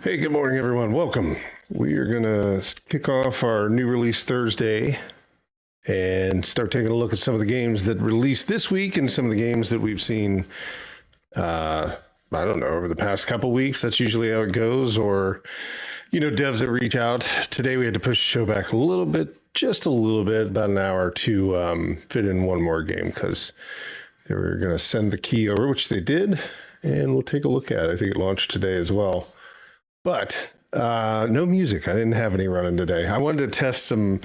Hey, good morning, everyone. Welcome. We are going to kick off our new release Thursday and start taking a look at some of the games that released this week and some of the games that we've seen, I don't know, over the past couple weeks. That's usually how it goes. Or, devs that reach out. Today we had to push the show back a little bit, just a little bit, about an hour to fit in one more game because they were going to send the key over, which they did, and we'll take a look at it. I think it launched today as well. But no music. I didn't have any running today. I wanted to test some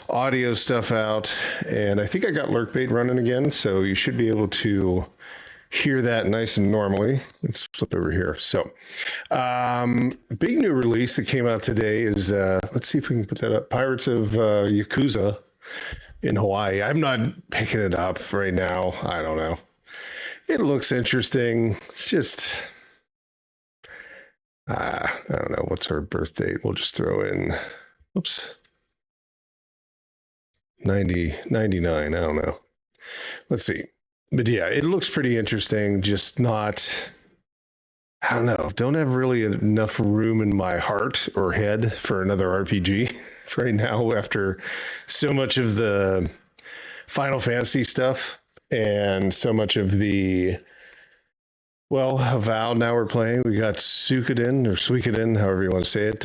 audio stuff out, and I think I got lurkbait running again, so you should be able to hear that nice and normally. Let's flip over here. So big new release that came out today is, let's see if we can put that up, Pirates of Yakuza in Hawaii. I'm not picking it up right now. I don't know. It looks interesting. It's just... I don't know. What's our birth date? We'll just throw in, 99. I don't know. Let's see. But yeah, it looks pretty interesting. Just not, I don't know. Don't have really enough room in my heart or head for another RPG right now after so much of the Final Fantasy stuff and so much of the... Well, Avowed now we're playing. We got Suikoden, however you want to say it,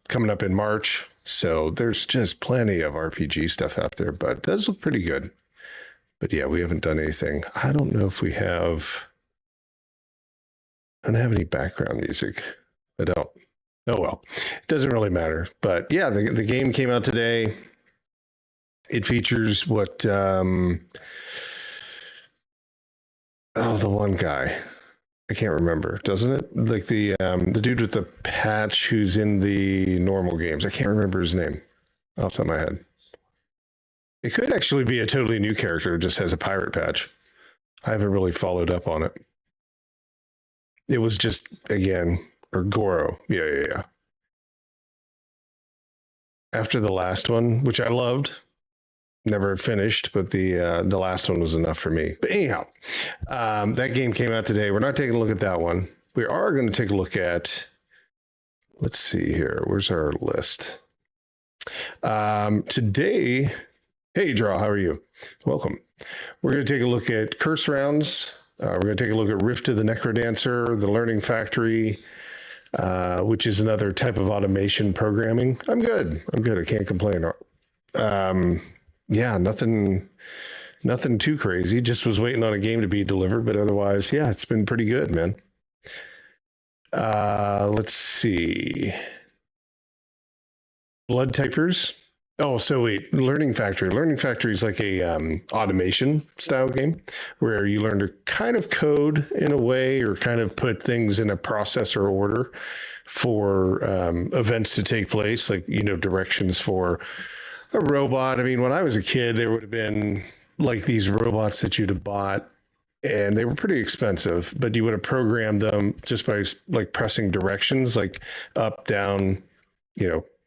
coming up in March. So there's just plenty of RPG stuff out there, but it does look pretty good. But yeah, we haven't done anything. I don't know if we have... I don't have any background music. I don't. Oh, well. It doesn't really matter. But yeah, the game came out today. It features what... the one guy. I can't remember, doesn't it? Like the dude with the patch who's in the normal games. I can't remember his name off the top of my head. It could actually be a totally new character who just has a pirate patch. I haven't really followed up on it. It was just, again, or Goro. Yeah. After the last one, which I loved, never finished, but the last one was enough for me. But anyhow, that game came out today. We're not taking a look at that one. We are going to take a look at, let's see here. Where's our list? Today, hey, Draw, how are you? Welcome. We're going to take a look at Curse Rounds. We're going to take a look at Rift of the Necrodancer, the Learning Factory, which is another type of automation programming. I'm good. I can't complain. Yeah, nothing too crazy. Just was waiting on a game to be delivered, but otherwise, yeah, it's been pretty good, man. Let's see. Blood Typers. Oh, so wait, Learning Factory. Learning Factory is like a automation style game where you learn to kind of code in a way or kind of put things in a process or order for events to take place, like, directions for a robot. I mean, when I was a kid, there would have been like these robots that you'd have bought, and they were pretty expensive, but you would have programmed them just by like pressing directions, like up, down,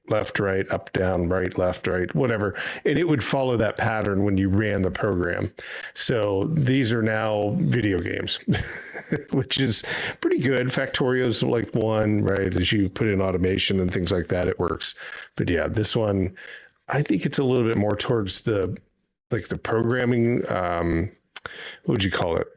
left, right, up, down, right, left, right, whatever. And it would follow that pattern when you ran the program. So these are now video games, which is pretty good. Factorio's like one, right? As you put in automation and things like that, it works. But yeah, this one, I think it's a little bit more towards the programming. What would you call it?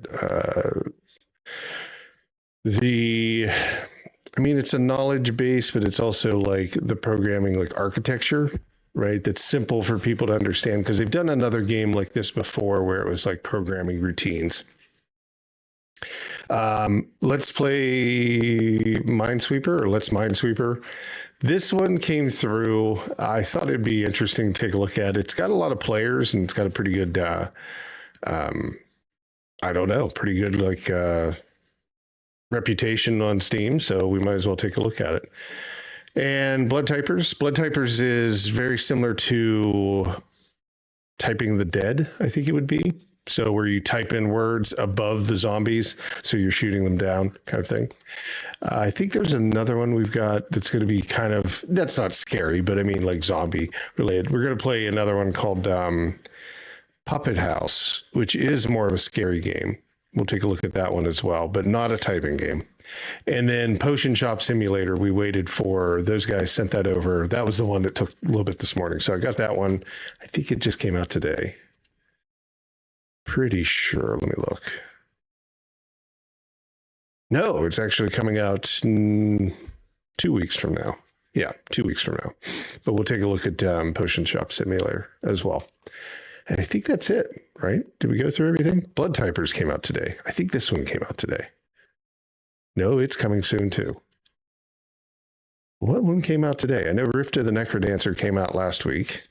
It's a knowledge base, but it's also like the programming, like architecture, right? That's simple for people to understand because they've done another game like this before where it was like programming routines. Let's play Minesweeper, or Let's Minesweeper. This one came through. I thought it'd be interesting to take a look at. It's got a lot of players and it's got a pretty good, pretty good reputation on Steam. So we might as well take a look at it. And Blood Typers. Blood Typers is very similar to Typing the Dead, I think it would be. So where you type in words above the zombies, so you're shooting them down kind of thing. I think there's another one we've got that's going to be that's not scary, but I mean like zombie related. We're going to play another one called Puppet House, which is more of a scary game. We'll take a look at that one as well, but not a typing game. And then Potion Shop Simulator, we waited for, those guys sent that over. That was the one that took a little bit this morning. So I got that one. I think it just came out today. Pretty sure. Let me look. No, it's actually coming out 2 weeks from now. Yeah, 2 weeks from now. But we'll take a look at Potion Shop Simulator as well. And I think that's it, right? Did we go through everything? Blood Typers came out today. I think this one came out today. No, it's coming soon too. What one came out today? I know Rift of the Necrodancer came out last week.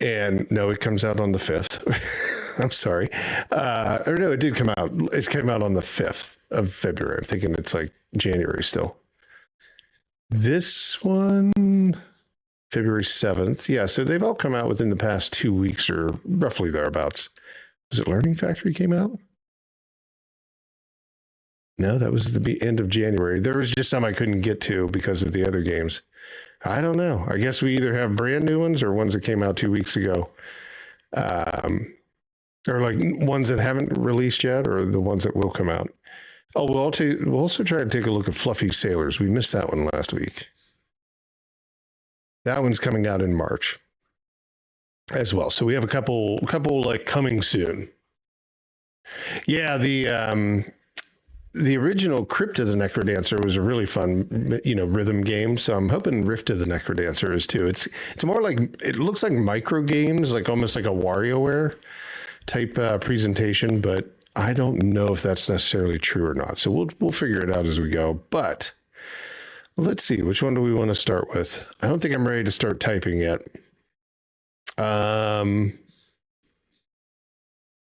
And no, it comes out on the 5th. I'm sorry. Or no, it did come out. It came out on the 5th of February. I'm thinking it's like January still. This one, February 7th. Yeah, so they've all come out within the past 2 weeks or roughly thereabouts. Was it Learning Factory came out? No, that was the end of January. There was just some I couldn't get to because of the other games. I don't know. I guess we either have brand new ones or ones that came out 2 weeks ago. Or like ones that haven't released yet or the ones that will come out. Oh, we'll also try to take a look at Fluffy Sailors. We missed that one last week. That one's coming out in March as well. So we have a couple like coming soon. Yeah, the original Crypt of the Necrodancer was a really fun, rhythm game. So I'm hoping Rift of the Necrodancer is too. It's more like, it looks like micro games, like almost like a WarioWare type presentation, but I don't know if that's necessarily true or not. So we'll figure it out as we go. But let's see, which one do we want to start with? I don't think I'm ready to start typing yet. Let's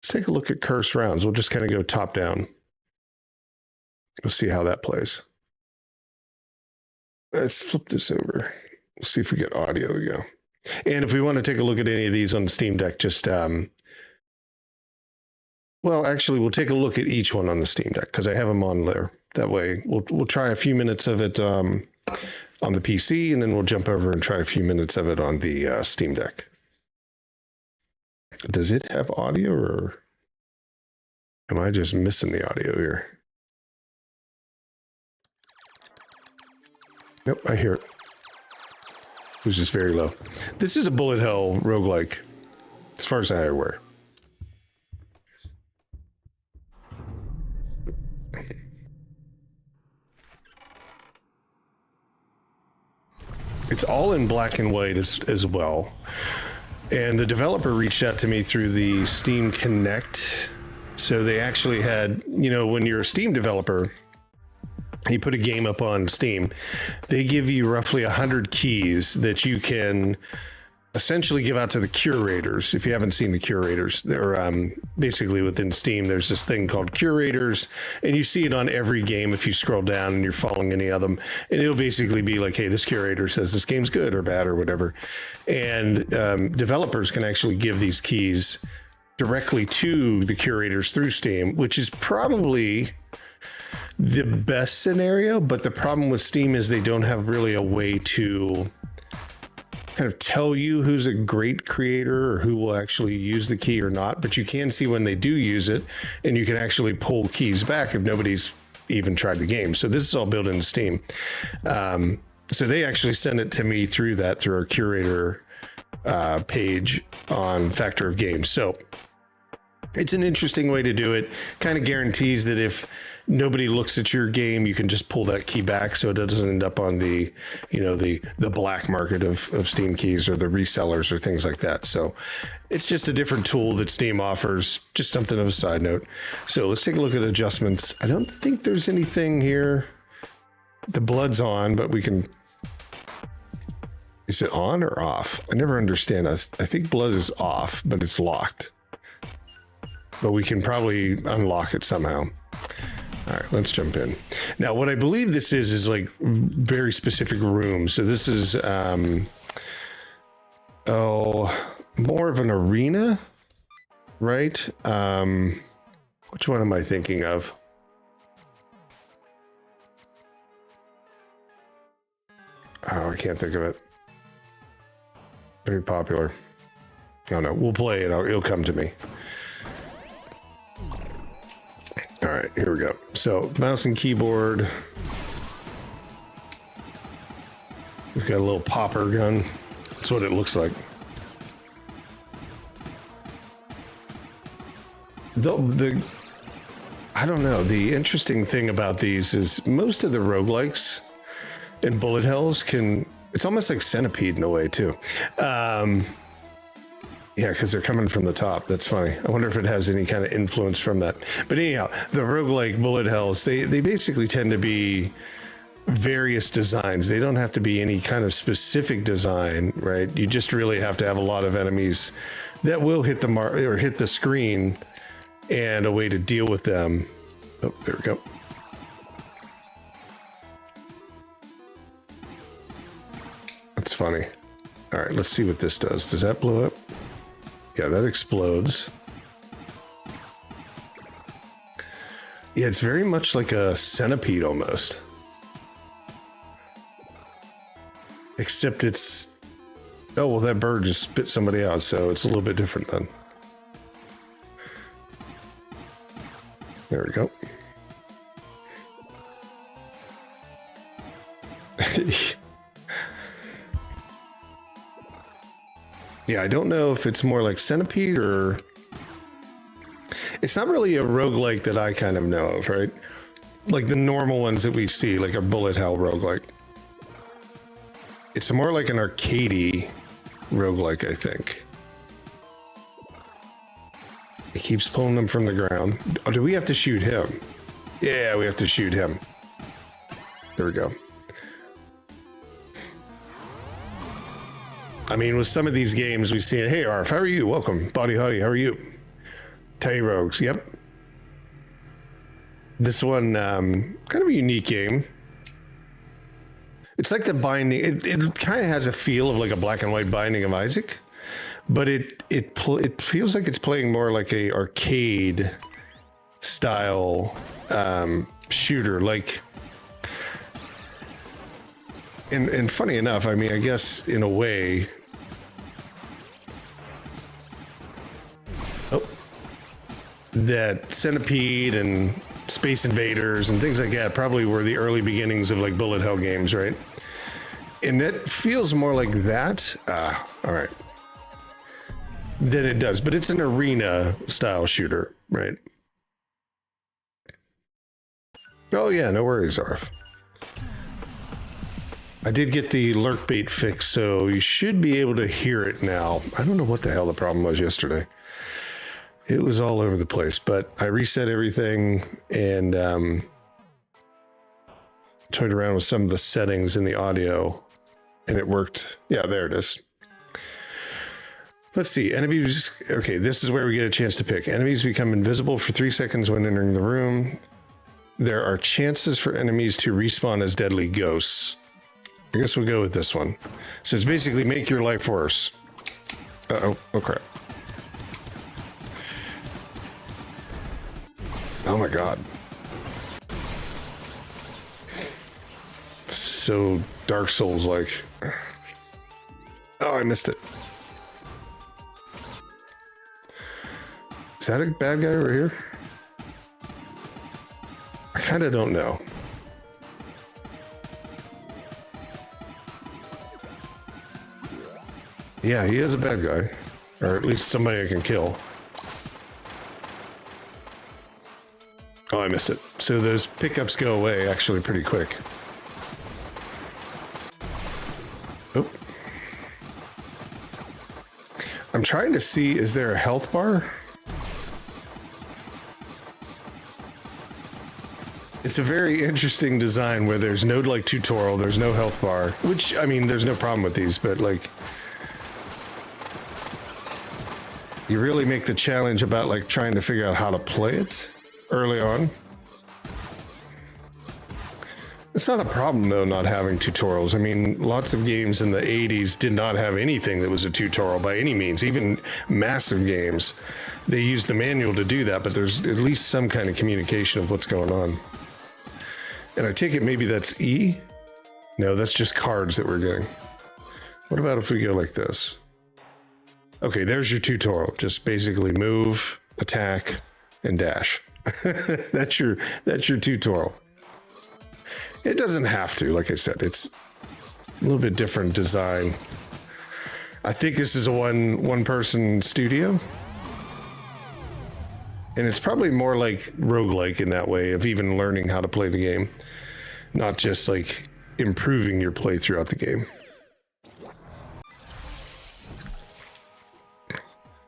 take a look at Curse Rounds. We'll just kind of go top down. We'll see how that plays. Let's flip this over. We'll see if we get audio. We go. And if we want to take a look at any of these on the Steam Deck, just well, actually, we'll take a look at each one on the Steam Deck because I have them on there. That way, we'll try a few minutes of it on the PC, and then we'll jump over and try a few minutes of it on the Steam Deck. Does it have audio, or am I just missing the audio here? Nope, I hear it. It was just very low. This is a bullet hell roguelike, as far as I'm aware. It's all in black and white as well. And the developer reached out to me through the Steam Connect. So they actually had, when you're a Steam developer, you put a game up on Steam, they give you roughly 100 keys that you can essentially give out to the curators. If you haven't seen the curators, they're basically within Steam, there's this thing called curators, and you see it on every game if you scroll down and you're following any of them, and it'll basically be like, hey, this curator says this game's good or bad or whatever. And developers can actually give these keys directly to the curators through Steam, which is probably the best scenario. But the problem with Steam is they don't have really a way to kind of tell you who's a great creator or who will actually use the key or not, but you can see when they do use it, and you can actually pull keys back if nobody's even tried the game. So this is all built into Steam. So they actually send it to me through our curator page on Factor of Games. So it's an interesting way to do it. Kind of guarantees that if nobody looks at your game, you can just pull that key back, so it doesn't end up on the black market of Steam keys or the resellers or things like that. So it's just a different tool that Steam offers, just something of a side note. So let's take a look at adjustments. I don't think there's anything here. The blood's on, but we can, is it on or off? I never understand. I think blood is off, but it's locked. But we can probably unlock it somehow. All right, let's jump in. Now, what I believe this is like very specific rooms. So this is, more of an arena, right? Which one am I thinking of? Oh, I can't think of it. Very popular. Oh no, we'll play it. It'll come to me. right, here we go. So mouse and keyboard. We've got a little popper gun. That's what it looks like. I don't know. The interesting thing about these is most of the roguelikes and bullet hells it's almost like Centipede in a way too. Yeah, because they're coming from the top. That's funny. I wonder if it has any kind of influence from that. But anyhow, the roguelike bullet hells, they basically tend to be various designs. They don't have to be any kind of specific design, right? You just really have to have a lot of enemies that will hit the mark or hit the screen and a way to deal with them. Oh, there we go. That's funny. All right, let's see what this does. Does that blow up? Yeah, that explodes. Yeah, it's very much like a centipede almost. Except it's... Oh, well, that bird just spit somebody out, so it's a little bit different then. There we go. Yeah, I don't know if it's more like Centipede or... It's not really a roguelike that I kind of know of, right? Like the normal ones that we see, like a bullet hell roguelike. It's more like an arcadey roguelike, I think. It keeps pulling them from the ground. Oh, do we have to shoot him? Yeah, we have to shoot him. There we go. I mean, with some of these games, we see, hey, Arf, how are you? Welcome. Body Hottie, how are you? Tiny Rogues, yep. This one, kind of a unique game. It's like the binding, it kind of has a feel of like a black and white Binding of Isaac, but it feels like it's playing more like a arcade style shooter, like... And funny enough, I mean, I guess in a way... Oh. That Centipede and Space Invaders and things like that probably were the early beginnings of like bullet hell games, right? And it feels more like that. All right. Than it does, but it's an arena style shooter, right? Oh yeah, no worries, Arf. I did get the lurk bait fix, so you should be able to hear it now. I don't know what the hell the problem was yesterday. It was all over the place, but I reset everything and toyed around with some of the settings in the audio, and it worked. Yeah, there it is. Let's see. Enemies. Okay, this is where we get a chance to pick. Enemies become invisible for 3 seconds when entering the room. There are chances for enemies to respawn as deadly ghosts. I guess we'll go with this one. So it's basically make your life worse. Uh-oh. Oh, crap. Oh, my God. So Dark Souls-like. Oh, I missed it. Is that a bad guy over here? I kind of don't know. Yeah, he is a bad guy. Or at least somebody I can kill. Oh, I missed it. So those pickups go away actually pretty quick. Oh. I'm trying to see, is there a health bar? It's a very interesting design where there's no like tutorial, there's no health bar, which, I mean, there's no problem with these, but like, you really make the challenge about like trying to figure out how to play it early on. It's not a problem though, not having tutorials. I mean, lots of games in the 80s did not have anything that was a tutorial by any means, even massive games. They used the manual to do that, but there's at least some kind of communication of what's going on. And I take it maybe that's E? No, that's just cards that we're getting. What about if we go like this? Okay, there's your tutorial. Just basically move, attack, and dash. that's your tutorial. It doesn't have to, like I said, it's a little bit different design. I think this is a one person studio. And it's probably more like roguelike in that way of even learning how to play the game, not just like improving your play throughout the game.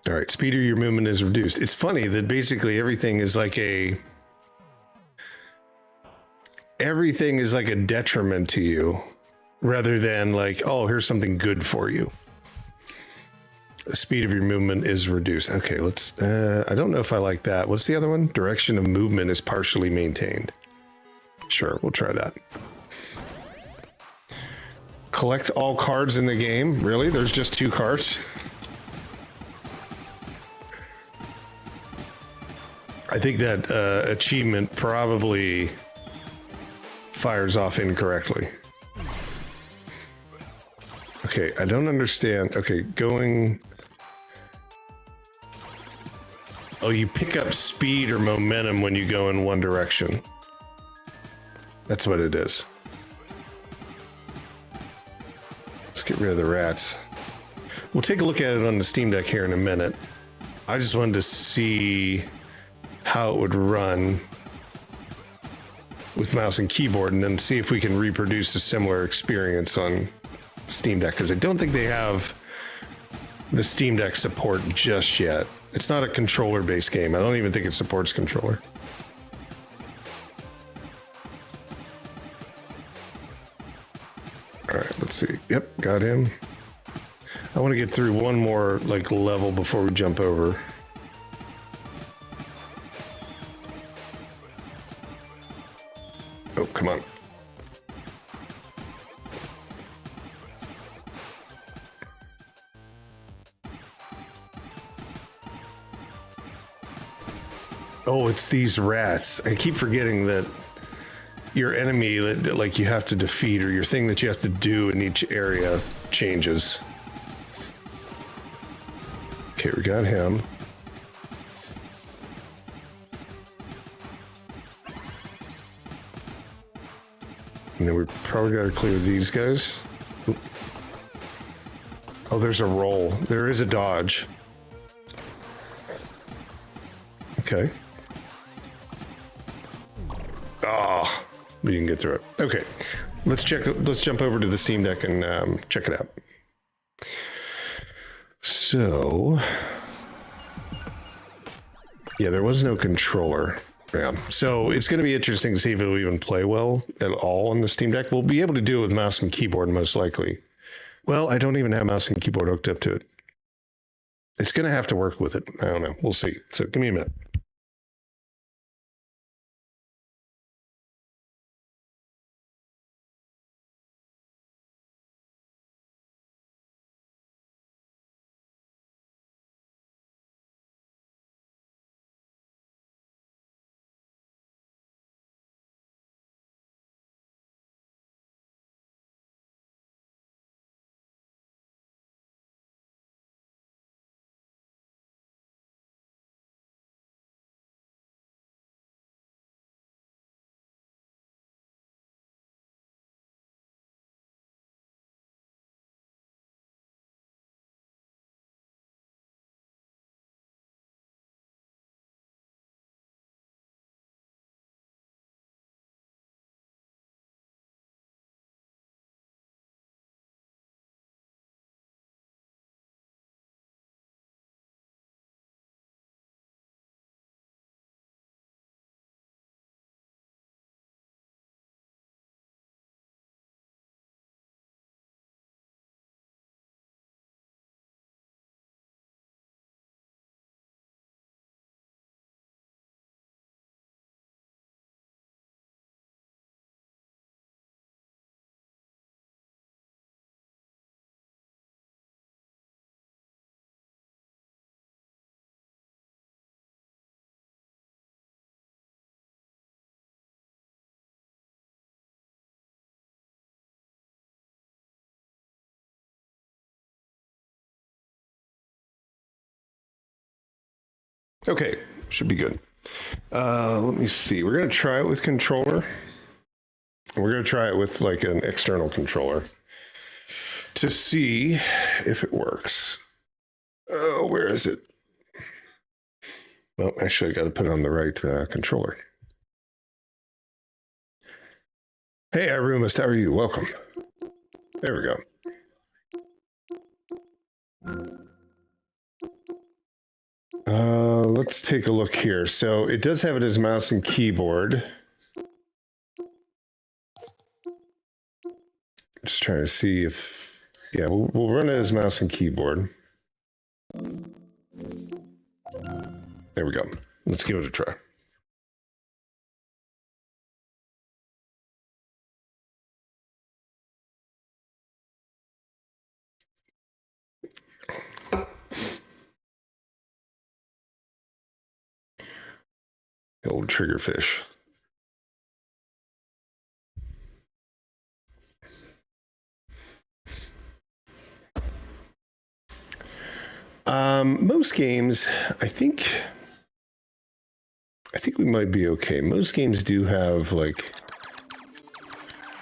All right, speed of your movement is reduced. It's funny that basically everything is like a detriment to you rather than like, oh, here's something good for you. The speed of your movement is reduced. Okay, let's, I don't know if I like that. What's the other one? Direction of movement is partially maintained. Sure, we'll try that. Collect all cards in the game. Really? There's just 2 cards? I think that achievement probably fires off incorrectly. Okay, I don't understand. Okay, going... Oh, you pick up speed or momentum when you go in one direction. That's what it is. Let's get rid of the rats. We'll take a look at it on the Steam Deck here in a minute. I just wanted to see how it would run with mouse and keyboard and then see if we can reproduce a similar experience on Steam Deck, because I don't think they have the Steam Deck support just yet. It's not a controller-based game. I don't even think it supports controller. All right, let's see. Yep, got him. I want to get through one more like level before we jump over. Oh, come on. Oh, it's these rats. I keep forgetting that your enemy that like you have to defeat or your thing that you have to do in each area changes. Okay, we got him. And then we probably got to clear these guys. Oop. Oh, there's a roll. There is a dodge. Okay. Oh, we didn't get through it. Okay, let's jump over to the Steam Deck and check it out. So, yeah, there was no controller. Yeah, so it's going to be interesting to see if it'll even play well at all on the Steam Deck. We'll be able to do it with mouse and keyboard most likely. Well, I don't even have mouse and keyboard hooked up to it. It's going to have to work with it. I don't know. We'll see. So give me a minute. Okay, should be good. Let me see. We're going to try it with controller. We're going to try it with like an external controller to see if it works. Oh, where is it? Well, actually, I got to put it on the right controller. Hey, Arumist, how are you? Welcome. There we go. Let's take a look here. So it does have it as mouse and keyboard. Just trying to see if, yeah, we'll run it as mouse and keyboard. There we go. Let's give it a try. The old triggerfish. Most games, I think we might be okay. Most games do have like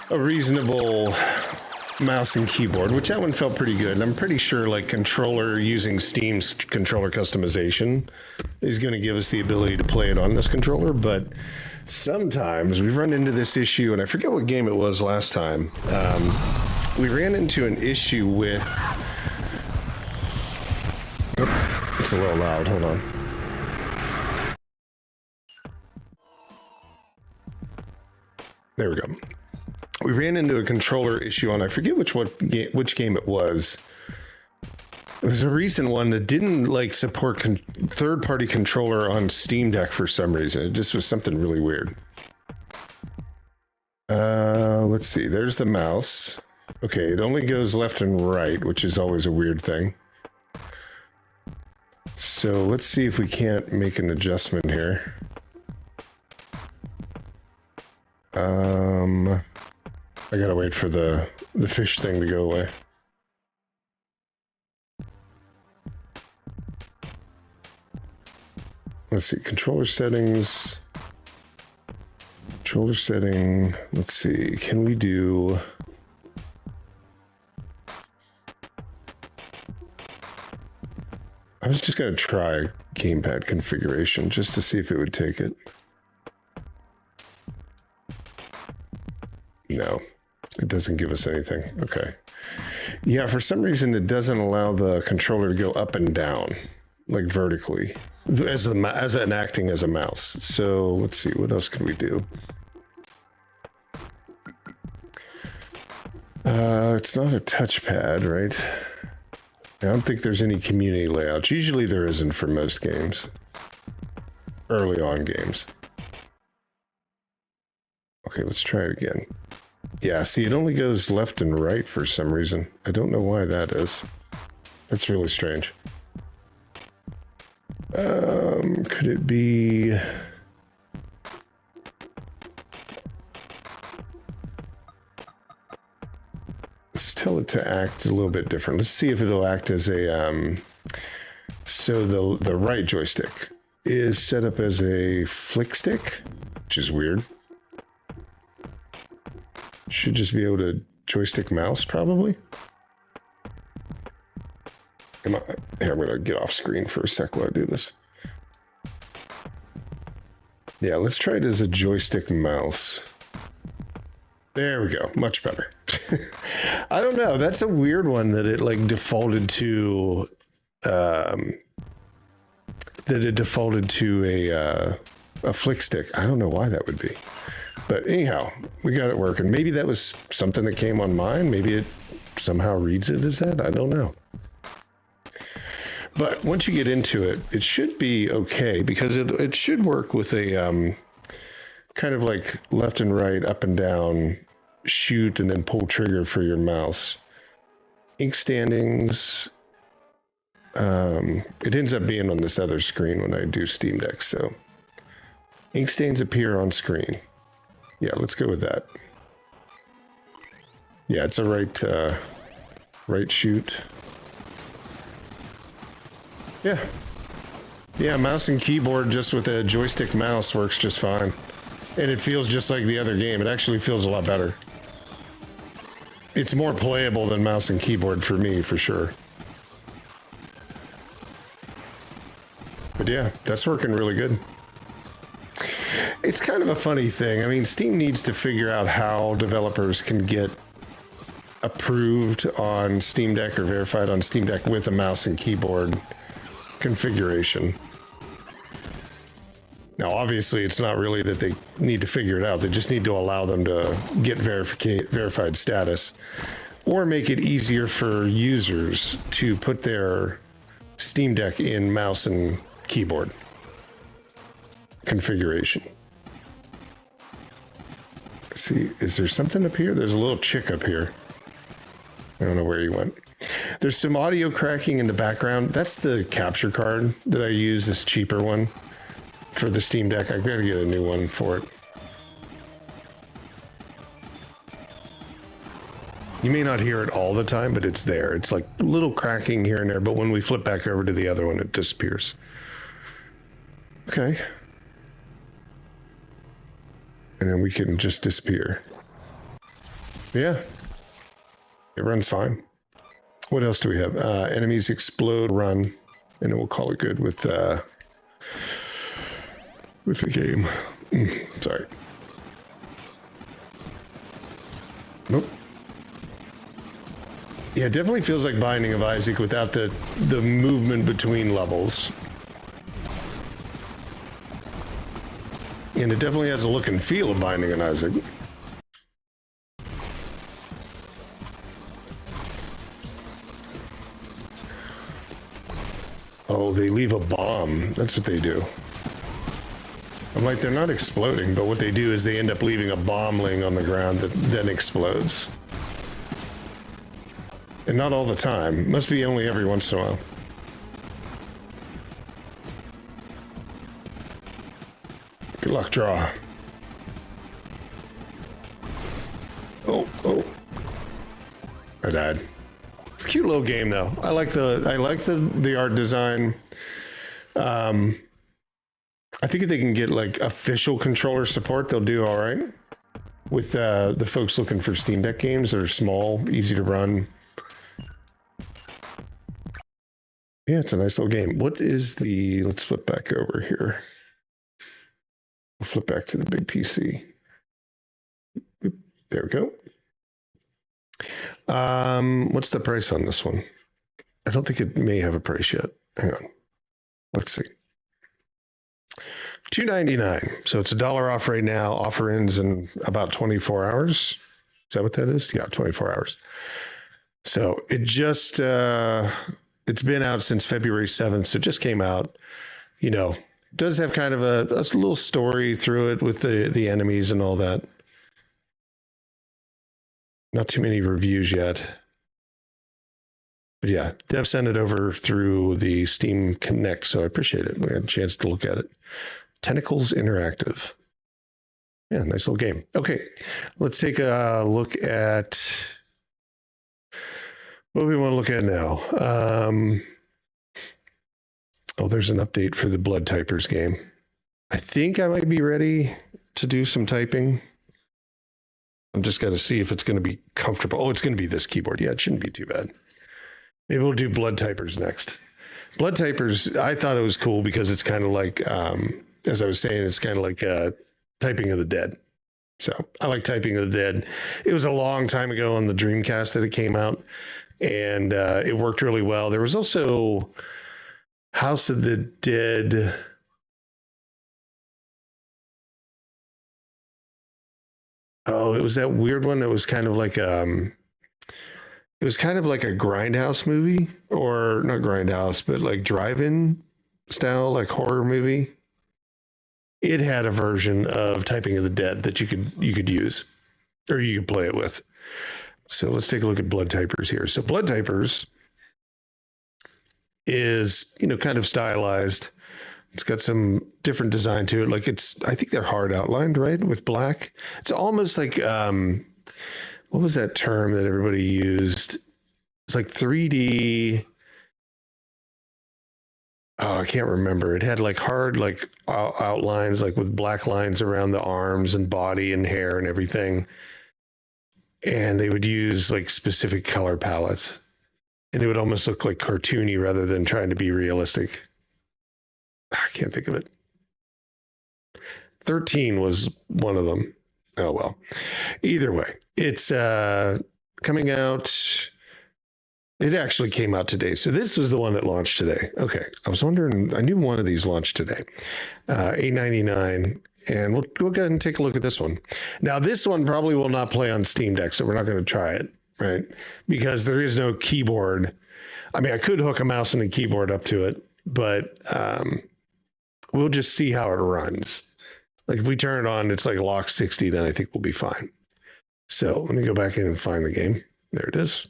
a reasonable mouse and keyboard, which that one felt pretty good. And I'm pretty sure like controller using Steam's controller customization is going to give us the ability to play it on this controller. But sometimes we've run into this issue, and I forget what game it was last time. We ran into an issue with... Oh, it's a little loud. Hold on. There we go. We ran into a controller issue on, I forget which game it was. It was a recent one that didn't like support third-party controller on Steam Deck for some reason. It just was something really weird. Let's see. There's the mouse. Okay, it only goes left and right, which is always a weird thing. So let's see if we can't make an adjustment here. I gotta wait for the fish thing to go away. Let's see, controller settings. Controller setting, let's see, can we do... I was just gonna try gamepad configuration just to see if it would take it. No, it doesn't give us anything. Okay. Yeah, for some reason it doesn't allow the controller to go up and down, like vertically, as an acting as a mouse. So let's see, what else can we do? It's not a touchpad, right? I don't think there's any community layouts. Usually there isn't for most games. Early on games. Okay, let's try it again. Yeah, see, it only goes left and right for some reason. I don't know why that is. That's really strange. Could it be... Let's tell it to act a little bit different. Let's see if it'll act as a... So the right joystick is set up as a flick stick, which is weird. Should just be able to joystick mouse, probably. Here, I'm going to get off screen for a sec while I do this. Yeah, let's try it as a joystick mouse. There we go. Much better. I don't know. That's a weird one that it like defaulted to... that it defaulted to a flick stick. I don't know why that would be. But anyhow, we got it working. Maybe that was something that came on mine. Maybe it somehow reads it as that. I don't know. But once you get into it, it should be okay because it should work with a kind of like left and right, up and down, shoot and then pull trigger for your mouse. Ink standings. It ends up being on this other screen when I do Steam Deck. So ink stains appear on screen. Yeah, let's go with that. Yeah, it's a right shoot. Yeah, Yeah, mouse and keyboard just with a joystick mouse works just fine. And it feels just like the other game. It actually feels a lot better. It's more playable than mouse and keyboard for me, for sure. But yeah, that's working really good. It's kind of a funny thing. I mean, Steam needs to figure out how developers can get approved on Steam Deck or verified on Steam Deck with a mouse and keyboard configuration. Now, obviously, it's not really that they need to figure it out. They just need to allow them to get verified status, or make it easier for users to put their Steam Deck in mouse and keyboard configuration. Let's see, is there something up here? There's a little chick up here. I don't know where he went. There's some audio cracking in the background. That's the capture card that I use, this cheaper one for the Steam Deck. I've got to get a new one for it. You may not hear it all the time, but it's there. It's like a little cracking here and there, but when we flip back over to the other one, it disappears. Okay. And then we can just disappear. Yeah. It runs fine. What else do we have? Enemies explode, run, and then we'll call it good with the game. Sorry. Nope. Yeah, it definitely feels like Binding of Isaac without the movement between levels. And it definitely has a look and feel of Binding of Isaac. Oh, they leave a bomb. That's what they do. I'm like, they're not exploding, but what they do is they end up leaving a bomb laying on the ground that then explodes. And not all the time. Must be only every once in a while. Good luck, draw. Oh. I died. It's a cute little game though. I like the art design. I think if they can get like official controller support, they'll do all right. With the folks looking for Steam Deck games that are small, easy to run. Yeah, it's a nice little game. What is the... Let's flip back over here. We'll flip back to the big PC. There we go. What's the price on this one? I don't think it may have a price yet. Hang on. Let's see. $2.99. So it's $1 off right now. Offer ends in about 24 hours. Is that what that is? Yeah, 24 hours. So it just... it's been out since February 7th, so it just came out. You know, does have kind of a little story through it with the enemies and all that. Not too many reviews yet. But yeah, Dev sent it over through the Steam Connect, so I appreciate it. We had a chance to look at it. Tentacles Interactive. Yeah, nice little game. Okay, let's take a look at... what do we want to look at now? Oh, there's an update for the Blood Typers game. I think I might be ready to do some typing. I'm just got to see if it's going to be comfortable. Oh, it's going to be this keyboard. Yeah, it shouldn't be too bad. Maybe we'll do Blood Typers next. Blood Typers, I thought it was cool because it's kind of like, as I was saying, it's kind of like Typing of the Dead. So I like Typing of the Dead. It was a long time ago on the Dreamcast that it came out. And it worked really well. There was also House of the Dead. Oh, it was that weird one that was kind of like it was kind of like a Grindhouse movie, or not Grindhouse, but like drive-in style, like horror movie. It had a version of Typing of the Dead that you could use, or you could play it with. So let's take a look at Blood Typers here. So Blood Typers is, you know, kind of stylized. It's got some different design to it. Like I think they're hard outlined, right? With black. It's almost like, what was that term that everybody used? It's like 3D. Oh, I can't remember. It had like hard like outlines, like with black lines around the arms and body and hair and everything. And they would use like specific color palettes, and it would almost look like cartoony rather than trying to be realistic. I can't think of it. 13 was one of them. Oh, well. Either way, it's coming out. It actually came out today. So this was the one that launched today. Okay. I was wondering, I knew one of these launched today. $8.99. And we'll go ahead and take a look at this one. Now, this one probably will not play on Steam Deck, so we're not going to try it, right? Because there is no keyboard. I mean, I could hook a mouse and a keyboard up to it, but we'll just see how it runs. Like if we turn it on, it's like lock 60, then I think we'll be fine. So let me go back in and find the game. There it is.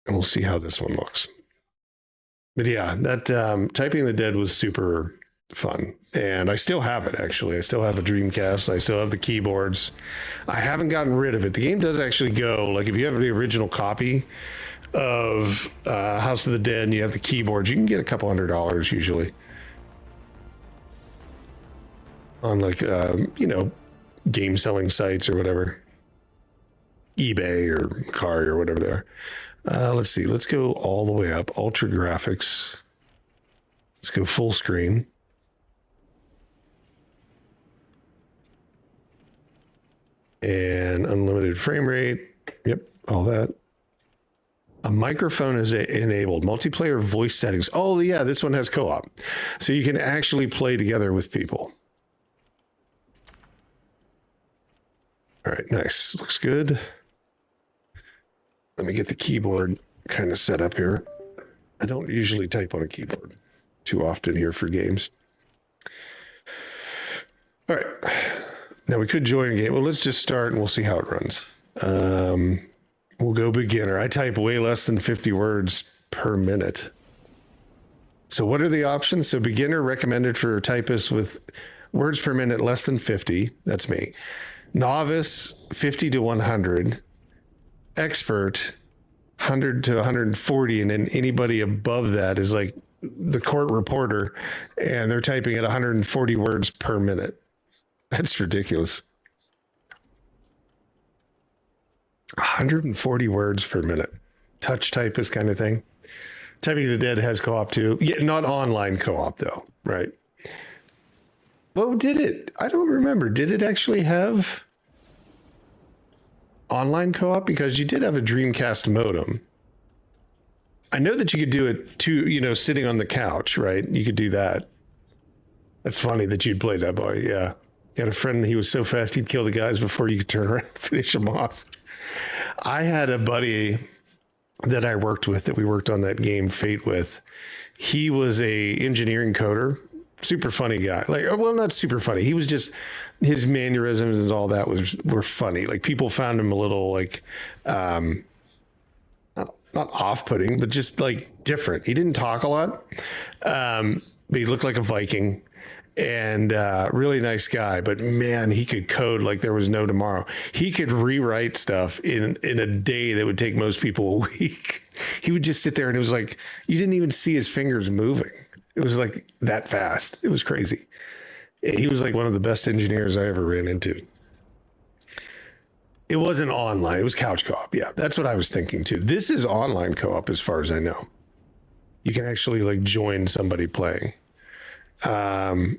And we'll see how this one looks. But yeah, that Typing the Dead was super fun. And I still have it, actually. I still have a Dreamcast. I still have the keyboards. I haven't gotten rid of it. The game does actually go, like if you have the original copy of House of the Dead and you have the keyboards, you can get a couple $100 usually. On like, game selling sites or whatever. eBay or Mercari or whatever they are. Let's see. Let's go all the way up. Ultra graphics. Let's go full screen. And unlimited frame rate. Yep, all that. A microphone is enabled. Multiplayer voice settings. Oh, yeah, this one has co-op. So you can actually play together with people. All right, nice. Looks good. Let me get the keyboard kind of set up here. I don't usually type on a keyboard too often here for games. All right. Now we could join a game. Well, let's just start and we'll see how it runs. We'll go beginner. I type way less than 50 words per minute. So what are the options? So beginner recommended for typists with words per minute less than 50. That's me. Novice, 50 to 100. Expert, 100 to 140. And then anybody above that is like the court reporter, and they're typing at 140 words per minute. That's ridiculous. 140 words per minute. Touch typist kind of thing. Typing the Dead has co-op too. Yeah, not online co-op though, right? Well, did it? I don't remember. Did it actually have online co-op? Because you did have a Dreamcast modem. I know that you could do it too, sitting on the couch, right? You could do that. That's funny that you'd play that boy. Yeah. You had a friend, he was so fast, he'd kill the guys before you could turn around and finish them off. I had a buddy that I worked with, that we worked on that game Fate with. He was a engineering coder, super funny guy. Like, well, not super funny. He was just, his mannerisms and all that were funny. Like people found him a little like, not off-putting, but just like different. He didn't talk a lot, but he looked like a Viking. And really nice guy, but man, he could code like there was no tomorrow. He could rewrite stuff in a day that would take most people a week. He would just sit there and it was like, you didn't even see his fingers moving. It was like that fast. It was crazy. He was like one of the best engineers I ever ran into. It wasn't online. It was couch co-op. Yeah, that's what I was thinking too. This is online co-op as far as I know. You can actually like join somebody playing.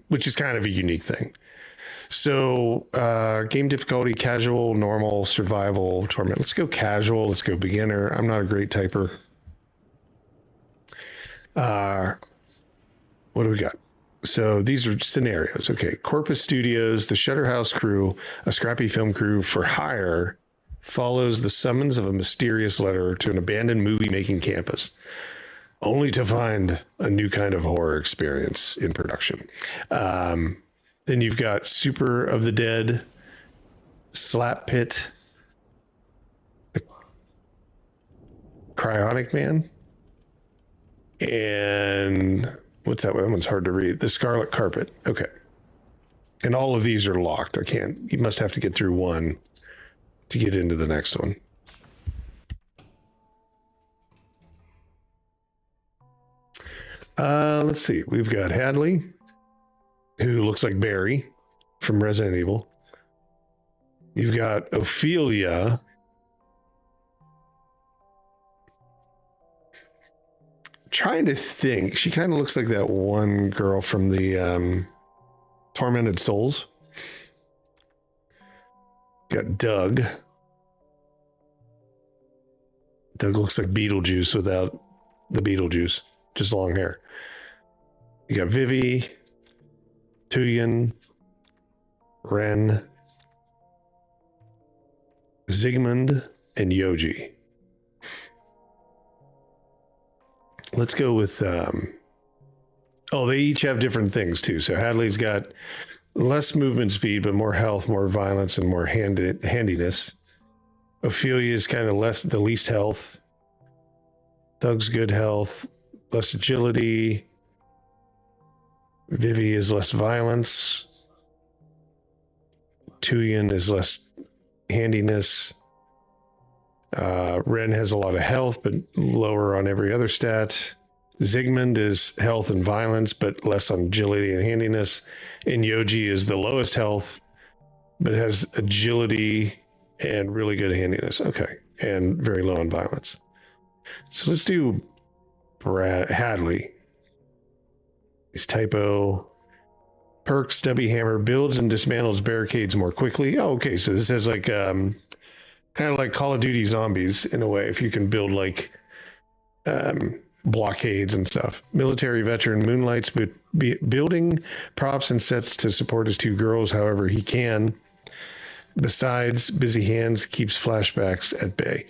Which is kind of a unique thing. So game difficulty, casual, normal, survival, torment. Let's go casual. Let's go beginner. I'm not a great typer. What do we got? So these are scenarios. Okay. Corpus Studios, the Shutter House crew, a scrappy film crew for hire, follows the summons of a mysterious letter to an abandoned movie-making campus, only to find a new kind of horror experience in production. Then you've got Super of the Dead, Slap Pit, the Cryonic Man, and what's that one? That one's hard to read. The Scarlet Carpet. Okay. And all of these are locked. You must have to get through one to get into the next one. Let's see. We've got Hadley, who looks like Barry from Resident Evil. You've got Ophelia. Trying to think. She kind of looks like that one girl from the Tormented Souls. Got Doug. Doug looks like Beetlejuice without the Beetlejuice, just long hair. You got Vivi, Tuyen, Ren, Zygmunt, and Yoji. Let's go with, oh, they each have different things too. So Hadley's got less movement speed, but more health, more violence, and more handiness. Ophelia is kind of the least health. Doug's good health, less agility. Vivi is less violence. Tuyen is less handiness. Ren has a lot of health, but lower on every other stat. Zygmunt is health and violence, but less on agility and handiness. And Yoji is the lowest health, but has agility and really good handiness. Okay. And very low on violence. So let's do Hadley. His typo. Perk, Stubby Hammer, builds and dismantles barricades more quickly. Oh, okay. So this is like kind of like Call of Duty Zombies in a way, if you can build like blockades and stuff. Military veteran moonlights, but building props and sets to support his two girls however he can. Besides, busy hands keeps flashbacks at bay.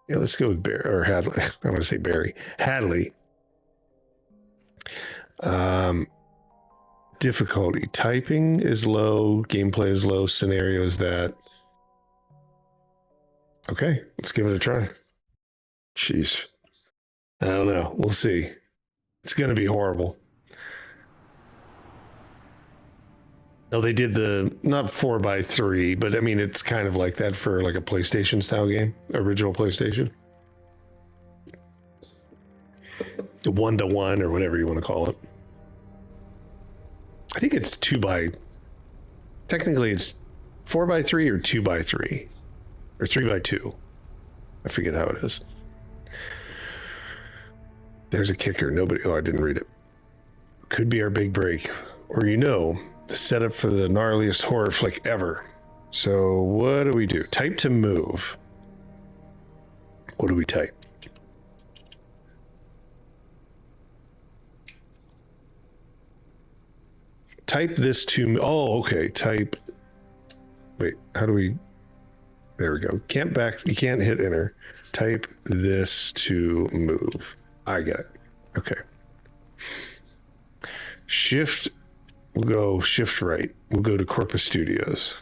Yeah, let's go with Barry or Hadley. I'm going to say Barry. Hadley. Difficulty. Typing is low. Gameplay is low. Scenario is that. Okay, let's give it a try. Jeez. I don't know. We'll see. It's going to be horrible. No, they did the, not 4x3, but I mean, it's kind of like that for like a PlayStation style game, original PlayStation. 1-to-1 or whatever you want to call it. I think it's technically it's 4x3 or 2x3 or 3x2. I forget how it is. There's a kicker. I didn't read it. Could be our big break. Or the setup for the gnarliest horror flick ever. So what do we do? Type to move. What do we type? Type this to, okay. Wait, how do we, there we go. You can't hit enter. Type this to move. I get it. Okay. We'll go shift right. We'll go to Corpus Studios.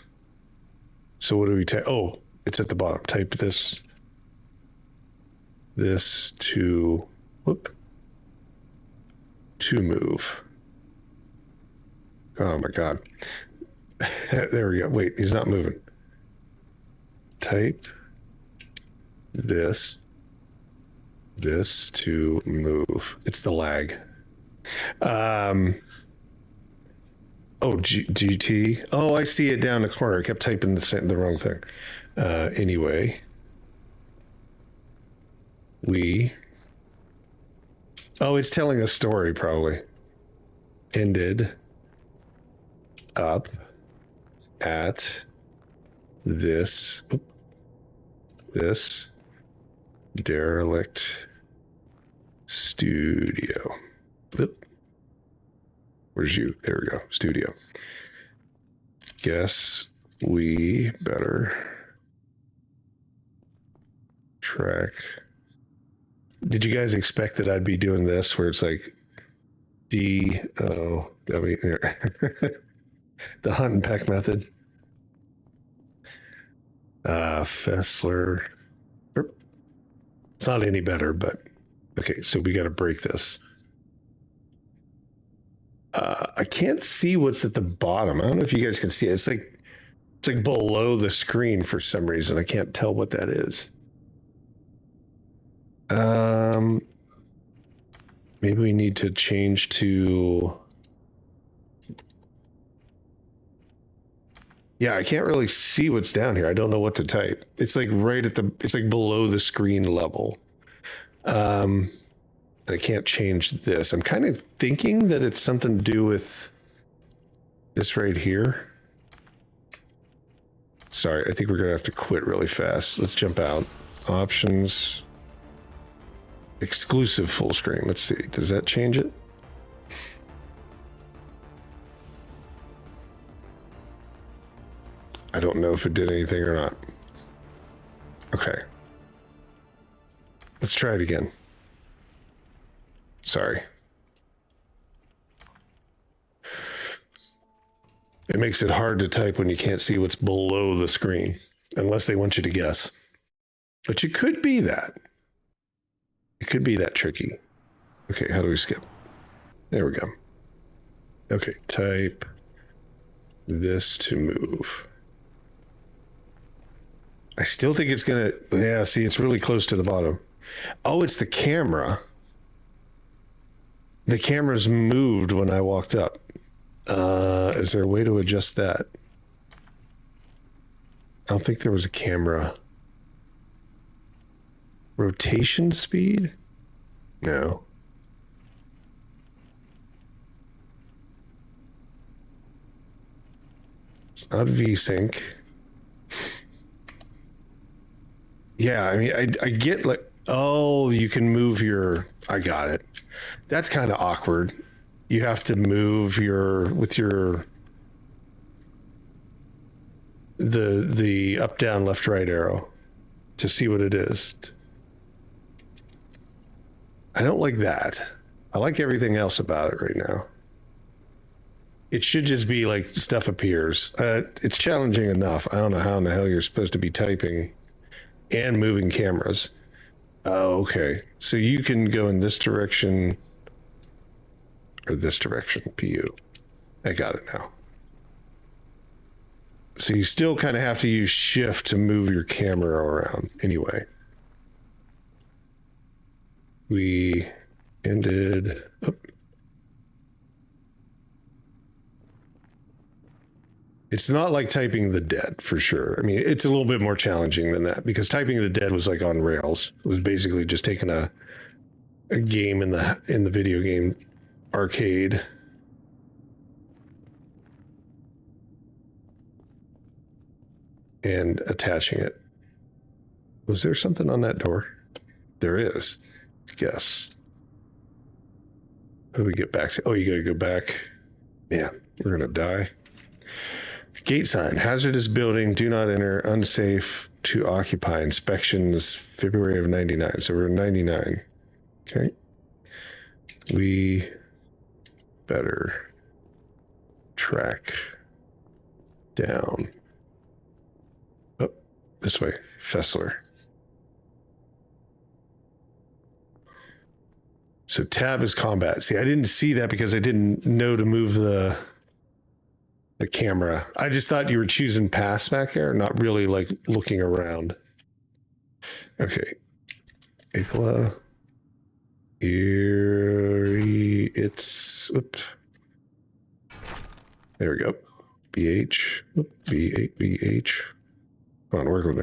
So what do we type? Oh, it's at the bottom. Type this to move. Oh my God. There we go. Wait, he's not moving. Type this to move. It's the lag. GT. Oh, I see it down the corner. I kept typing the wrong thing. Anyway. It's telling a story probably. Ended up at this derelict studio. Where's you? There we go. Studio. Guess we better track. Did you guys expect that I'd be doing this where it's like the hunt and peck method? Fessler. It's not any better, but okay, so we got to break this. I can't see what's at the bottom. I don't know if you guys can see it. It's like below the screen for some reason. I can't tell what that is. Maybe we need to change to... Yeah, I can't really see what's down here. I don't know what to type. It's like right at the... It's like below the screen level. I can't change this. I'm kind of thinking that it's something to do with this right here. Sorry, I think we're going to have to quit really fast. Let's jump out. Options. Exclusive full screen. Let's see. Does that change it? I don't know if it did anything or not. Okay. Let's try it again. Sorry. It makes it hard to type when you can't see what's below the screen, unless they want you to guess. But you could be that. It could be that tricky. Okay, how do we skip? There we go. Okay, type this to move. I still think it's gonna, yeah, see, it's really close to the bottom. Oh, it's the camera. The camera's moved when I walked up. Is there a way to adjust that? I don't think there was a camera. Rotation speed? No. It's not VSync. Yeah, I mean, I get like, oh, you can move your, I got it. That's kind of awkward. You have to move your, with your, the up, down, left, right arrow to see what it is. I don't like that. I like everything else about it right now. It should just be like stuff appears. It's challenging enough. I don't know how in the hell you're supposed to be typing and moving cameras. Oh, okay. So you can go in this direction or this direction, PU. I got it now. So you still kind of have to use shift to move your camera around anyway. We ended up. It's not like typing the dead for sure. I mean, it's a little bit more challenging than that because typing the dead was like on rails. It was basically just taking a game in the video game arcade and attaching it. Was there something on that door? There is, I guess. How do we get back to? Oh, you gotta go back. Man, we're gonna die. Gate sign, hazardous building, do not enter, unsafe to occupy, inspections, February of 99. So we're in 99. Okay. We better track down. Oh, this way, Fessler. So tab is combat. See, I didn't see that because I didn't know to move the camera. I just thought you were choosing pass back there, not really like looking around. Okay. Ikla. Erie. It's. Oops. There we go. BH. B8. BH. Come on, work with me.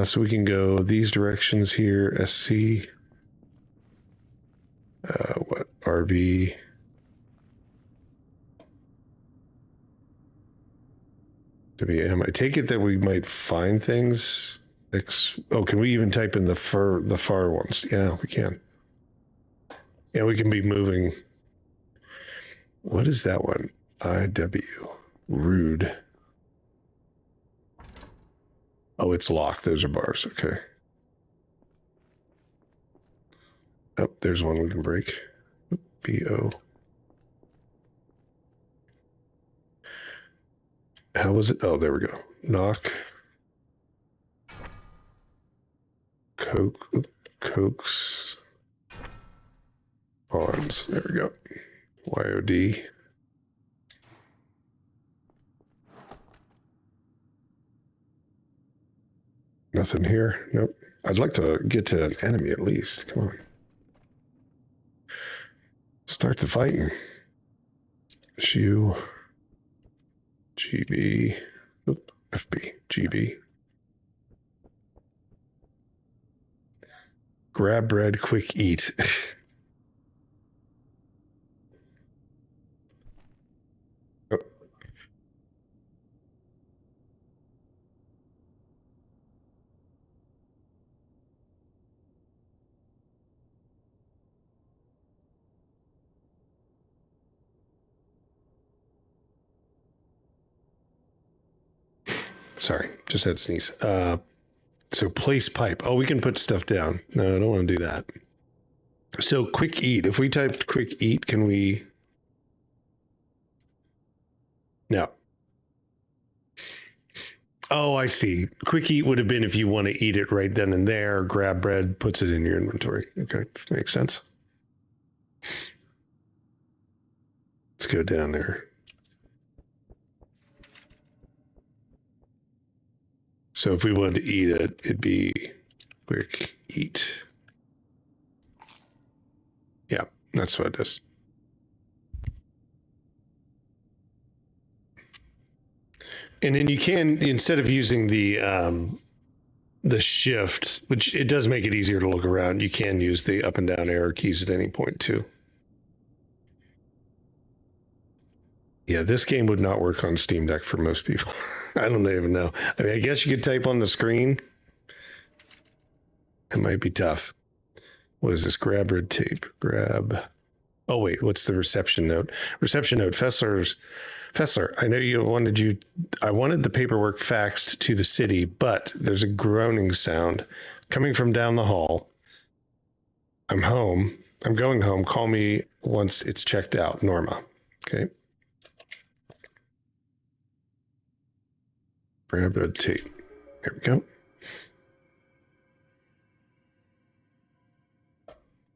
So we can go these directions here. SC. What? RB. WM. I take it that we might find things. Oh, can we even type in the far ones? Yeah, we can. Yeah, we can be moving. What is that one? IW. Rude. Oh, it's locked. Those are bars. Okay. Oh, there's one we can break. BO. How was it? Oh, there we go. Knock. Cokes. Bonds. There we go. YOD. Nothing here. Nope. I'd like to get to an enemy at least. Come on. Start the fighting. SHU. GB. Oop, FB. GB. Grab bread, quick eat. Oh. Sorry, just had to sneeze. So place pipe. Oh, we can put stuff down. No, I don't want to do that. So quick eat. If we typed quick eat, can we? No. Oh, I see. Quick eat would have been if you want to eat it right then and there. Grab bread, puts it in your inventory. Okay, makes sense. Let's go down there. So if we wanted to eat it, it'd be quick eat. Yeah, that's what it is. And then you can, instead of using the shift, which it does make it easier to look around, you can use the up and down arrow keys at any point too. Yeah, this game would not work on Steam Deck for most people. I don't even know. I mean, I guess you could type on the screen. It might be tough. What is this? Grab red tape. Grab. Oh, wait. What's the reception note? Reception note. Fessler, I know I wanted the paperwork faxed to the city, but there's a groaning sound coming from down the hall. I'm home. I'm going home. Call me once it's checked out. Norma. Okay. Grab red tape. There we go.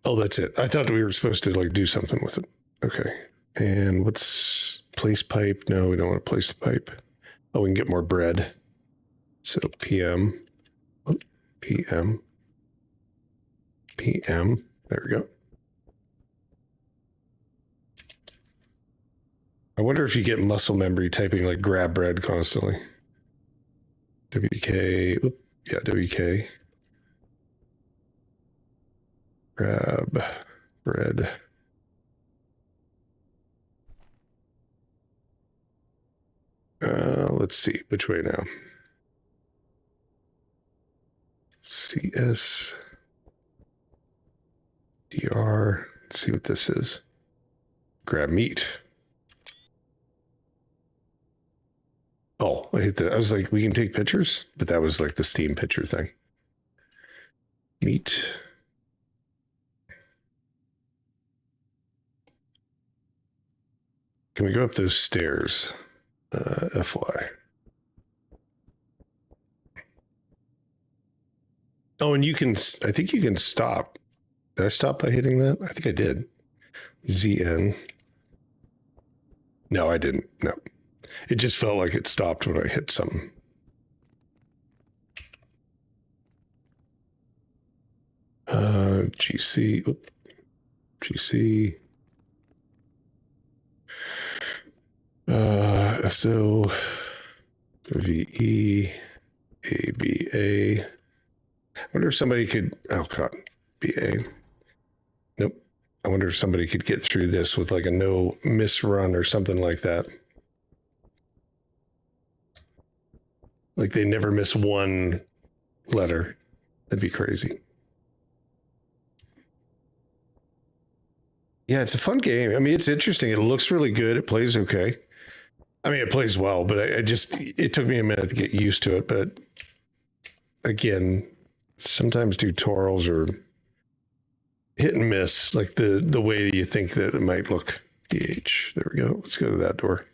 Oh, that's it. I thought we were supposed to like do something with it. Okay. And what's place pipe? No, we don't want to place the pipe. Oh, we can get more bread. So PM. Oh, PM. PM. There we go. I wonder if you get muscle memory typing like grab bread constantly. WK. Oop, yeah, WK. Grab bread. Let's see. Which way now? CS. DR. Let's see what this is. Grab meat. Oh, I hit that. I was like, we can take pictures? But that was like the Steam picture thing. Meat. Can we go up those stairs? FY. Oh, and you can, I think you can stop. Did I stop by hitting that? I think I did. ZN. No, I didn't. No. It just felt like it stopped when I hit something. GC. Oop. GC. SO. VE. ABA. I wonder if somebody could, oh God, BA. Nope. I wonder if somebody could get through this with like a no miss run or something like that. Like they never miss one letter. That'd be crazy. Yeah, it's a fun game. I mean, it's interesting. It looks really good. It plays okay. I mean, it plays well, but it took me a minute to get used to it. But again, sometimes tutorials are hit and miss, like the way you think that it might look. DH. There we go. Let's go to that door.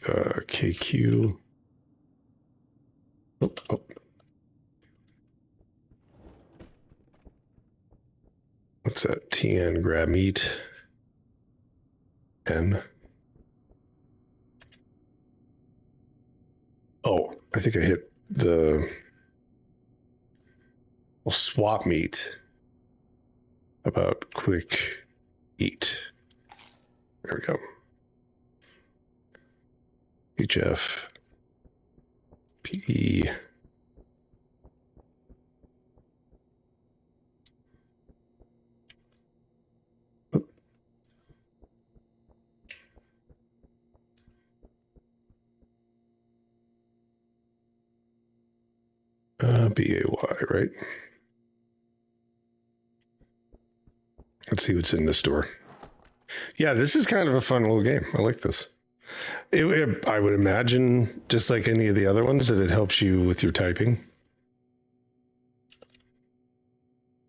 KQ. Oh. What's that? TN grab meat. N. Oh, I think I hit the swap meet about quick eat. There we go. HF PE. BAY, right? Let's see what's in the store. Yeah, this is kind of a fun little game. I like this. I would imagine, just like any of the other ones, that it helps you with your typing.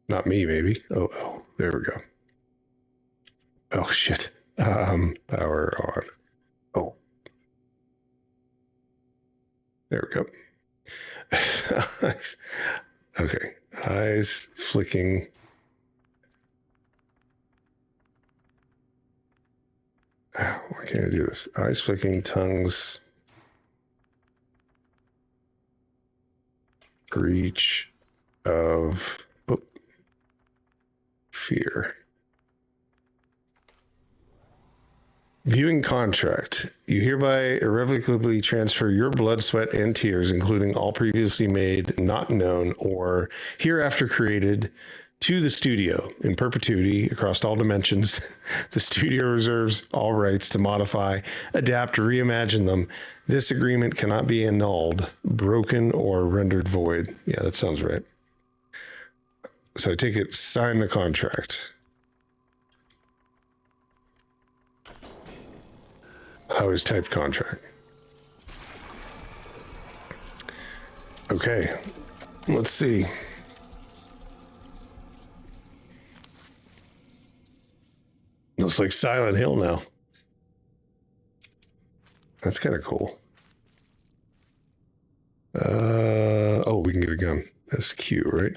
Not me, maybe. Oh, there we go. Oh, shit. Power on. Oh. There we go. Okay. Eyes flicking. Why can't I do this? Eyes flicking, tongues. Reach of fear. Viewing contract. You hereby irrevocably transfer your blood, sweat, and tears, including all previously made, not known, or hereafter created, to the studio in perpetuity across all dimensions. The studio reserves all rights to modify, adapt, reimagine them. This agreement cannot be annulled, broken, or rendered void. Yeah, that sounds right. So I take it, sign the contract. I always type contract. Okay, let's see. Looks like Silent Hill now. That's kind of cool. Oh, we can get a gun. SQ, right?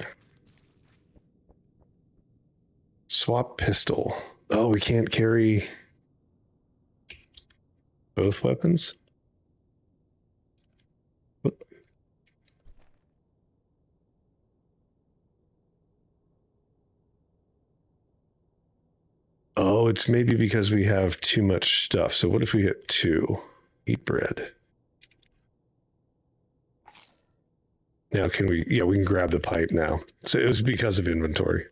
Swap pistol. Oh, we can't carry both weapons? Oh, it's maybe because we have too much stuff. So what if we hit 2? Eat bread. Now can we, yeah, we can grab the pipe now. So it was because of inventory.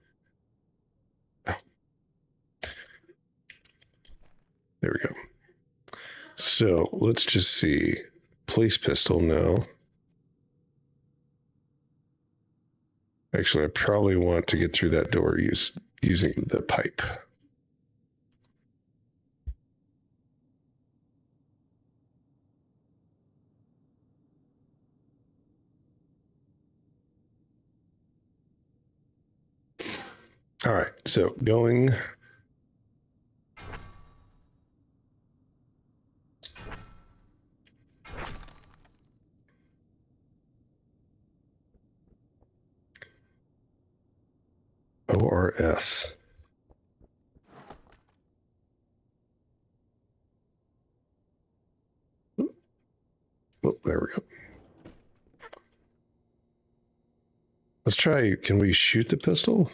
Oh. There we go. So let's just see. Place pistol, no. Actually, I probably want to get through that door using the pipe. All right, so going. ORS. Oh, there we go. Let's try, can we shoot the pistol?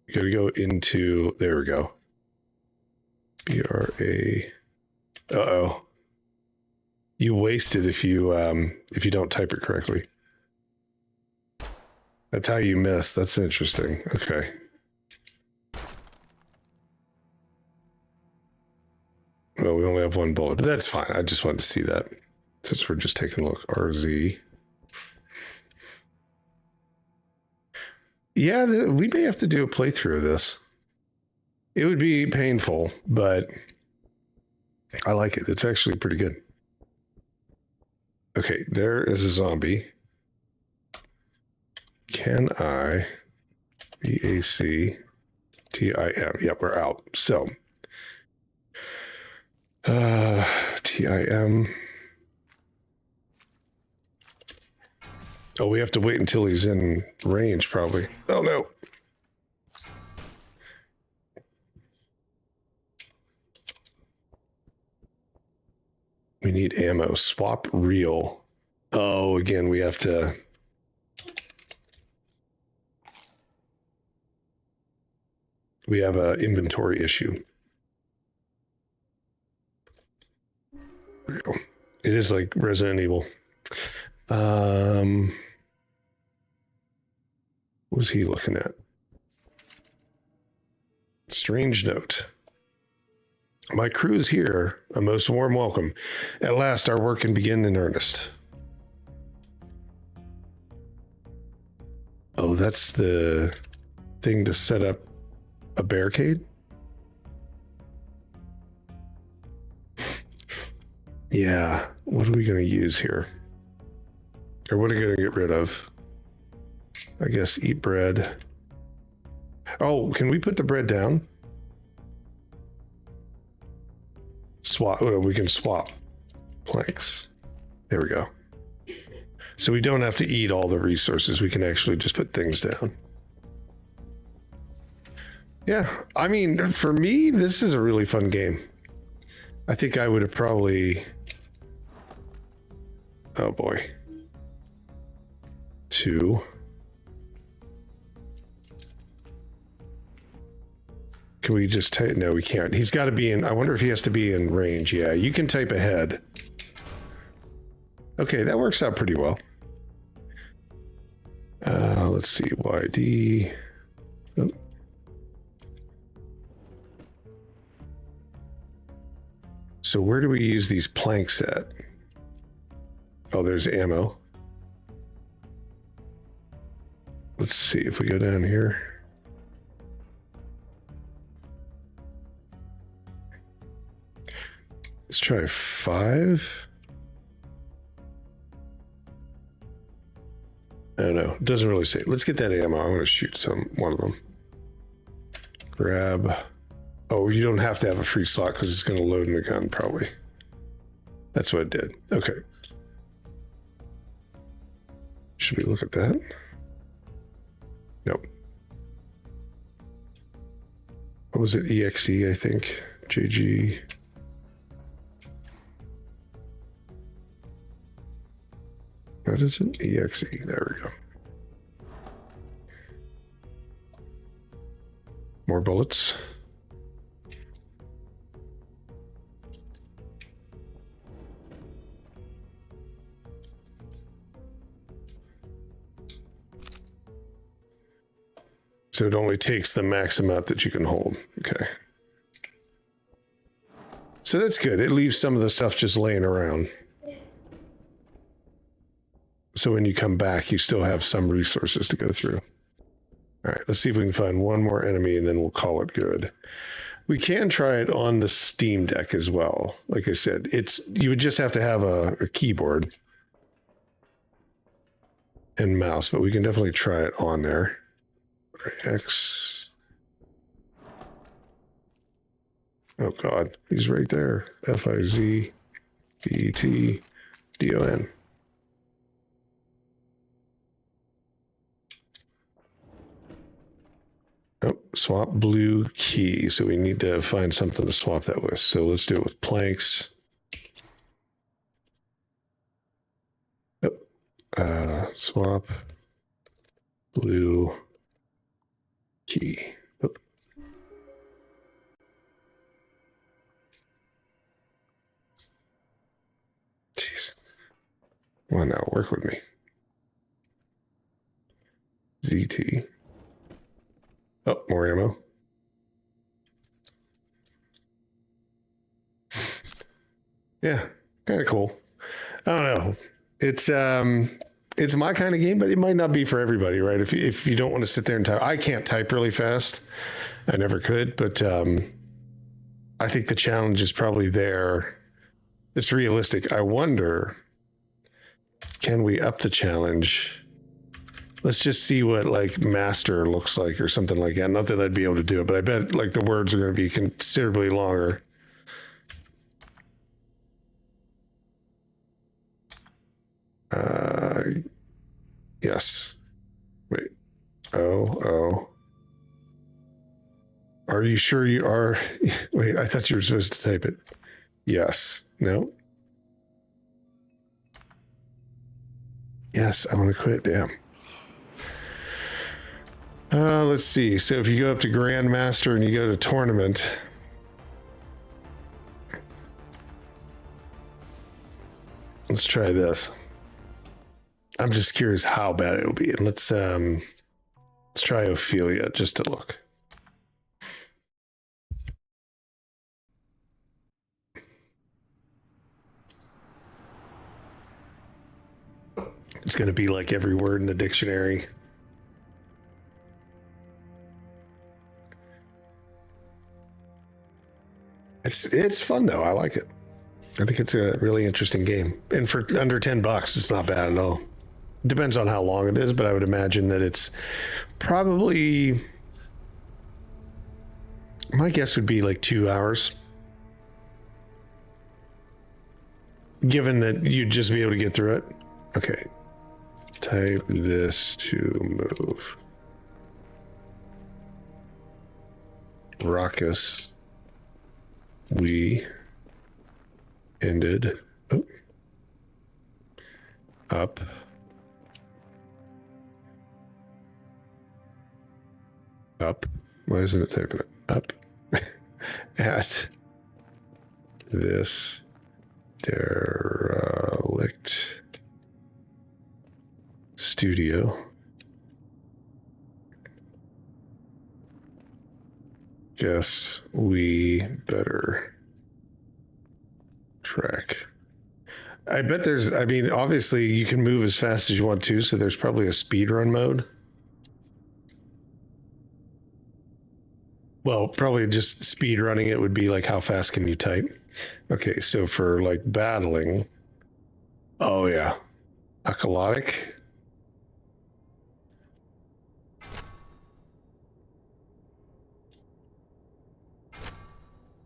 We gotta go into, there we go. BRA. Uh-oh. You waste it if you don't type it correctly. That's how you miss. That's interesting. Okay. Well, we only have one bullet, but that's fine. I just wanted to see that since we're just taking a look. RZ. Yeah, we may have to do a playthrough of this. It would be painful, but I like it. It's actually pretty good. Okay, there is a zombie. Can I BACTIM? Yep, we're out. So TIM. Oh, we have to wait until he's in range, probably. Oh no. We need ammo. Swap reel. Oh, again, we have to... We have an inventory issue. There we go. It is like Resident Evil. What was he looking at? Strange note. My crew is here. A most warm welcome. At last, our work can begin in earnest. Oh, that's the thing to set up a barricade? Yeah. What are we going to use here? Or what are we going to get rid of? I guess eat bread. Oh, can we put the bread down? Swap. Oh, we can swap planks. There we go. So we don't have to eat all the resources. We can actually just put things down. Yeah, I mean, for me, this is a really fun game. I think I would have probably... Oh boy. 2. Can we just type? No, we can't. He's got to be in... I wonder if he has to be in range. Yeah, you can type ahead. Okay, that works out pretty well. Let's see. YD... Oh. So where do we use these planks at? Oh, there's ammo. Let's see if we go down here. Let's try 5. I don't know. It doesn't really say. Let's get that ammo. I'm going to shoot one of them. Grab. Oh, you don't have to have a free slot because it's going to load in the gun, probably. That's what it did. Okay. Should we look at that? Nope. What was it? EXE, I think. JG. What is it? EXE. There we go. More bullets. So it only takes the max amount that you can hold. Okay. So that's good. It leaves some of the stuff just laying around. So when you come back, you still have some resources to go through. All right, let's see if we can find one more enemy and then we'll call it good. We can try it on the Steam Deck as well. Like I said, you would just have to have a keyboard and mouse, but we can definitely try it on there. X. Oh God, he's right there. FIZBETDON. Oh, swap blue key. So we need to find something to swap that with. So let's do it with planks. Oh, swap blue key. Oh. Jeez. Come on now, work with me. ZT. Oh, more ammo. Yeah, kind of cool. I don't know. It's my kind of game, but it might not be for everybody, right? If you don't want to sit there and type, I can't type really fast. I never could, but I think the challenge is probably there. It's realistic. I wonder, can we up the challenge? Let's just see what like master looks like or something like that. Not that I'd be able to do it, but I bet like the words are going to be considerably longer. Yes. Wait. Oh. Are you sure you are? Wait, I thought you were supposed to type it. Yes. No. Yes, I want to quit. Damn. Let's see. So if you go up to Grandmaster and you go to Tournament, let's try this. I'm just curious how bad it will be. And let's try Ophelia just to look. It's going to be like every word in the dictionary. It's fun though. I like it. I think it's a really interesting game. And for under $10, it's not bad at all. Depends on how long it is, but I would imagine that it's probably, my guess would be like 2 hours. Given that you'd just be able to get through it. Okay. Type this to move. Raucous. We ended up why isn't it typing it up at this derelict studio. Guess we better track. I bet there's, I mean, obviously you can move as fast as you want to, so there's probably a speedrun mode. Well, probably just speed running it would be like how fast can you type? Okay, so for like battling, oh yeah, Acolytic.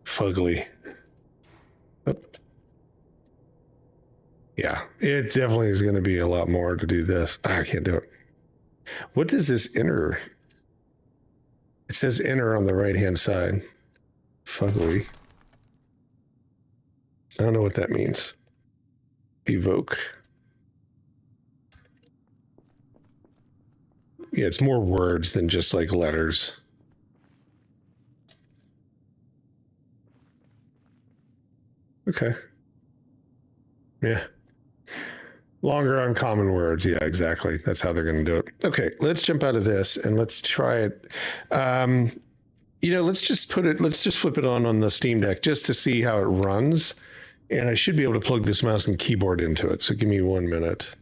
Fugly. Oh. Yeah, it definitely is going to be a lot more to do this. I can't do it. What does this enter? It says enter on the right-hand side. Fugly. I don't know what that means. Evoke. Yeah, it's more words than just like letters. Okay. Yeah. Longer uncommon words. Yeah, exactly. That's how they're going to do it. Okay, let's jump out of this and let's try it. You know, let's just flip it on the Steam Deck just to see how it runs. And I should be able to plug this mouse and keyboard into it. So give me 1 minute.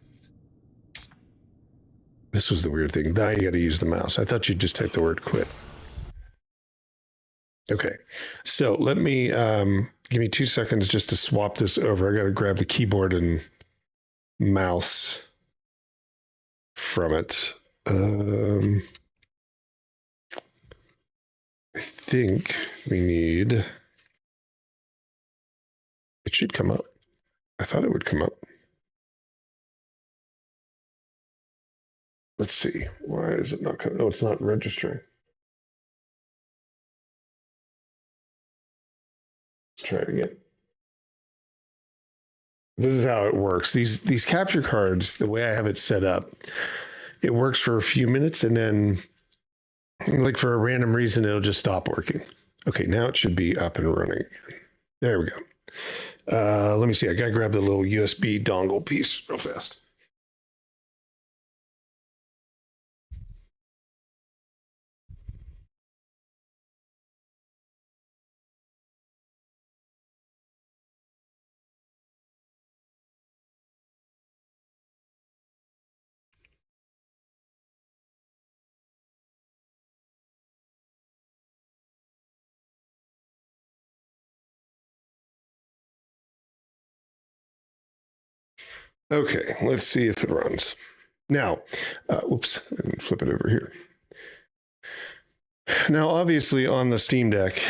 This was the weird thing. Now you got to use the mouse. I thought you'd just type the word quit. Okay, so let me, give me 2 seconds just to swap this over. I got to grab the keyboard and mouse from it. I think we need, it should come up. I thought it would come up. Let's see. Why is it not coming? Oh, it's not registering. Let's try it again. This is how it works. These capture cards, the way I have it set up, it works for a few minutes and then like for a random reason, it'll just stop working. Okay, now it should be up and running again. There we go. Let me see. I got to grab the little USB dongle piece real fast. Okay, let's see if it runs. Now, oops, and flip it over here. Now, obviously on the Steam Deck,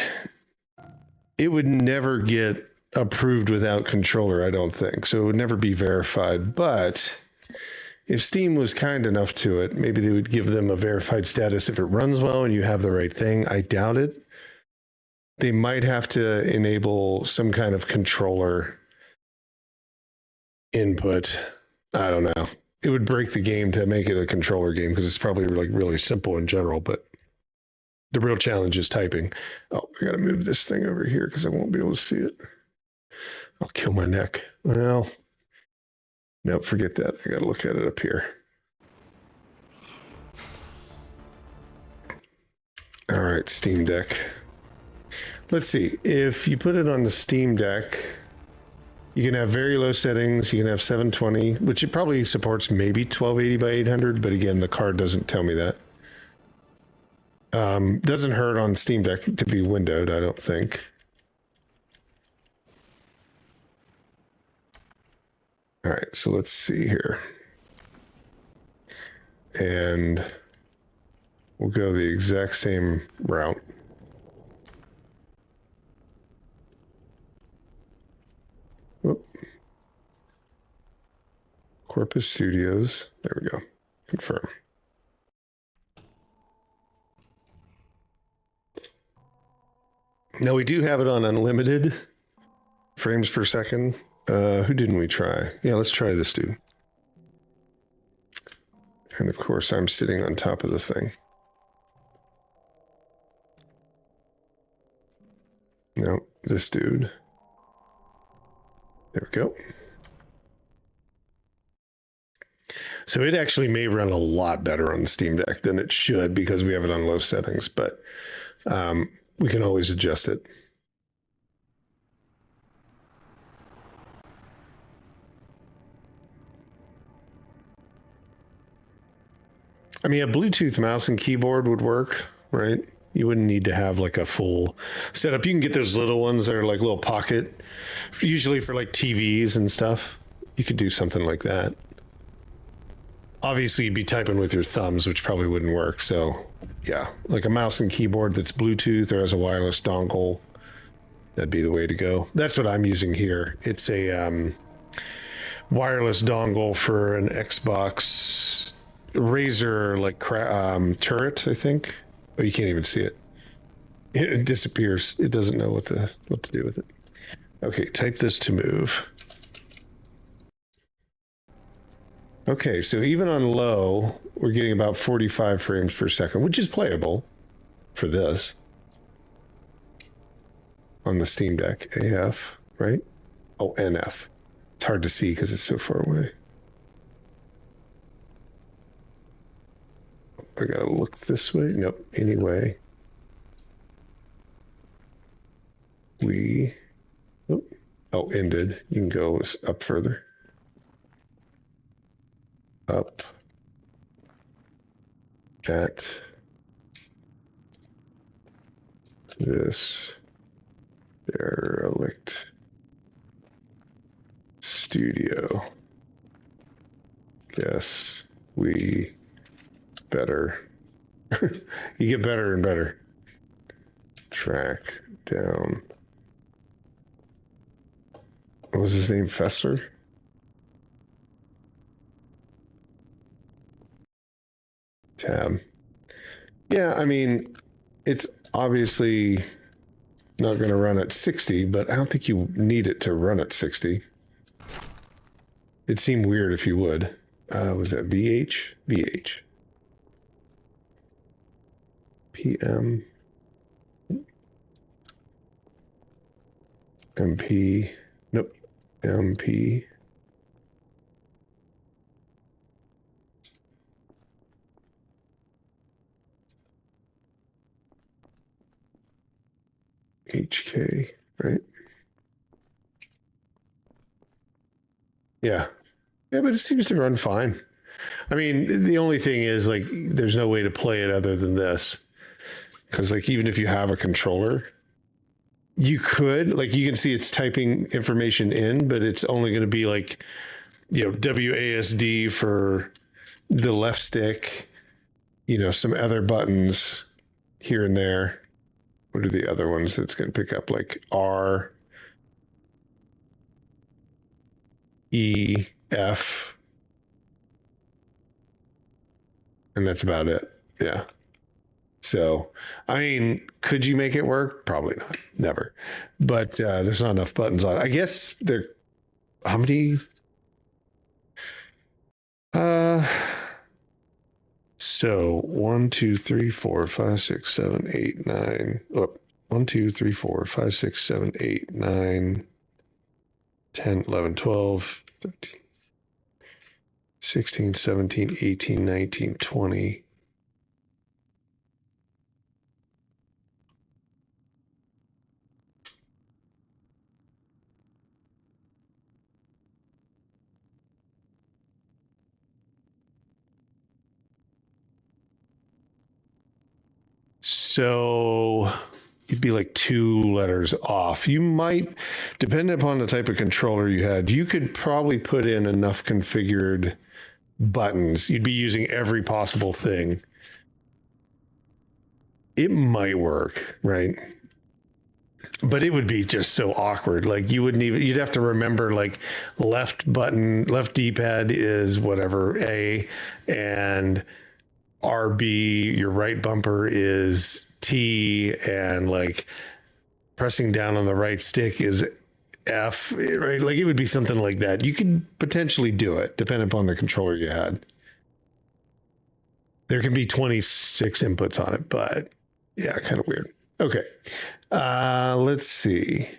it would never get approved without controller, I don't think. So it would never be verified. But if Steam was kind enough to it, maybe they would give them a verified status if it runs well and you have the right thing. I doubt it. They might have to enable some kind of controller input. I don't know. it would break the game to make it a controller game because it's probably like really simple in general, but the real challenge is typing. Oh, I got to move this thing over here because I won't be able to see it. I'll kill my neck. Well, no, forget that. I got to look at it up here. All right, Steam Deck. Let's see. If you put it on the Steam Deck, you can have very low settings. You can have 720, which it probably supports maybe 1280 by 800, but again, the card doesn't tell me that. Doesn't hurt on Steam Deck to be windowed, I don't think. All right, so let's see here. And we'll go the exact same route. Whoop. Corpus Studios. There we go. Confirm. Now we do have it on unlimited frames per second. Who didn't we try? Yeah, let's try this dude. And of course, I'm sitting on top of the thing. No, this dude. There we go. So it actually may run a lot better on the Steam Deck than it should because we have it on low settings, but we can always adjust it. I mean, a Bluetooth mouse and keyboard would work, right? You wouldn't need to have like a full setup. You can get those little ones that are like little pocket, usually for like TVs and stuff. You could do something like that. Obviously, you'd be typing with your thumbs, which probably wouldn't work. So, yeah, like a mouse and keyboard that's Bluetooth or has a wireless dongle, that'd be the way to go. That's what I'm using here. It's a wireless dongle for an Xbox Razer like turret, I think. Oh, you can't even see it. It disappears. It doesn't know what to do with it. Okay, type this to move. Okay, so even on low, we're getting about 45 frames per second, which is playable for this. On the Steam Deck, AF, right? Oh, NF. It's hard to see because it's so far away. I gotta look this way. Nope. Anyway, oh, ended. You can go up further. Up. At this derelict studio. Guess we better. You get better and better. Track down. What was his name? Fessler? Tab. Yeah, I mean, it's obviously not going to run at 60, but I don't think you need it to run at 60. It'd seem weird if you would. Was that VH? VH. PM. MP. Nope. MP. HK, right? Yeah. Yeah, but it seems to run fine. I mean, the only thing is, like, there's no way to play it other than this. Because, like, even if you have a controller, you could, like, you can see it's typing information in, but it's only going to be, like, you know, WASD for the left stick, you know, some other buttons here and there. What are the other ones that's going to pick up? Like R, E, F. And that's about it. Yeah. So, I mean, could you make it work? Probably not. Never. But there's not enough buttons on it. I guess how many? So 1, 2, 3, 4, 5, 6, 7, 8, 9. Oh, 1, 2, 3, 4, 5, 6, 7, 8, 9, 10, 11, 12, 13, 16, 17, 18, 19, 20. So you'd be like 2 letters off. You might, depending upon the type of controller you had, you could probably put in enough configured buttons. You'd be using every possible thing. It might work, right? But it would be just so awkward. Like you wouldn't even, you'd have to remember like left button, left D-pad is whatever, A, and RB, your right bumper is T, and like pressing down on the right stick is F, right? Like it would be something like that. You could potentially do it depending upon the controller you had. There can be 26 inputs on it, but yeah, kind of weird. Okay. Let's see.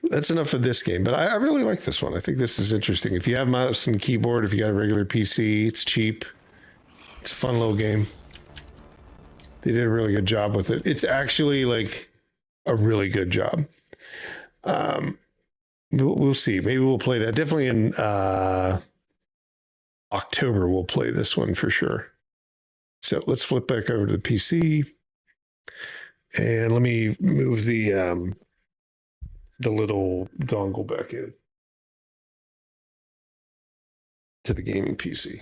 That's enough for this game, but I really like this one. I think this is interesting. If you have mouse and keyboard, if you got a regular PC, it's cheap. It's a fun little game. They did a really good job with it. It's actually like a really good job. We'll see. Maybe we'll play that. Definitely in October, we'll play this one for sure. So let's flip back over to the PC. And let me move the little dongle back in to the gaming PC.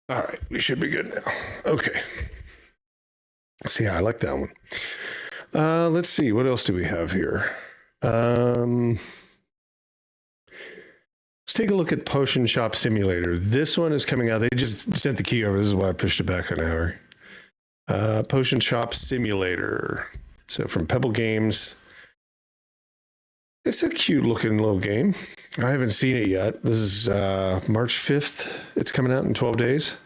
All right, we should be good now. Okay. See, I like that one. Let's see, what else do we have here? Let's take a look at Potion Shop Simulator. This one is coming out. They just sent the key over. This is why I pushed it back an hour. Potion Shop Simulator. So from Pebble Games. It's a cute looking little game. I haven't seen it yet. This is March 5th. It's coming out in 12 days.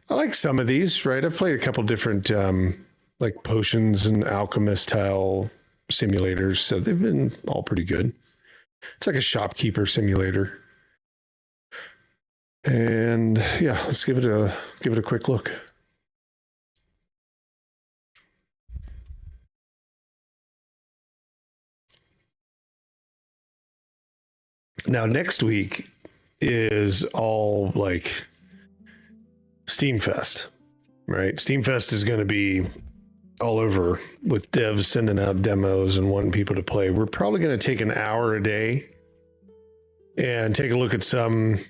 I like some of these, right? I've played a couple different like potions and alchemist style simulators, so they've been all pretty good. It's like a shopkeeper simulator. And yeah, let's give it a quick look. Now, next week is all like Steam Fest, right? Steam Fest is going to be all over with devs sending out demos and wanting people to play. We're probably going to take an hour a day and take a look at some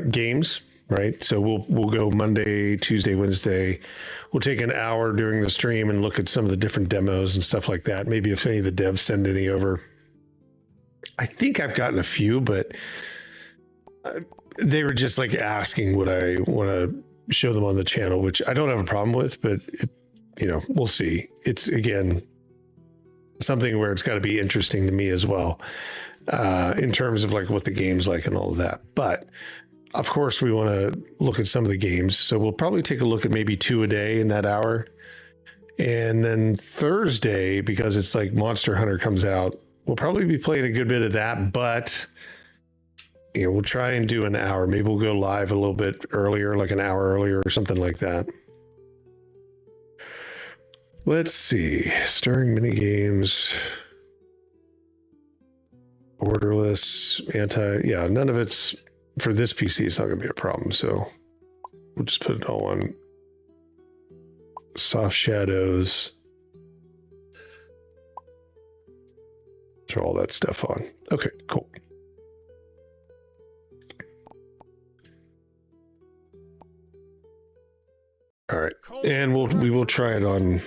games, right? So we'll go Monday, Tuesday, Wednesday. We'll take an hour during the stream and look at some of the different demos and stuff like that. Maybe if any of the devs send any over. I think I've gotten a few, but they were just like asking would I want to show them on the channel, which I don't have a problem with, but we'll see. It's again something where it's got to be interesting to me as well, in terms of like what the game's like and all of that. But of course we want to look at some of the games. So we'll probably take a look at maybe 2 a day in that hour. And then Thursday, because it's like Monster Hunter comes out, we'll probably be playing a good bit of that, but we'll try and do an hour. Maybe we'll go live a little bit earlier, like an hour earlier or something like that. Let's see. Stirring mini games. Borderless, none of it's for this PC. It's not going to be a problem. So we'll just put it all on Soft Shadows. Throw all that stuff on. Okay, cool. All right, and we will try it on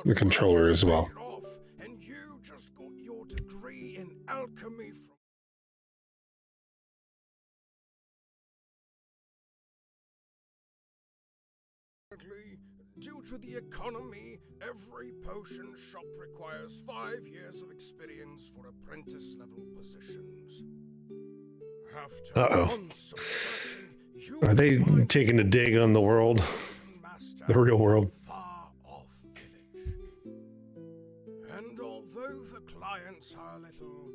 the controller as well. And you just got your degree in alchemy from due to the economy, every potion shop requires 5 years of experience for apprentice-level positions. After months of searching, are they taking a dig on the world, the real world? Far-off village. And although the clients are a little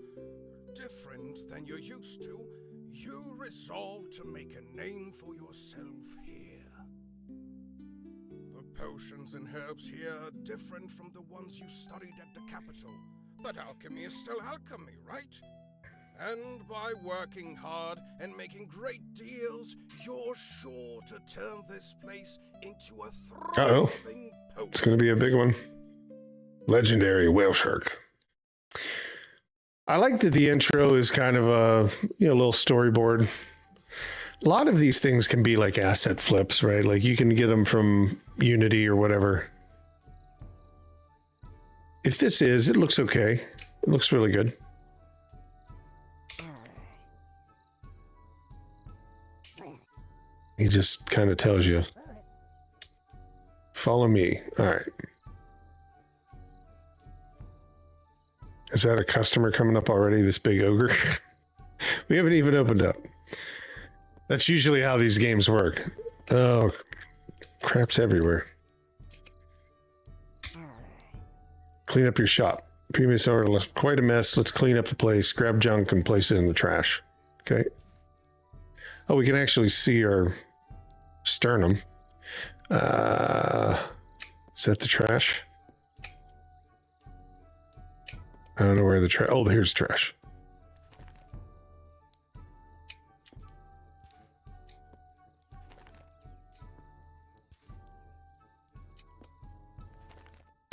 different than you're used to, you resolve to make a name for yourself here. Potions and herbs here are different from the ones you studied at the capital. But alchemy is still alchemy, right? And by working hard and making great deals, you're sure to turn this place into a thriving potion. It's going to be a big one. Legendary whale shark. I like that the intro is kind of a little storyboard. A lot of these things can be like asset flips, right? Like you can get them from Unity or whatever. If this is, it looks okay. It looks really good. He just kind of tells you, follow me. All right. Is that a customer coming up already? This big ogre? We haven't even opened up. That's usually how these games work. Oh, crap's everywhere. Clean up your shop. Previous order left quite a mess. Let's clean up the place. Grab junk and place it in the trash. Okay. Oh, we can actually see our sternum. Is that the trash? I don't know where the trash... Oh, here's trash.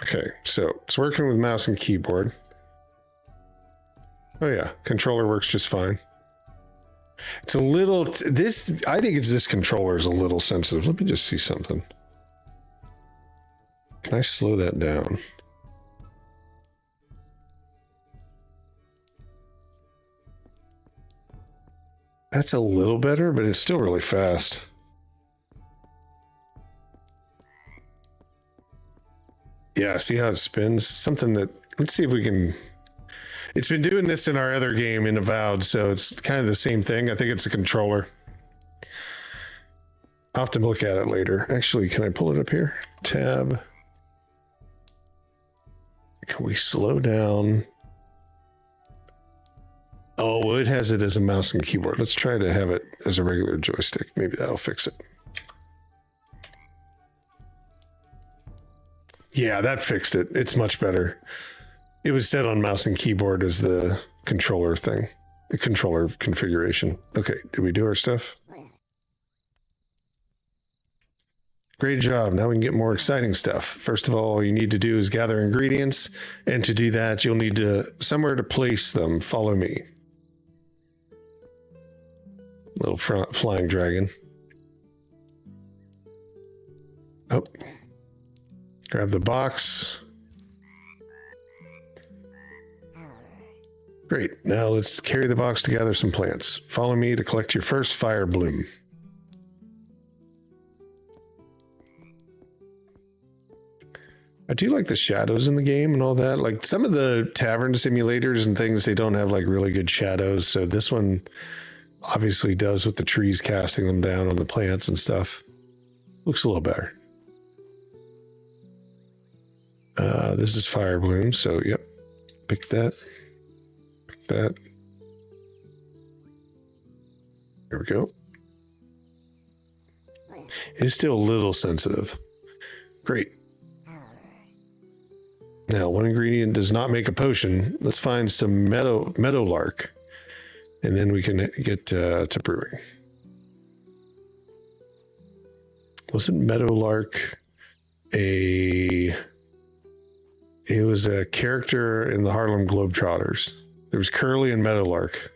Okay, so it's working with mouse and keyboard. Oh yeah, controller works just fine. It's a little, I think it's this controller is a little sensitive. Let me just see something. Can I slow that down? That's a little better, but it's still really fast. Yeah, see how it spins? Something that, let's see if we can, it's been doing this in our other game in Avowed, so it's kind of the same thing. I think it's a controller. I'll have to look at it later. Actually, can I pull it up here? Tab. Can we slow down? Oh, well, it has it as a mouse and keyboard. Let's try to have it as a regular joystick. Maybe that'll fix it. Yeah, that fixed it. It's much better. It was set on mouse and keyboard as the controller thing, the controller configuration. Okay, did we do our stuff? Great job. Now we can get more exciting stuff. First of all you need to do is gather ingredients, and to do that, you'll need to somewhere to place them. Follow me. Little flying dragon. Oh. Grab the box. Great. Now let's carry the box to gather some plants. Follow me to collect your first fire bloom. I do like the shadows in the game and all that. Like some of the tavern simulators and things, they don't have like really good shadows. So this one obviously does with the trees casting them down on the plants and stuff. Looks a little better. This is fire bloom, so yep. Pick that. Pick that. There we go. It's still a little sensitive. Great. Now, one ingredient does not make a potion. Let's find some meadowlark, and then we can get to brewing. Wasn't meadowlark a... It was a character in the Harlem Globetrotters. There was Curly and Meadowlark.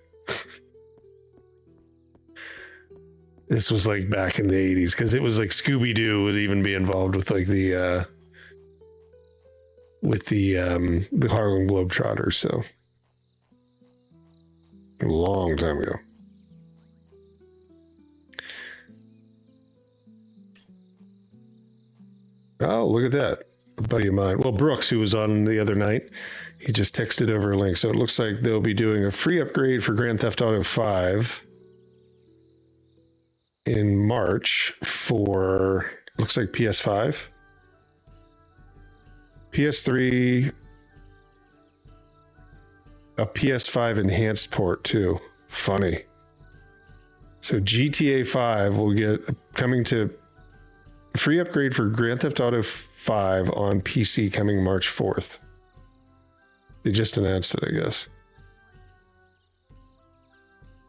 This was like back in the 80s because it was like Scooby-Doo would even be involved with like the Harlem Globetrotters. So a long time ago. Oh, look at that. A buddy of mine. Well, Brooks, who was on the other night, he just texted over a link. So it looks like they'll be doing a free upgrade for Grand Theft Auto 5 in March for, looks like PS5, PS3, a PS5 enhanced port too. Funny. So GTA 5 will get coming to free upgrade for Grand Theft Auto 5 on PC coming March 4th. They just announced it, I guess.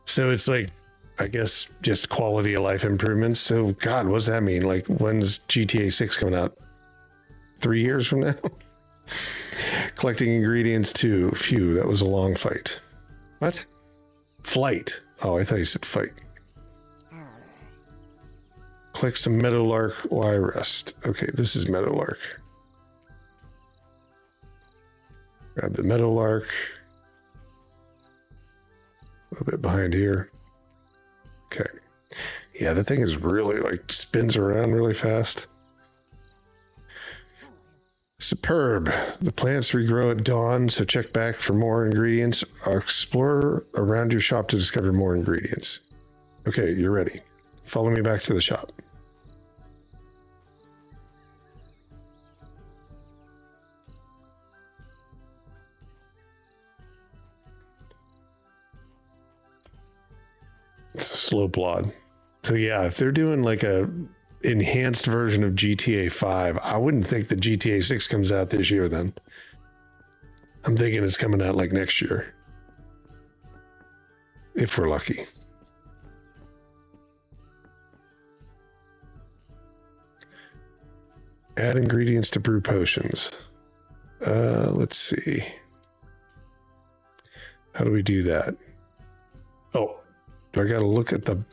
So it's like, I guess, just quality of life improvements. So, God, what does that mean? Like, when's GTA 6 coming out? 3 years from now? Collecting ingredients too. Phew, that was a long fight. What? Flight. Oh, I thought you said fight. Click some Meadowlark while I rest. Okay, this is Meadowlark. Grab the Meadowlark. A little bit behind here. Okay. Yeah, the thing is really like spins around really fast. Superb. The plants regrow at dawn, so check back for more ingredients. Explore around your shop to discover more ingredients. Okay, you're ready. Follow me back to the shop. It's a slow plod. So yeah, if they're doing like a enhanced version of GTA 5, I wouldn't think that GTA 6 comes out this year then. I'm thinking it's coming out like next year. If we're lucky. Add ingredients to brew potions. Let's see. How do we do that? Oh, do I got to look at the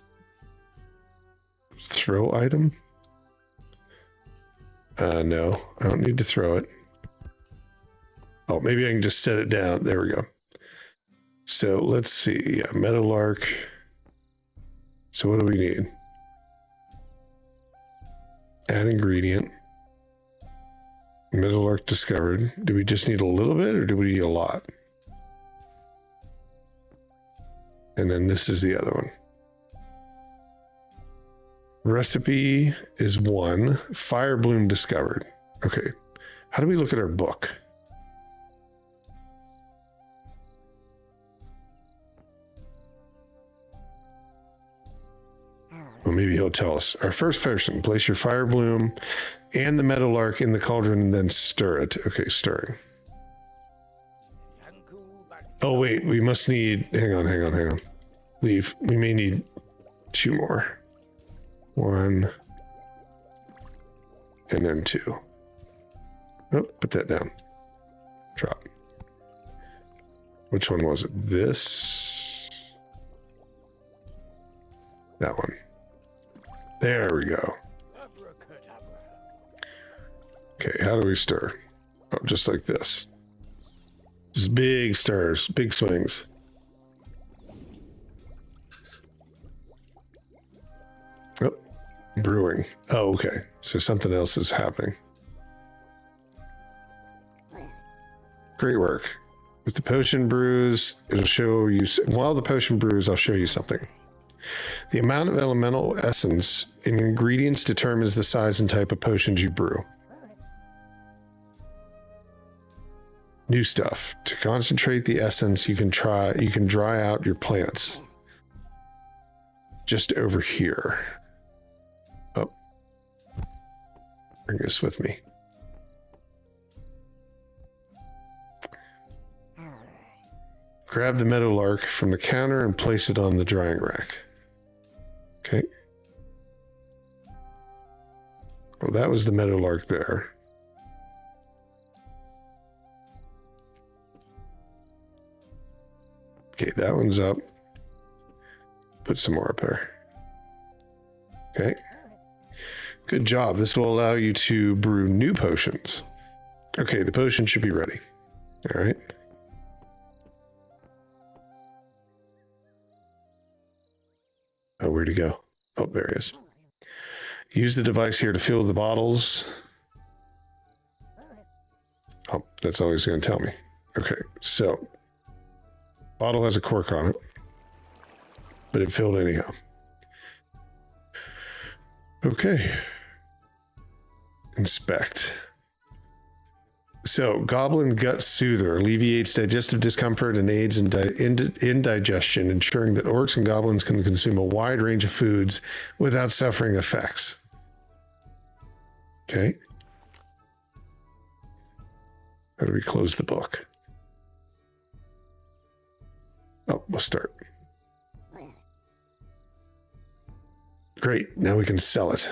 throw item? No, I don't need to throw it. Oh, maybe I can just set it down. There we go. So let's see. Meadowlark. So what do we need? Add ingredient. Meadowlark discovered. Do we just need a little bit or do we need a lot? And then this is the other one. Recipe is 1. Fire bloom discovered. Okay. How do we look at our book? Well, maybe he'll tell us. Our first potion. Place your fire bloom and the meadowlark in the cauldron and then stir it. Okay, stirring. Oh, wait. We must need... Hang on. Leave. We may need 2 more. 1. And then 2. Oh, put that down. Drop. Which one was it? This? That one. There we go. Okay, how do we stir? Oh, just like this. Just big stirs, big swings. Oh, brewing. Oh, okay. So something else is happening. Great work. With the potion brews, it'll show you... While the potion brews, I'll show you something. The amount of elemental essence in ingredients determines the size and type of potions you brew. New stuff. To concentrate the essence, you can dry out your plants. Just over here. Oh. Bring this with me. Grab the meadowlark from the counter and place it on the drying rack. Okay. Well, that was the meadowlark there. Okay, that one's up. Put some more up there. Okay. Good job. This will allow you to brew new potions. Okay, the potion should be ready. All right. Oh, where'd he go? Oh, there he is. Use the device here to fill the bottles. Oh, that's all he's going to tell me. Okay, so bottle has a cork on it, but it filled anyhow. Okay. Inspect. So, Goblin Gut Soother alleviates digestive discomfort and aids in indigestion, ensuring that orcs and goblins can consume a wide range of foods without suffering effects. Okay. How do we close the book? Oh, we'll start. Great. Now we can sell it.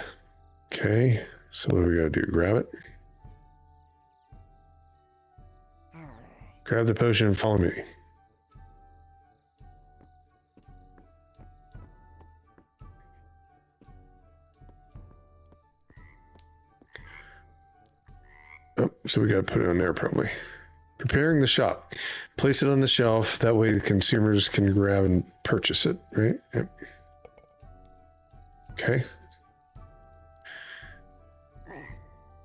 Okay. So what do we got to do? Grab it. Grab the potion and follow me. Oh, so we got to put it on there probably. Preparing the shop. Place it on the shelf. That way the consumers can grab and purchase it, right? Yep. Okay.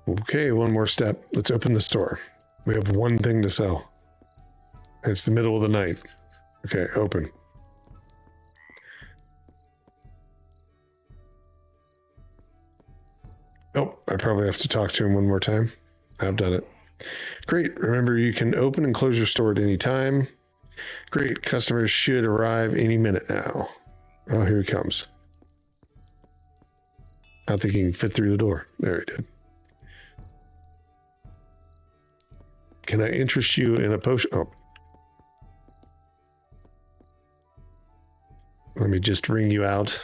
Okay, one more step. Let's open the store. We have one thing to sell. It's the middle of the night. Okay, open. Oh, I probably have to talk to him one more time. I've done it. Great. Remember, you can open and close your store at any time. Great. Customers should arrive any minute now. Oh, here he comes. I think he can fit through the door. There he did. Can I interest you in a potion? Oh. Let me just ring you out.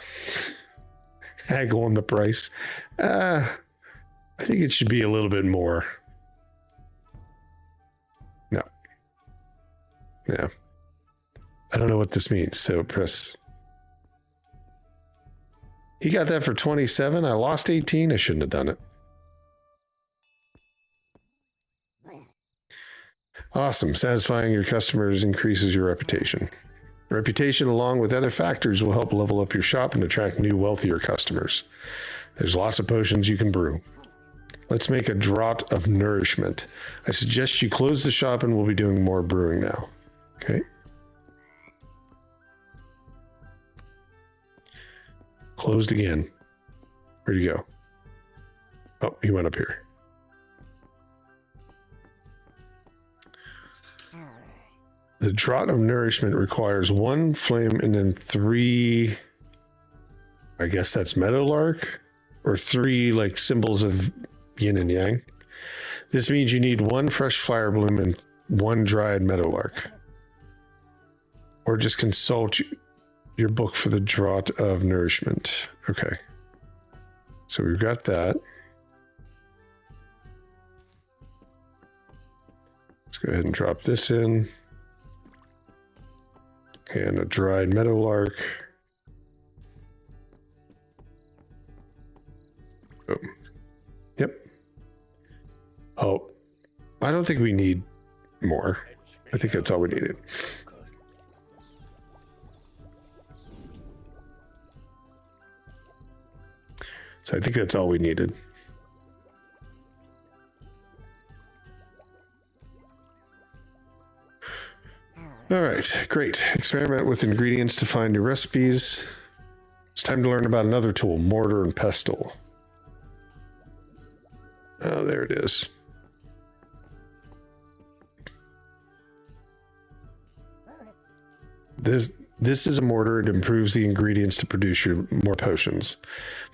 Haggle on the price. I think it should be a little bit more. No. Yeah. I don't know what this means, so press. He got that for 27. I lost 18. I shouldn't have done it. Awesome. Satisfying your customers increases your reputation. Reputation, along with other factors, will help level up your shop and attract new, wealthier customers. There's lots of potions you can brew. Let's make a draught of nourishment. I suggest you close the shop and we'll be doing more brewing now. Okay. Closed again. Where'd he go? Oh, he went up here. The draught of nourishment requires 1 flame and then 3, I guess that's meadowlark, or 3 like symbols of yin and yang. This means you need 1 fresh fire bloom and 1 dried meadowlark. Or just consult your book for the draught of nourishment. Okay. So we've got that. Let's go ahead and drop this in. And a dried meadowlark. Boom. Yep. Oh, I don't think we need more. I think that's all we needed. So I think that's all we needed. All right, great. Experiment with ingredients to find new recipes. It's time to learn about another tool, mortar and pestle. Oh, there it is. This is a mortar. It improves the ingredients to produce your more potions.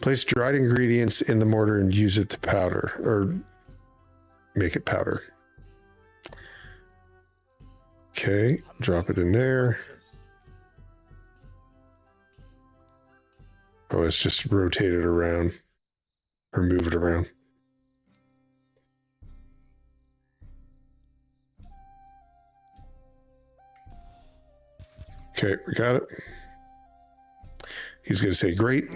Place dried ingredients in the mortar and use it to powder, or make it powder. Okay, drop it in there. Oh, it's just rotate it around, or move it around. Okay, we got it. He's going to say, great.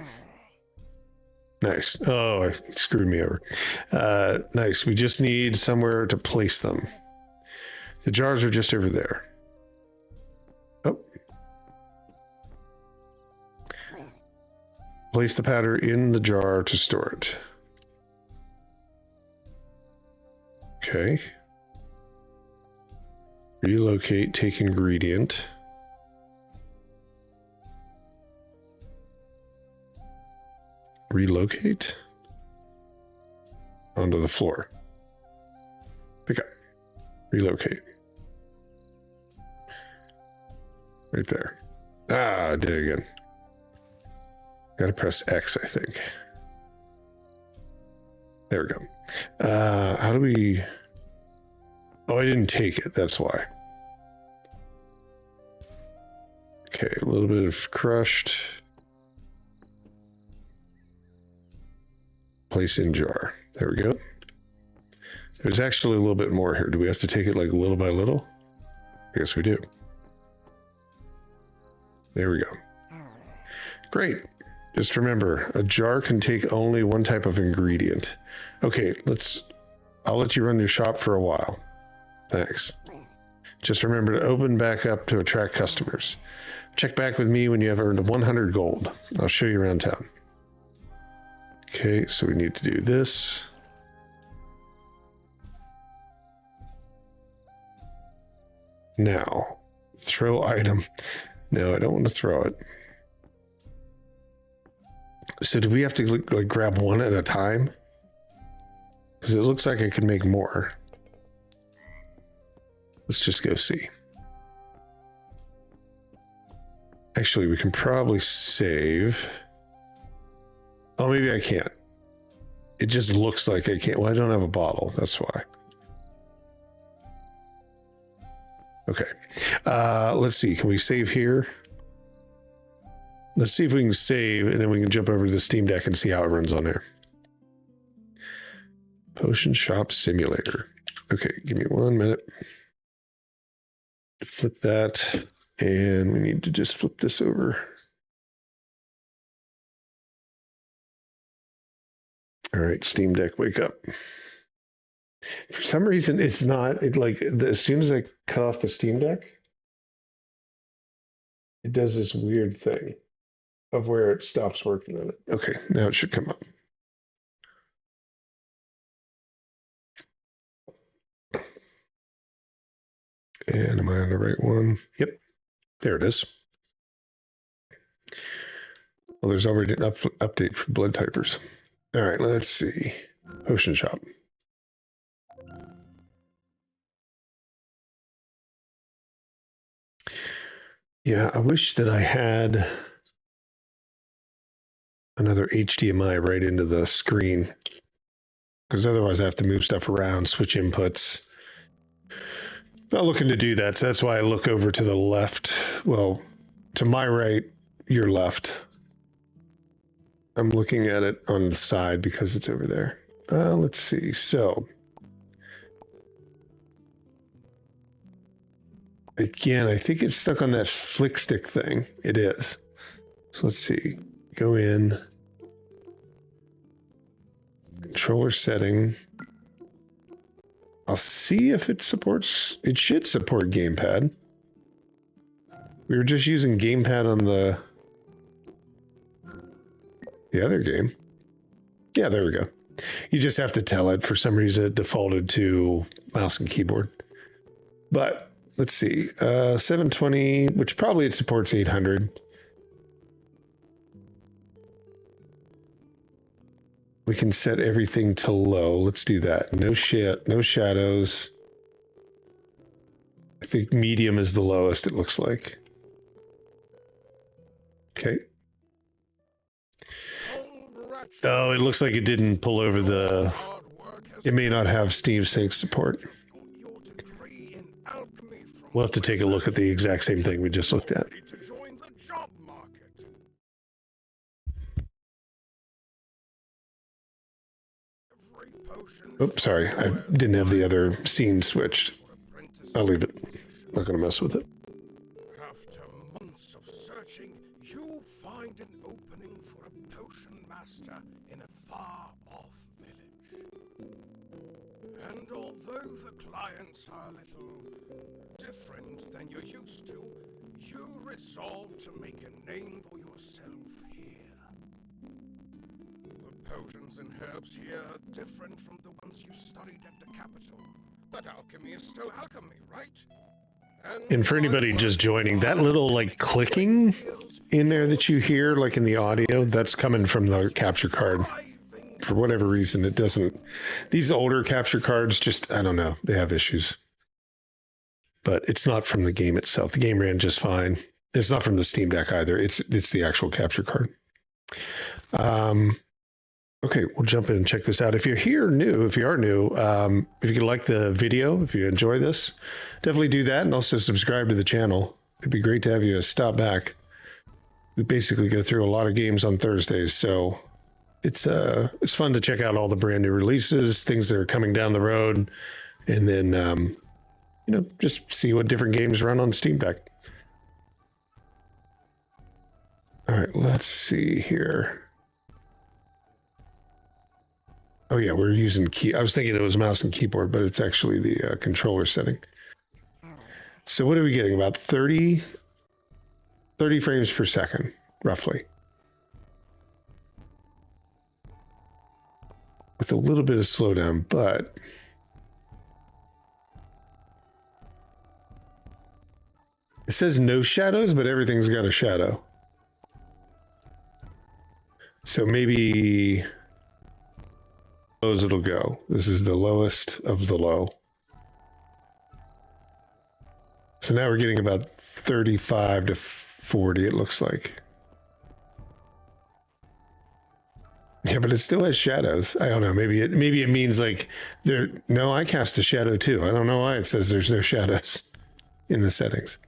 Nice. Oh, he screwed me over. Nice. We just need somewhere to place them. The jars are just over there. Oh. Place the powder in the jar to store it. Okay. Relocate, take ingredient. Relocate onto the floor. Pick up. Relocate. Right there. Ah, I did it again. Gotta press X, I think. There we go. How do we... Oh, I didn't take it. That's why. Okay, a little bit of crushed. Place in jar. There we go. There's actually a little bit more here. Do we have to take it like little by little? I guess we do. There we go. Great. Just remember, a jar can take only one type of ingredient. Okay, I'll let you run your shop for a while. Thanks. Just remember to open back up to attract customers. Check back with me when you have earned 100 gold. I'll show you around town. Okay, so we need to do this. Now, throw item. No, I don't want to throw it. So do we have to like grab one at a time? Because it looks like I can make more. Let's just go see. Actually, we can probably save. Oh, maybe I can't. It just looks like I can't. Well, I don't have a bottle. That's why. Okay. Let's see. Can we save here? Let's see if we can save, and then we can jump over to the Steam Deck and see how it runs on there. Potion Shop Simulator. Okay, give me 1 minute. Flip that, and we need to just flip this over. All right, Steam Deck, wake up. For some reason, it's not, as soon as I cut off the Steam Deck, it does this weird thing of where it stops working on it. Okay, now it should come up. And am I on the right one? Yep, there it is. Well, there's already an update for blood typers. All right, let's see. Potion Shop. Yeah, I wish that I had another HDMI right into the screen, because otherwise I have to move stuff around, switch inputs. Not looking to do that, so that's why I look over to the left. Well, to my right, your left. I'm looking at it on the side because it's over there. Let's see. So, again, I think it's stuck on that flick stick thing. It is. So let's see. Go in. Controller setting. I'll see if it supports. It should support gamepad. We were just using gamepad on the other game. Yeah, there we go. You just have to tell it. For some reason, it defaulted to mouse and keyboard. But let's see. 720, which probably it supports 800. We can set everything to low. Let's do that. No shadows. I think medium is the lowest, it looks like. Okay. Oh, it looks like it didn't pull over the... It may not have Steam Sync support. We'll have to take a look at the exact same thing we just looked at. Oops, sorry. I didn't have the other scene switched. I'll leave it. Not going to mess with it. After months master in a far-off village. And although the clients are a little different than you're used to, you resolve to make a name for yourself here. The potions and herbs here are different from the ones you studied at the capital. But alchemy is still alchemy, right? And for anybody just joining, that little like clicking in there that you hear, like in the audio, that's coming from the capture card. For whatever reason, it doesn't. These older capture cards just, I don't know, they have issues. But it's not from the game itself. The game ran just fine. It's not from the Steam Deck either. It's the actual capture card. Okay, we'll jump in and check this out. If you're here new, if you are new, if you like the video, if you enjoy this, definitely do that. And also subscribe to the channel. It'd be great to have you stop back. We basically go through a lot of games on Thursdays. So it's fun to check out all the brand new releases, things that are coming down the road. And then, you know, just see what different games run on Steam Deck. All right, let's see here. Oh yeah, we're using key. I was thinking it was mouse and keyboard, but it's actually the controller setting. So what are we getting? About 30 frames per second, roughly. With a little bit of slowdown, but it says no shadows, but everything's got a shadow. So maybe as it'll go. This is the lowest of the low. So now we're getting about 35 to 40, it looks like. Yeah, but it still has shadows. I don't know. Maybe it means like there. No, I cast a shadow too. I don't know why it says there's no shadows in the settings.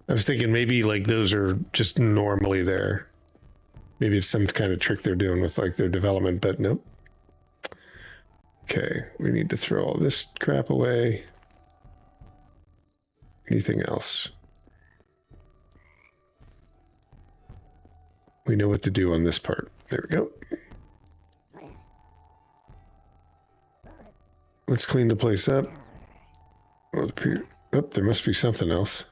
I was thinking maybe like those are just normally there. Maybe it's some kind of trick they're doing with like their development, but nope. Okay, we need to throw all this crap away. Anything else? We know what to do on this part. There we go. Let's clean the place up. Oh, there must be something else.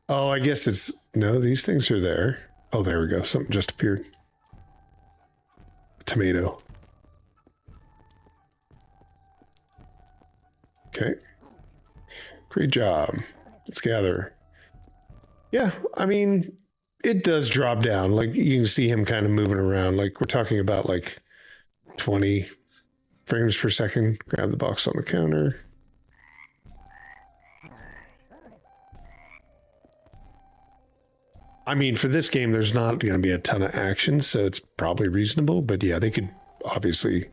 Oh, I guess it's... No, these things are there. Oh, there we go. Something just appeared. A tomato. Okay. Great job. Let's gather. Yeah, I mean, it does drop down. Like, you can see him kind of moving around. Like, we're talking about, like, 20 frames per second. Grab the box on the counter. I mean, for this game, there's not going to be a ton of action, so it's probably reasonable. But yeah, they could obviously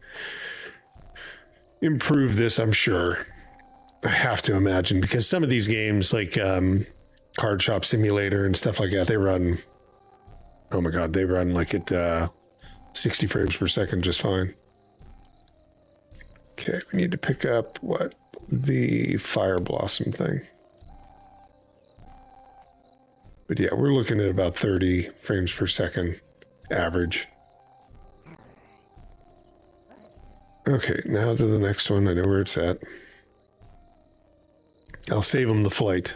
improve this, I'm sure. I have to imagine, because some of these games, like Card Shop Simulator and stuff like that, they run, oh my God, they run like at 60 frames per second just fine. Okay, we need to pick up, what, the Fire Blossom thing. But yeah, we're looking at about 30 frames per second average. Okay, now to the next one. I know where it's at. I'll save him the flight.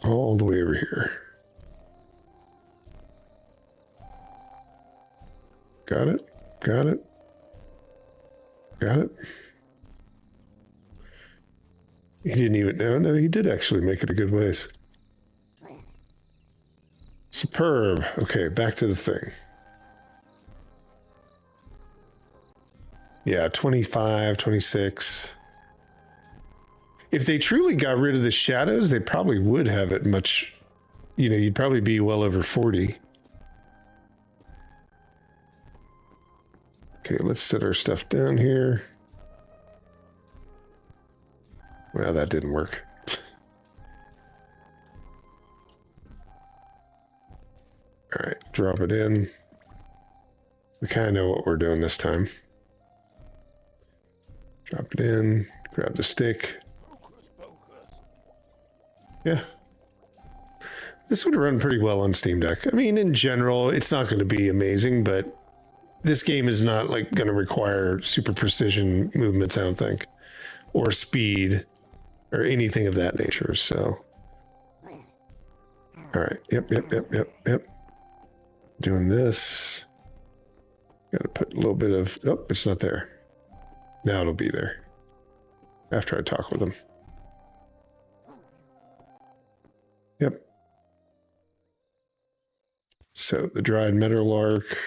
All the way over here. Got it? Got it? Got it? He didn't even know. No, he did actually make it a good ways. Superb. Okay, back to the thing. Yeah, 25, 26. If they truly got rid of the shadows, they probably would have it much, you know, you'd probably be well over 40. Okay, let's set our stuff down here. Well, that didn't work. All right, drop it in. We kind of know what we're doing this time. Drop it in, grab the stick. Yeah. This would run pretty well on Steam Deck. I mean, in general, it's not going to be amazing, but this game is not like going to require super precision movements, I don't think, or speed or anything of that nature. So, all right. Yep. Doing this. Got to put a little bit of, oh, it's not there. Now it'll be there after I talk with them. Yep. So the dried meadowlark.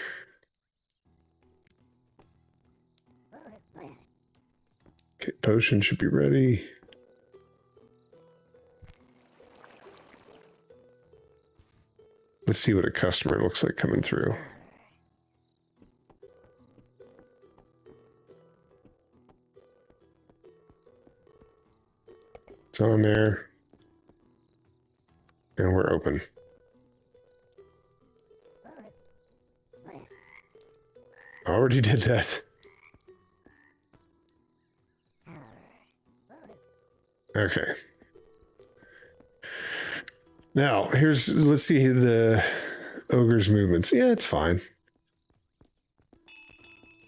Okay, potion should be ready. Let's see what a customer looks like coming through. It's on there. And we're open. Already did that. Okay. Now, let's see the ogre's movements. Yeah, it's fine.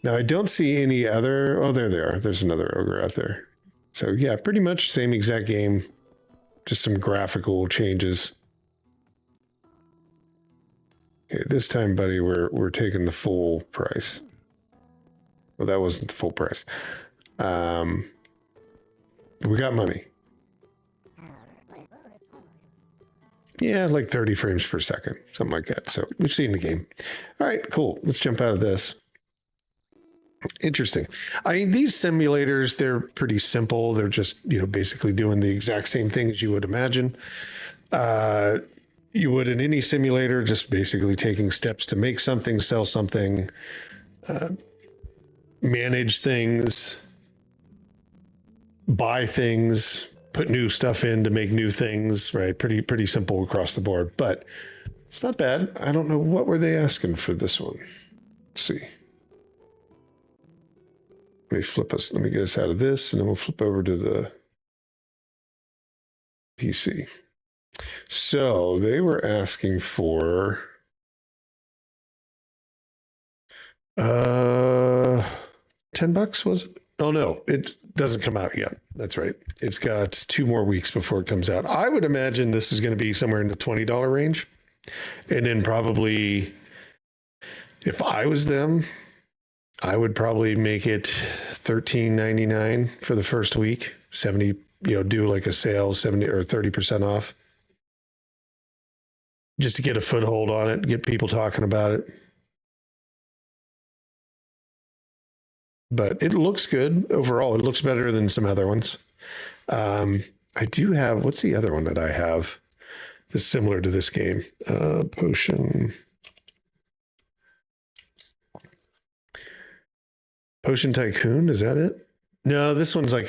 Now, I don't see any other... Oh, there they are. There's another ogre out there. So, yeah, pretty much same exact game. Just some graphical changes. Okay, this time, buddy, we're taking the full price. Well, that wasn't the full price. We got money. Yeah, like 30 frames per second, something like that. So we've seen the game. All right, cool. Let's jump out of this. Interesting. I mean, these simulators, they're pretty simple. They're just, basically doing the exact same thing as you would imagine. You would in any simulator, just basically taking steps to make something, sell something, manage things, buy things, put new stuff in to make new things, right? Pretty simple across the board, but it's not bad. I don't know, what were they asking for this one? Let's see. Let me get us out of this, and then we'll flip over to the PC. So they were asking for $10, was it? Oh no, it doesn't come out yet. That's right. It's got 2 more weeks before it comes out. I would imagine this is going to be somewhere in the $20 range. And then probably, if I was them, I would probably make it $13.99 for the first week. 70, do like a sale, 70 or 30% off. Just to get a foothold on it, get people talking about it. But it looks good overall. It looks better than some other ones. I do have, what's the other one that I have that's similar to this game? Potion Tycoon, is that it? No, this one's like,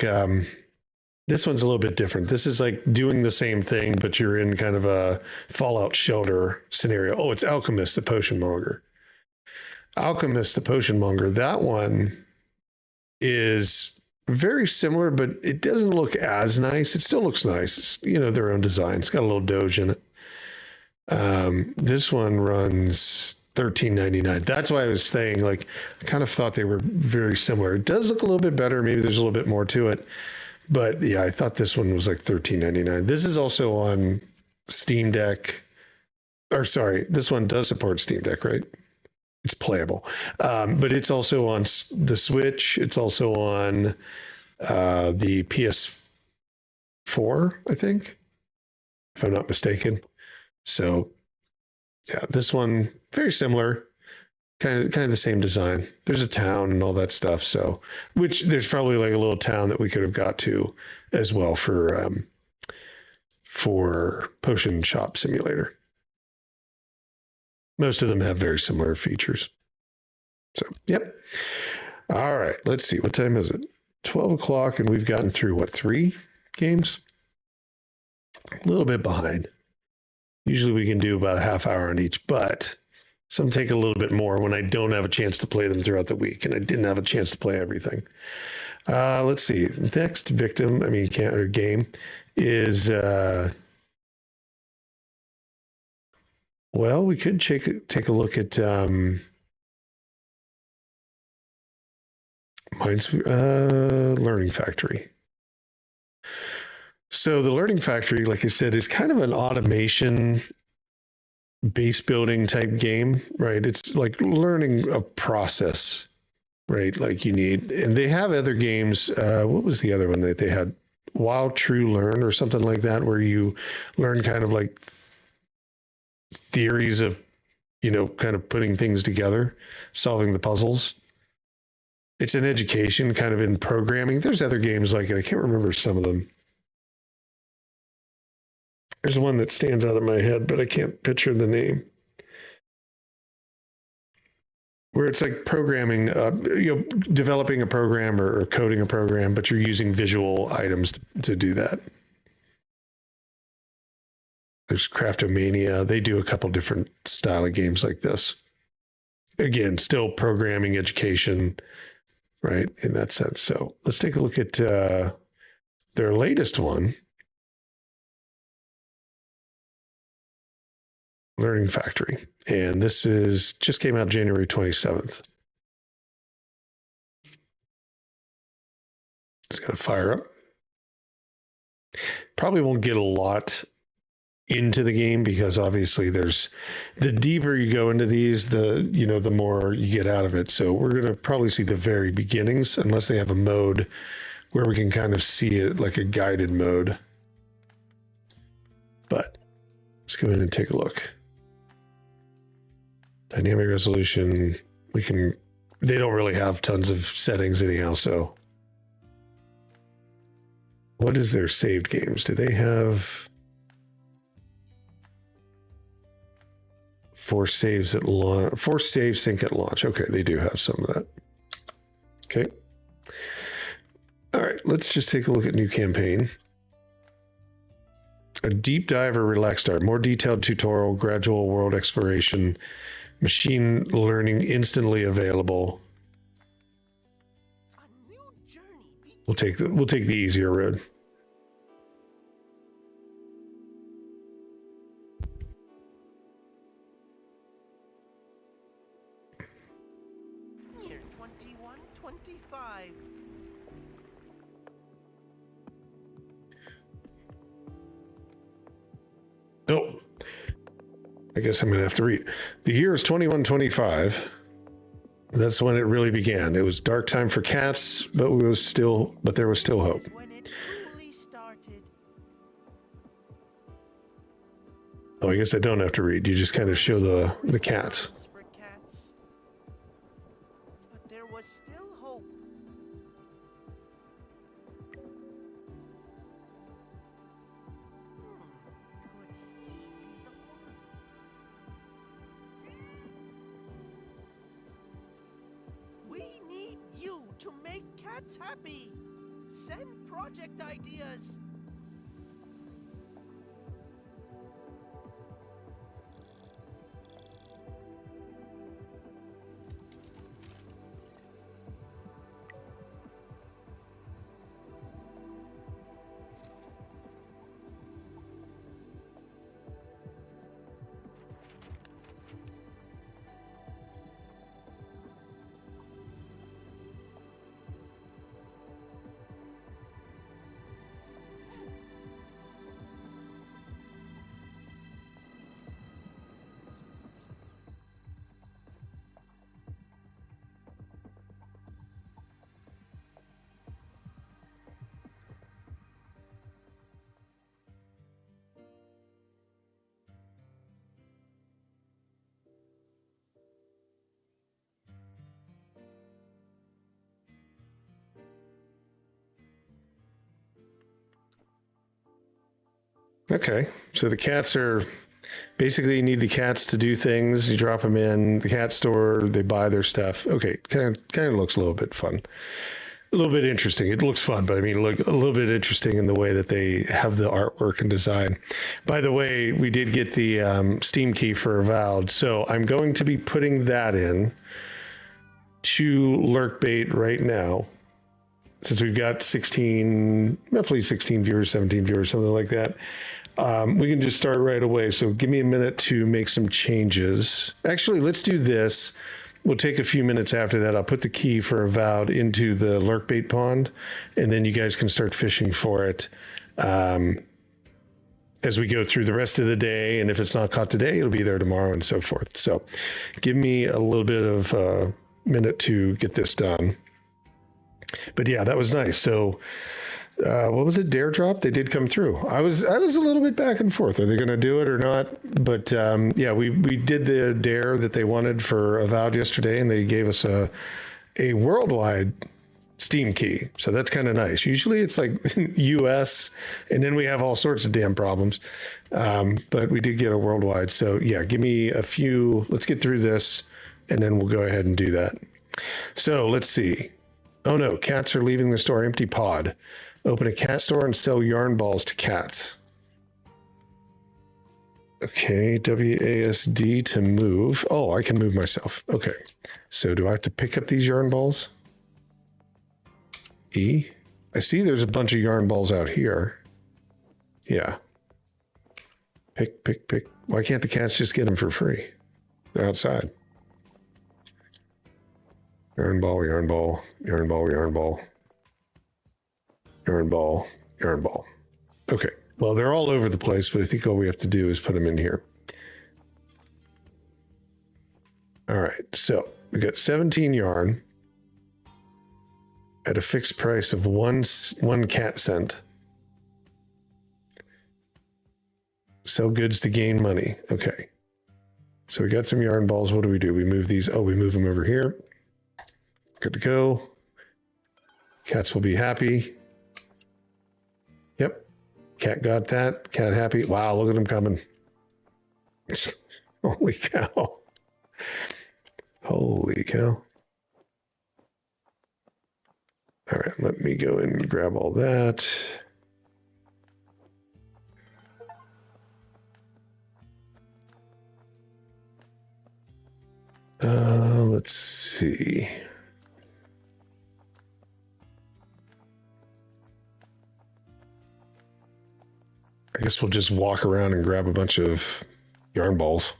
this one's a little bit different. This is like doing the same thing, but you're in kind of a Fallout Shelter scenario. Oh, it's Alchemist, the Potion Monger. Alchemist, the Potion Monger. That one is very similar, but it doesn't look as nice. It still looks nice. It's, their own design. It's got a little Doge in it. This one runs $13.99. That's why I was saying, like, I kind of thought they were very similar. It does look a little bit better. Maybe there's a little bit more to it. But yeah, I thought this one was like $13.99. This is also on Steam Deck. Or sorry, this one does support Steam Deck, right? It's playable. But it's also on the Switch. It's also on the PS4, I think, if I'm not mistaken. So yeah, this one, very similar, kind of the same design. There's a town and all that stuff. So, which there's probably like a little town that we could have got to as well for Potion Shop Simulator. Most of them have very similar features. So, yep. All right, let's see. What time is it? 12 o'clock, and we've gotten through, 3 games? A little bit behind. Usually we can do about a half hour on each, but Some take a little bit more when I don't have a chance to play them throughout the week, and I didn't have a chance to play everything. Let's see. Next game is, well, we could take a look at mine's Learning Factory. So the Learning Factory, like I said, is kind of an automation base building type game, right? It's like learning a process, right? Like you need, and they have other games. What was the other one that they had? Wild True Learn or something like that, where you learn kind of like theories of, kind of putting things together, solving the puzzles. It's an education kind of in programming. There's other games like it. I can't remember some of them. There's one that stands out in my head, but I can't picture the name. Where it's like programming, developing a program or coding a program, but you're using visual items to do that. There's Craftomania. They do a couple different style of games like this. Again, still programming education, right, in that sense. So let's take a look at their latest one. Learning Factory. And this just came out January 27th. It's going to fire up. Probably won't get a lot into the game because obviously the deeper you go into these, the more you get out of it. So we're going to probably see the very beginnings unless they have a mode where we can kind of see it like a guided mode. But let's go in and take a look. Dynamic resolution, they don't really have tons of settings anyhow, so. What is their saved games? Do they have force save sync at launch? Okay, they do have some of that. Okay. All right, let's just take a look at new campaign. A deep dive or relaxed start, more detailed tutorial, gradual world exploration, machine learning instantly available. We'll take the easier road. Year 2125. Oh, I guess I'm going to have to read. The year is 2125. That's when it really began. It was dark time for cats, but there was still hope. This is when it truly started. Oh, I guess I don't have to read. You just kind of show the cats. For cats. But there was still hope. Could he be the one? We need you to make cats happy. Send project ideas. Okay, so the cats are basically, you need the cats to do things. You drop them in the cat store, they buy their stuff. Okay, kind of looks a little bit fun. a little bit interesting. It looks fun, but I mean, look a little bit interesting in the way that they have the artwork and design. By the way, we did get the Steam key for Avowed, so I'm going to be putting that in to Lurkbait right now. Since we've got roughly 16 viewers, 17 viewers, something like that. We can just start right away. So give me a minute to make some changes. Actually, let's do this. We'll take a few minutes after that. I'll put the key for Avowed into the Lurkbait pond, and then you guys can start fishing for it as we go through the rest of the day. And if it's not caught today, it'll be there tomorrow and so forth. So give me a little bit of a minute to get this done. But yeah, that was nice. So what was it? Dare drop? They did come through. I was a little bit back and forth. Are they going to do it or not? But yeah, we did the dare that they wanted for Avowed yesterday, and they gave us a worldwide Steam key. So that's kind of nice. Usually it's like US, and then we have all sorts of damn problems. But we did get a worldwide. So yeah, give me a few. Let's get through this, and then we'll go ahead and do that. So let's see. Oh no, cats are leaving the store. Empty pod. Open a cat store and sell yarn balls to cats. Okay, WASD to move. Oh, I can move myself. Okay, so do I have to pick up these yarn balls? E? I see there's a bunch of yarn balls out here. Yeah. Pick. Why can't the cats just get them for free? They're outside. Yarn ball, yarn ball, yarn ball, yarn ball. Yarn ball, yarn ball. Okay, well, they're all over the place, but I think all we have to do is put them in here. All right, so we got 17 yarn at a fixed price of one cat cent. Sell goods to gain money. Okay, so we got some yarn balls. What do? We move these. Oh, we move them over here. Good to go. Cats will be happy. Yep. Cat got that. Cat happy. Wow, look at him coming. Holy cow. Holy cow. All right, let me go and grab all that. Let's see. I guess we'll just walk around and grab a bunch of yarn balls.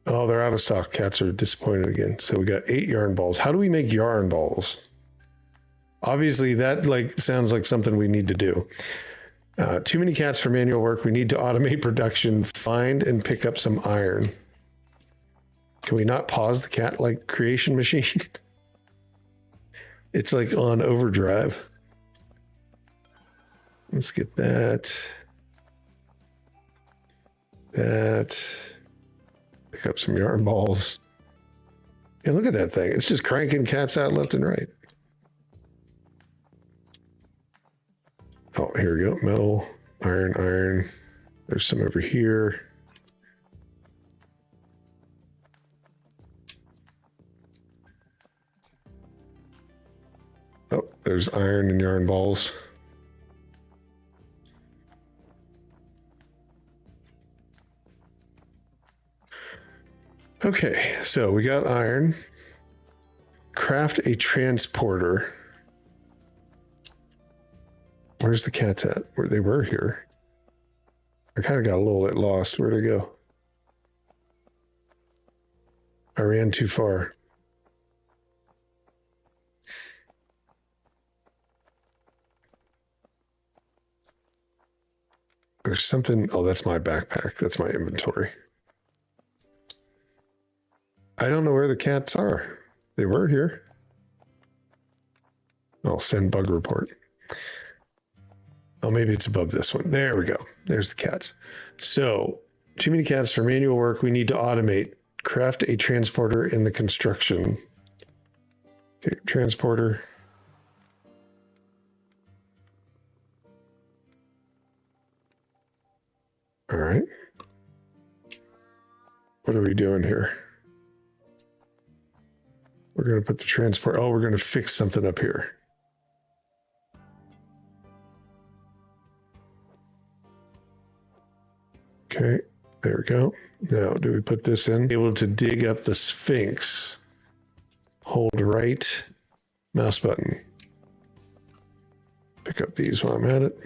Oh, they're out of stock. Cats are disappointed again. So we got 8 yarn balls. How do we make yarn balls? Obviously, that sounds like something we need to do. Too many cats for manual work. We need to automate production. Find and pick up some iron. Can we not pause the cat creation machine? It's like on overdrive. Let's get that. Pick up some yarn balls. Yeah, look at that thing. It's just cranking cats out left and right. Oh, here we go. Metal, iron. There's some over here. Oh, there's iron and yarn balls. Okay, so we got iron. Craft a transporter. Where's the cats at? Where they were here. I kind of got a little bit lost. Where'd they go? I ran too far. There's something. Oh, that's my backpack. That's my inventory. I don't know where the cats are. They were here. I'll send bug report. Oh, maybe it's above this one. There we go. There's the cats. So, too many cats for manual work. We need to automate. Craft a transporter in the construction. Okay, transporter. All right. What are we doing here? We're going to put the transport. Oh, we're going to fix something up here. Okay, there we go. Now, do we put this in? Able to dig up the Sphinx. Hold right mouse button. Pick up these while I'm at it.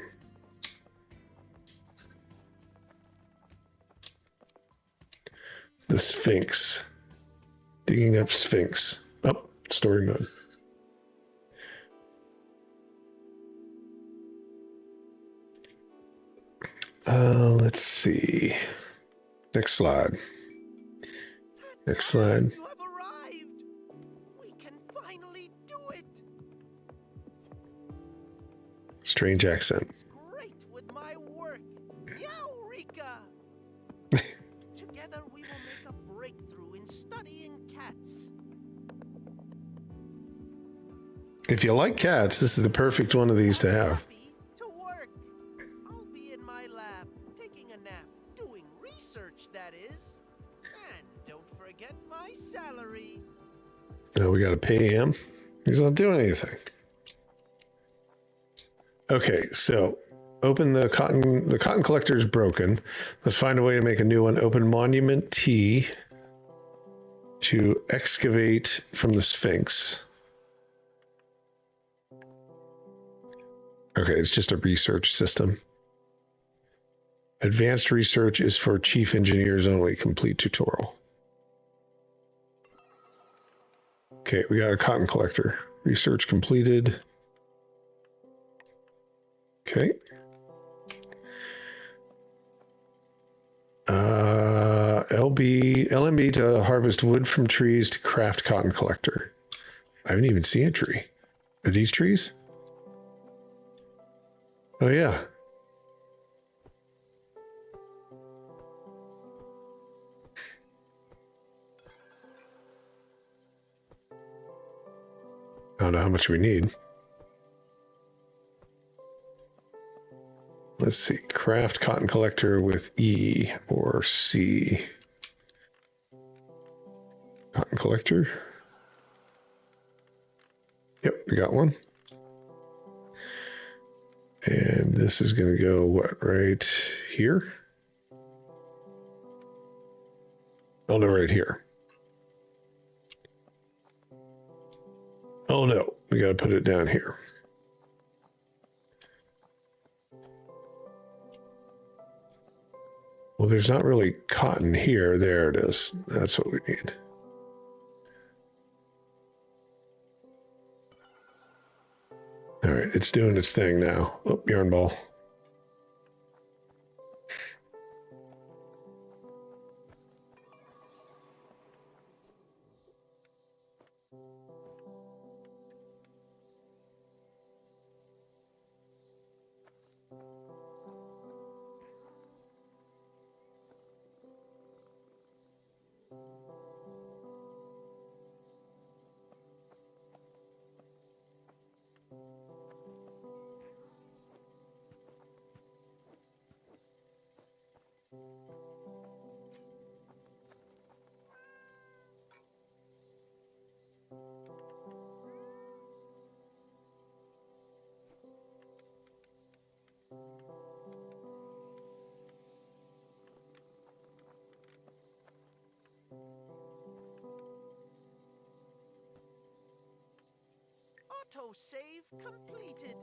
The Sphinx. Digging up Sphinx. Oh, story mode. Let's see. Next slide. Next slide. You have arrived. We can finally do it. Strange accent. It's great with my work. Eureka! Together we will make a breakthrough in studying cats. If you like cats, this is the perfect one of these to have. Happy to work. I'll be in my lab, taking a nap, doing research, that is. And don't forget my salary. Now we got to pay him. He's not doing anything. Okay, so open the cotton. The cotton collector is broken. Let's find a way to make a new one. Open Monument T to excavate from the Sphinx. Okay, it's just a research system. Advanced research is for chief engineers only. Complete tutorial. Okay, we got a cotton collector. Research completed. Okay. LMB to harvest wood from trees to craft cotton collector. I haven't even seen a tree. Are these trees? Oh, yeah. I don't know how much we need. Let's see. Craft cotton collector with E or C. Cotton collector. Yep, we got one. And this is going to go, what, right here? Oh, no, right here. Oh, no, we got to put it down here. Well, there's not really cotton here. There it is. That's what we need. All right, it's doing its thing now. Oh, yarn ball. Autosave completed.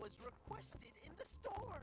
was requested in the store.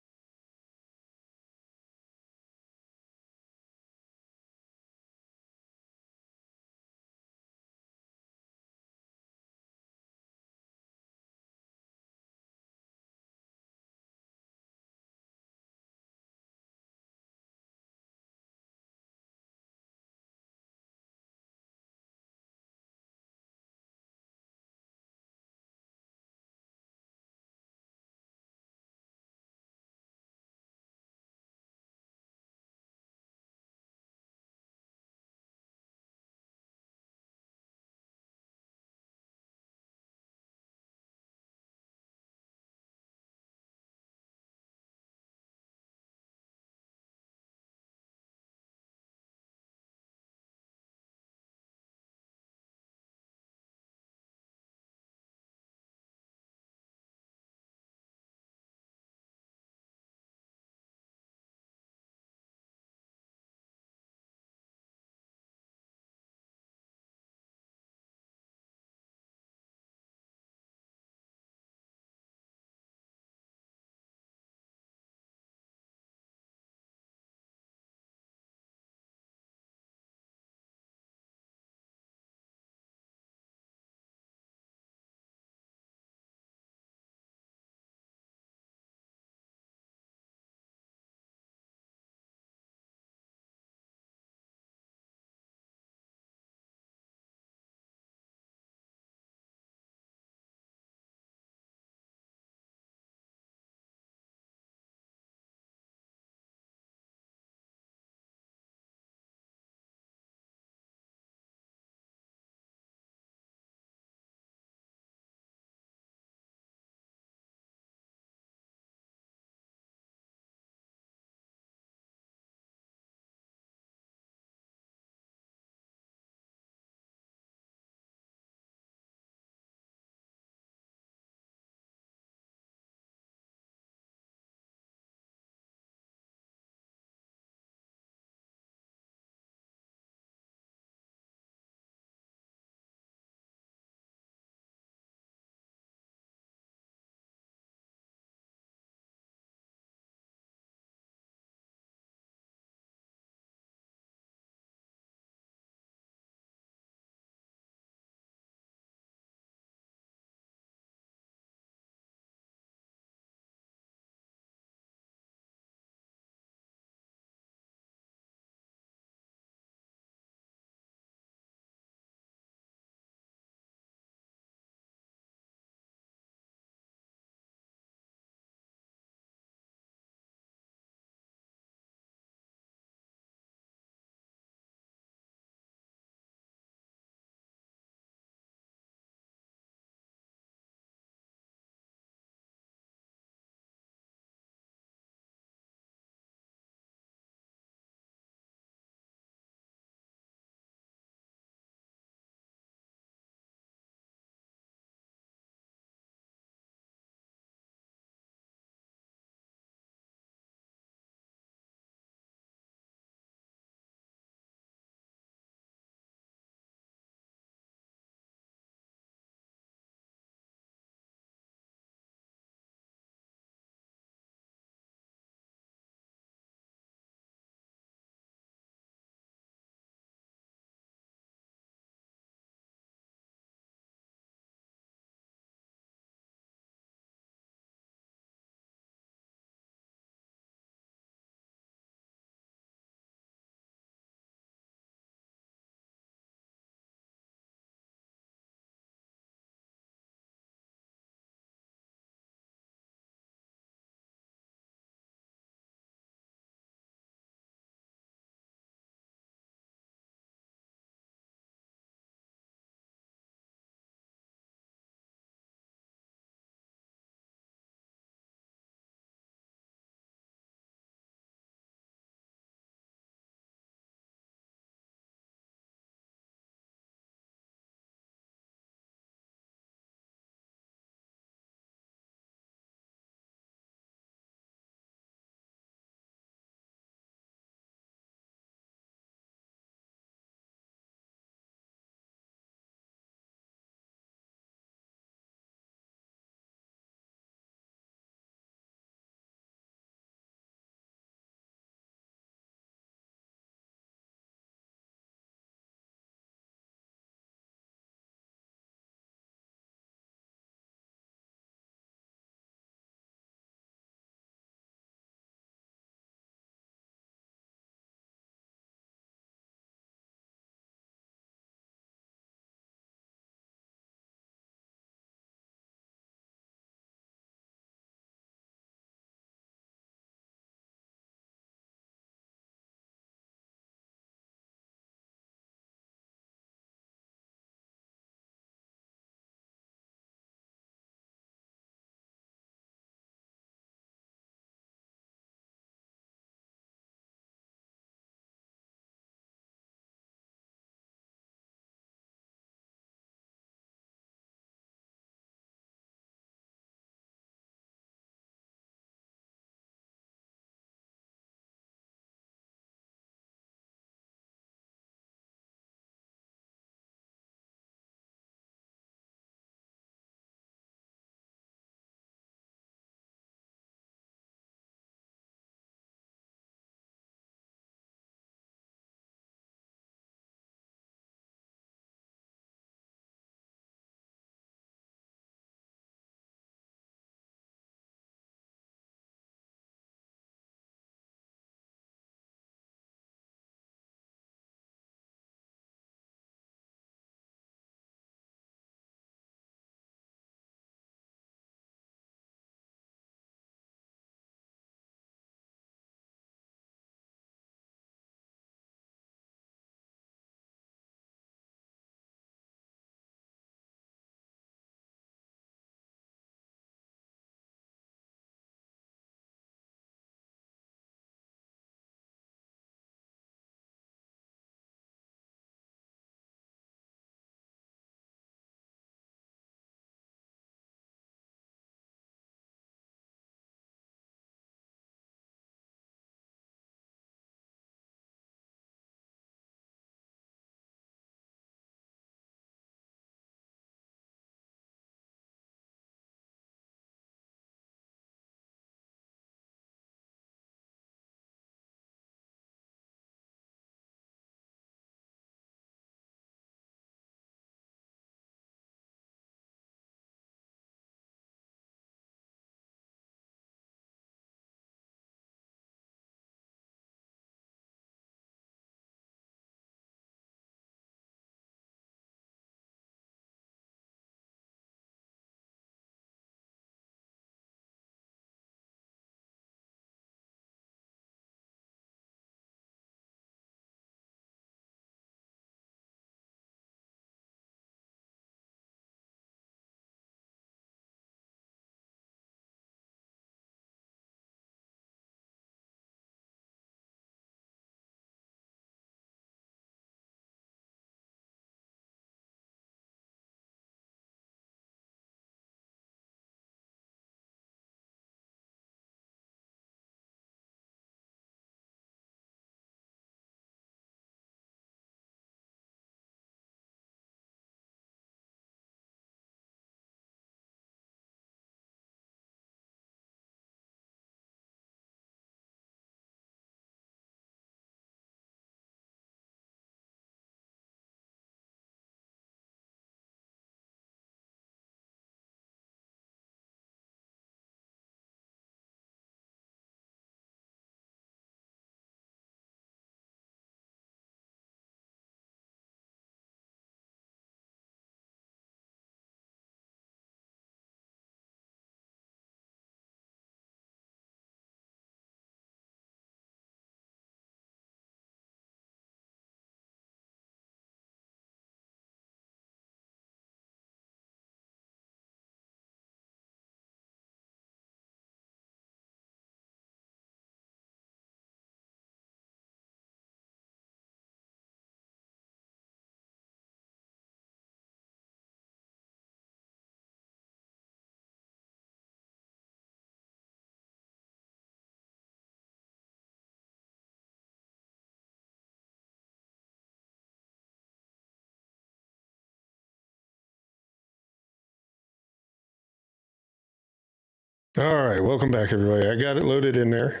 All right, welcome back, everybody. I got it loaded in there.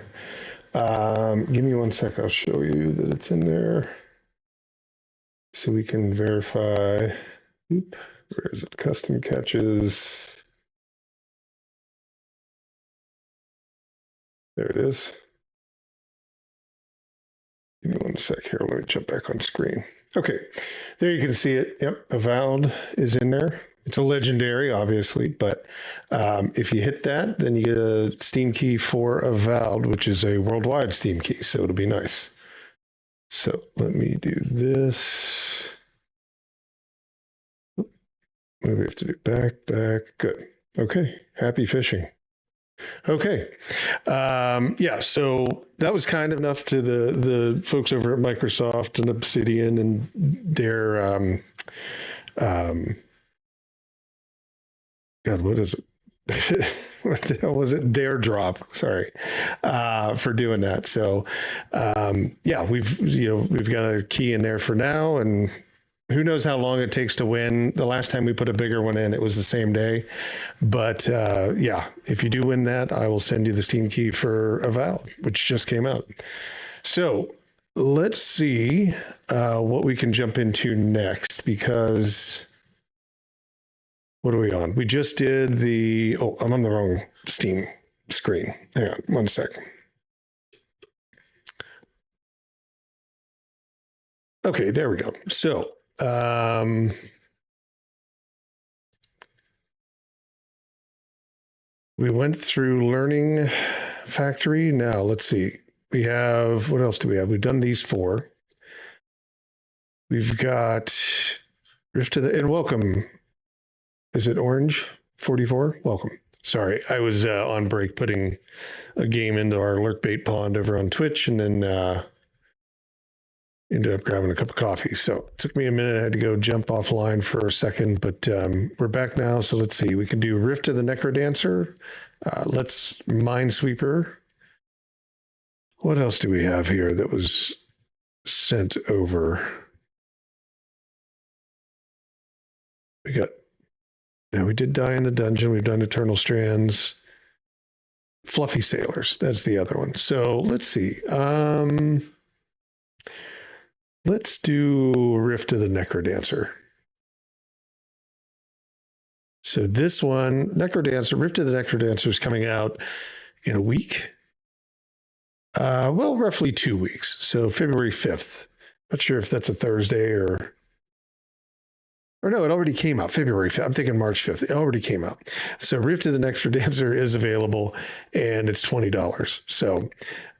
Give me 1 sec. I'll show you that it's in there so we can verify. Oop, where is it? Custom catches. There it is. Give me 1 sec here. Let me jump back on screen. Okay, there you can see it. Yep, Avowed is in there. It's a legendary, obviously, but if you hit that, then you get a Steam key for Avowed, which is a worldwide Steam key, so it'll be nice. So let me do this. What do we have to do? Back. Good. Okay, happy fishing. Okay. Yeah, so that was kind enough to the folks over at Microsoft and Obsidian and their God, what is it? What the hell was it? Dare drop. Sorry, for doing that. So, yeah, we've got a key in there for now, and who knows how long it takes to win. The last time we put a bigger one in, it was the same day. But yeah, if you do win that, I will send you the Steam key for Avowed, which just came out. So let's see what we can jump into next, because what are we on? We just did the, oh, I'm on the wrong Steam screen. Hang on 1 sec. Okay, there we go. So, we went through Learning Factory. Now, let's see. We have, what else do we have? We've done these 4. We've got Rift to the, and welcome. Is it Orange 44? Welcome. Sorry, I was on break putting a game into our lurkbait pond over on Twitch, and then ended up grabbing a cup of coffee. So it took me a minute. I had to go jump offline for a second, but we're back now. So let's see. We can do Rift of the Necrodancer. Let's Minesweeper. What else do we have here that was sent over? We got, yeah, we did Die in the Dungeon. We've done Eternal Strands. Fluffy Sailors. That's the other one. So let's see. Let's do Rift of the Necrodancer. So this one, Necrodancer, Rift of the Necrodancer is coming out in a week. Well, roughly 2 weeks. So February 5th. Not sure if that's a Thursday or no, it already came out February 5th. I'm thinking March 5th. It already came out. So Rift of the Necrodancer is available, and it's $20. So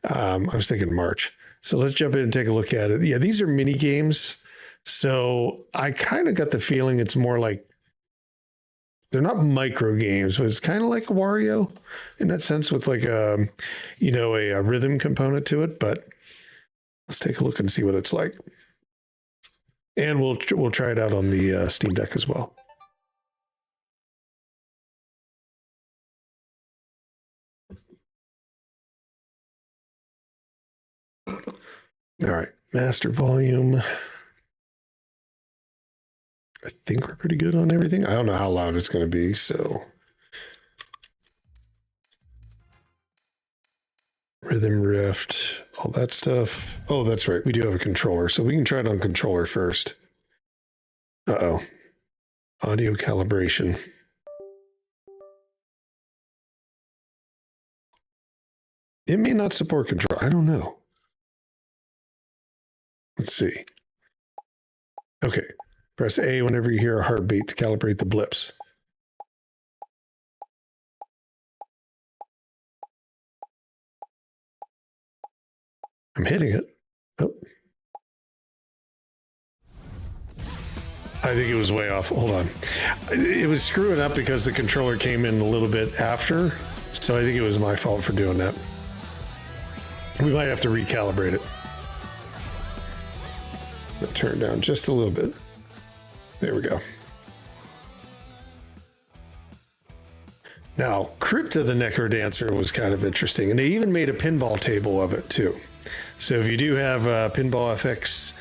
I was thinking March. So let's jump in and take a look at it. Yeah, these are mini games. So I kind of got the feeling it's more like, they're not micro games, but it's kind of like Wario in that sense, with like a rhythm component to it. But let's take a look and see what it's like. And we'll try it out on the Steam Deck as well. All right, master volume. I think we're pretty good on everything. I don't know how loud it's going to be, so. Rhythm Rift, all that stuff. Oh, that's right. We do have a controller, so we can try it on controller first. Uh-oh. Audio calibration. It may not support control. I don't know. Let's see. Okay. Press A whenever you hear a heartbeat to calibrate the blips. I'm hitting it. Oh. I think it was way off. Hold on. It was screwing up because the controller came in a little bit after. So I think it was my fault for doing that. We might have to recalibrate it. Turn down just a little bit. There we go. Now, Crypta the Necrodancer was kind of interesting, and they even made a pinball table of it too. So if you do have Pinball FX,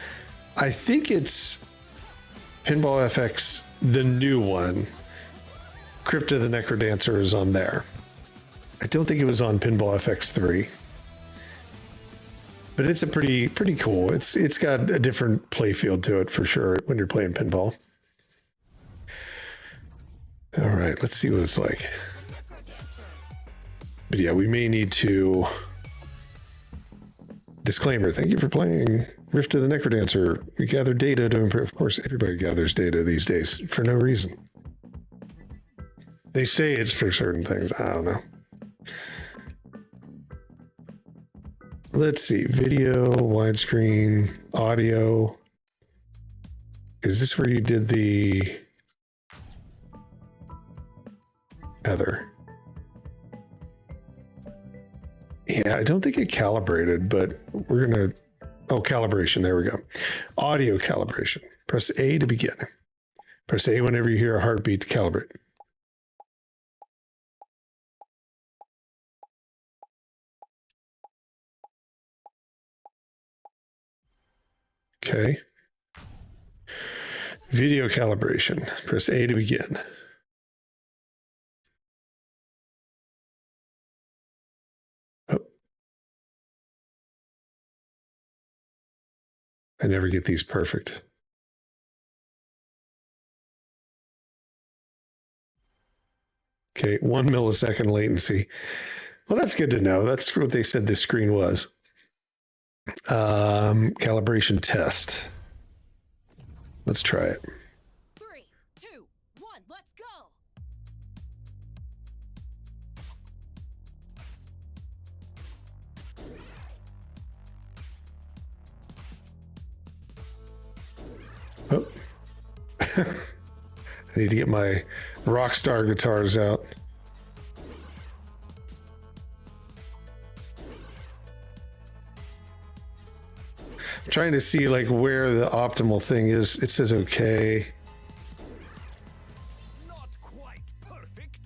I think it's Pinball FX, the new one. Crypta the Necrodancer is on there. I don't think it was on Pinball FX3. But it's a pretty cool. It's got a different play field to it for sure when you're playing pinball. All right, let's see what it's like. But yeah, we may need to... Disclaimer, thank you for playing Rift of the Necrodancer. We gather data to improve. Of course, everybody gathers data these days for no reason. They say it's for certain things. I don't know. Let's see. Video, widescreen, audio. Is this where you did the other? Yeah, I don't think it calibrated, but we're going to... Oh, calibration. There we go. Audio calibration. Press A to begin. Press A whenever you hear a heartbeat to calibrate. Okay. Video calibration. Press A to begin. Oh. I never get these perfect. Okay, 1 millisecond latency. Well, that's good to know. That's what they said this screen was. Calibration test. Let's try it. 3, 2, 1, let's go. Oh. I need to get my Rockstar guitars out. I'm trying to see like where the optimal thing is. It says okay. Not quite perfect.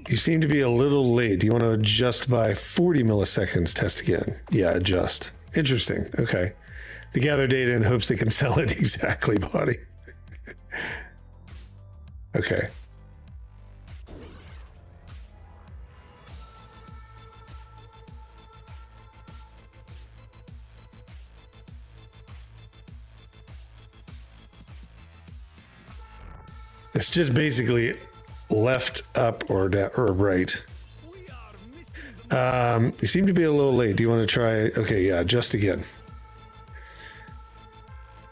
You seem to be a little late. Do you want to adjust by 40 milliseconds? Test again. Yeah, adjust. Interesting. Okay. They gather data in hopes they can sell it. Exactly, buddy. Okay. It's just basically left, up, or down, or right. You seem to be a little late. Do you want to try? Okay, yeah, just again.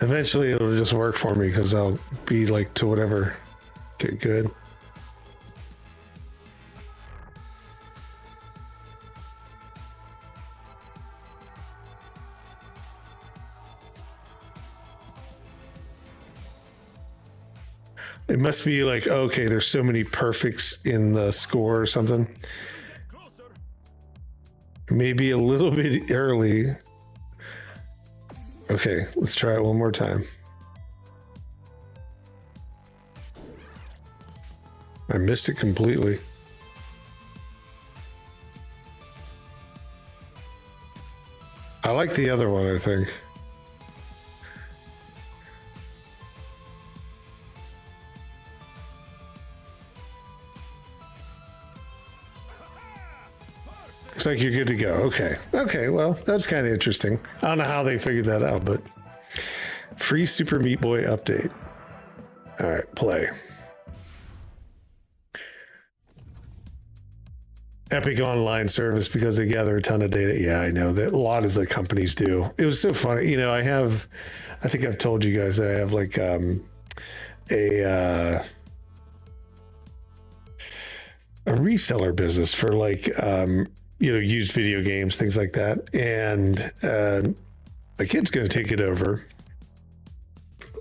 Eventually, it'll just work for me because I'll be like to whatever. Okay, good. It must be like, okay, there's so many perfects in the score or something. Maybe a little bit early. Okay, let's try it one more time. I missed it completely. I like the other one, I think. Looks like you're good to go. Okay. Okay, well, that's kind of interesting. I don't know how they figured that out, but free Super Meat Boy update. All right, play. Epic online service because they gather a ton of data. Yeah, I know that a lot of the companies do. It was so funny. You know, I think I've told you guys that I have like a reseller business for like, you know, used video games, things like that. And my kid's going to take it over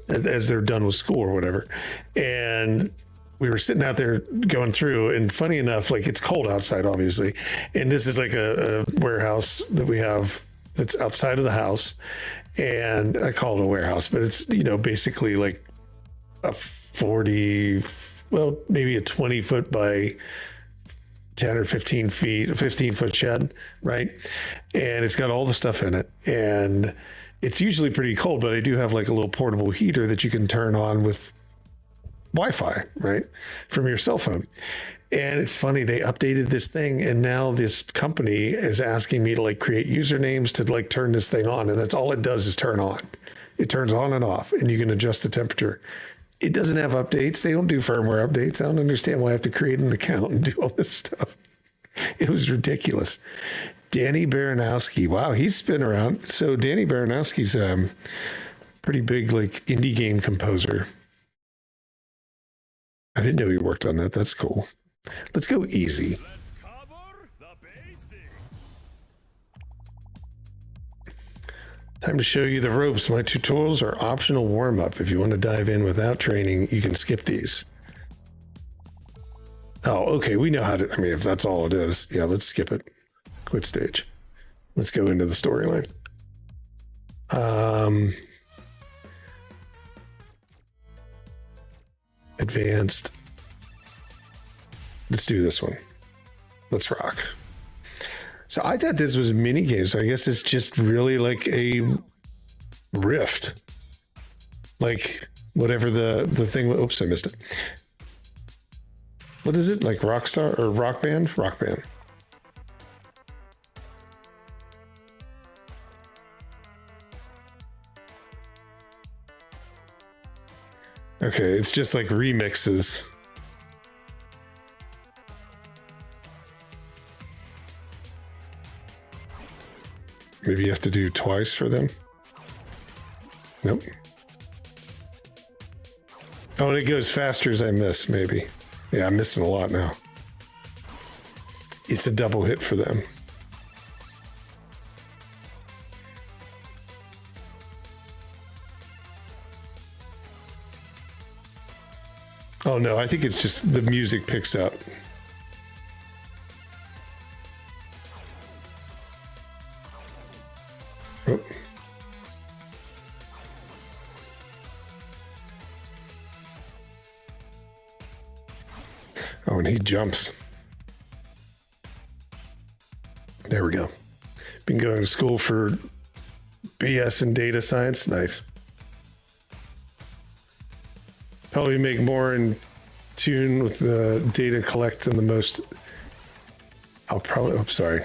as they're done with school or whatever. And we were sitting out there going through, and funny enough, like it's cold outside, obviously. And this is like a warehouse that we have that's outside of the house. And I call it a warehouse, but it's, you know, basically like a 40, well, maybe a 20 foot by 10 or 15 feet, a 15-foot shed, right? And it's got all the stuff in it. And it's usually pretty cold, but I do have like a little portable heater that you can turn on with Wi-Fi, right, from your cell phone. And it's funny, they updated this thing, and now this company is asking me to like create usernames to like turn this thing on, and that's all it does is turn on. It turns on and off, and you can adjust the temperature. It doesn't have updates. They don't do firmware updates. I don't understand why I have to create an account and do all this stuff. It was ridiculous. Danny Baranowski. Wow, he's been around. So Danny Baranowski's pretty big like indie game composer. I didn't know he worked on that. That's cool. Let's go easy. Time to show you the ropes. My tutorials are optional warm-up. If you want to dive in without training, you can skip these. Oh, okay. We know how to, I mean, if that's all it is, yeah, let's skip it. Quit stage. Let's go into the storyline. Advanced. Let's do this one. Let's rock. So I thought this was a mini game. So I guess it's just really like a rift. Like whatever the thing. Oops, I missed it. What is it? Like Rockstar or Rock Band? Rock Band. Okay, it's just like remixes. Maybe you have to do twice for them. Nope. Oh, and it goes faster as I miss, maybe. Yeah, I'm missing a lot now. It's a double hit for them. Oh no, I think it's just the music picks up. Oh. Oh, and he jumps. There we go. Been going to school for BS in data science. Nice. Probably make more in tune with the data collect than the most. I'll probably, I'm sorry.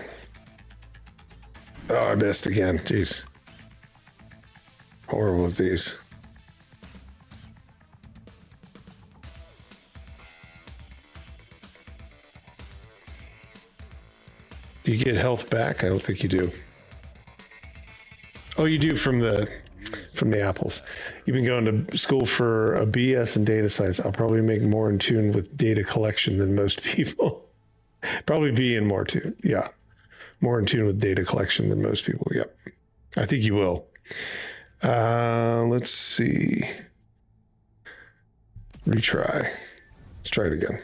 Oh, I missed again. Jeez. Horrible with these. Do you get health back? I don't think you do. Oh, you do from the apples. You've been going to school for a BS in data science. I'll probably make more in tune with data collection than most people. Probably be in more tune. Yeah. More in tune with data collection than most people. Yep. I think you will. Let's see. Retry. Let's try it again.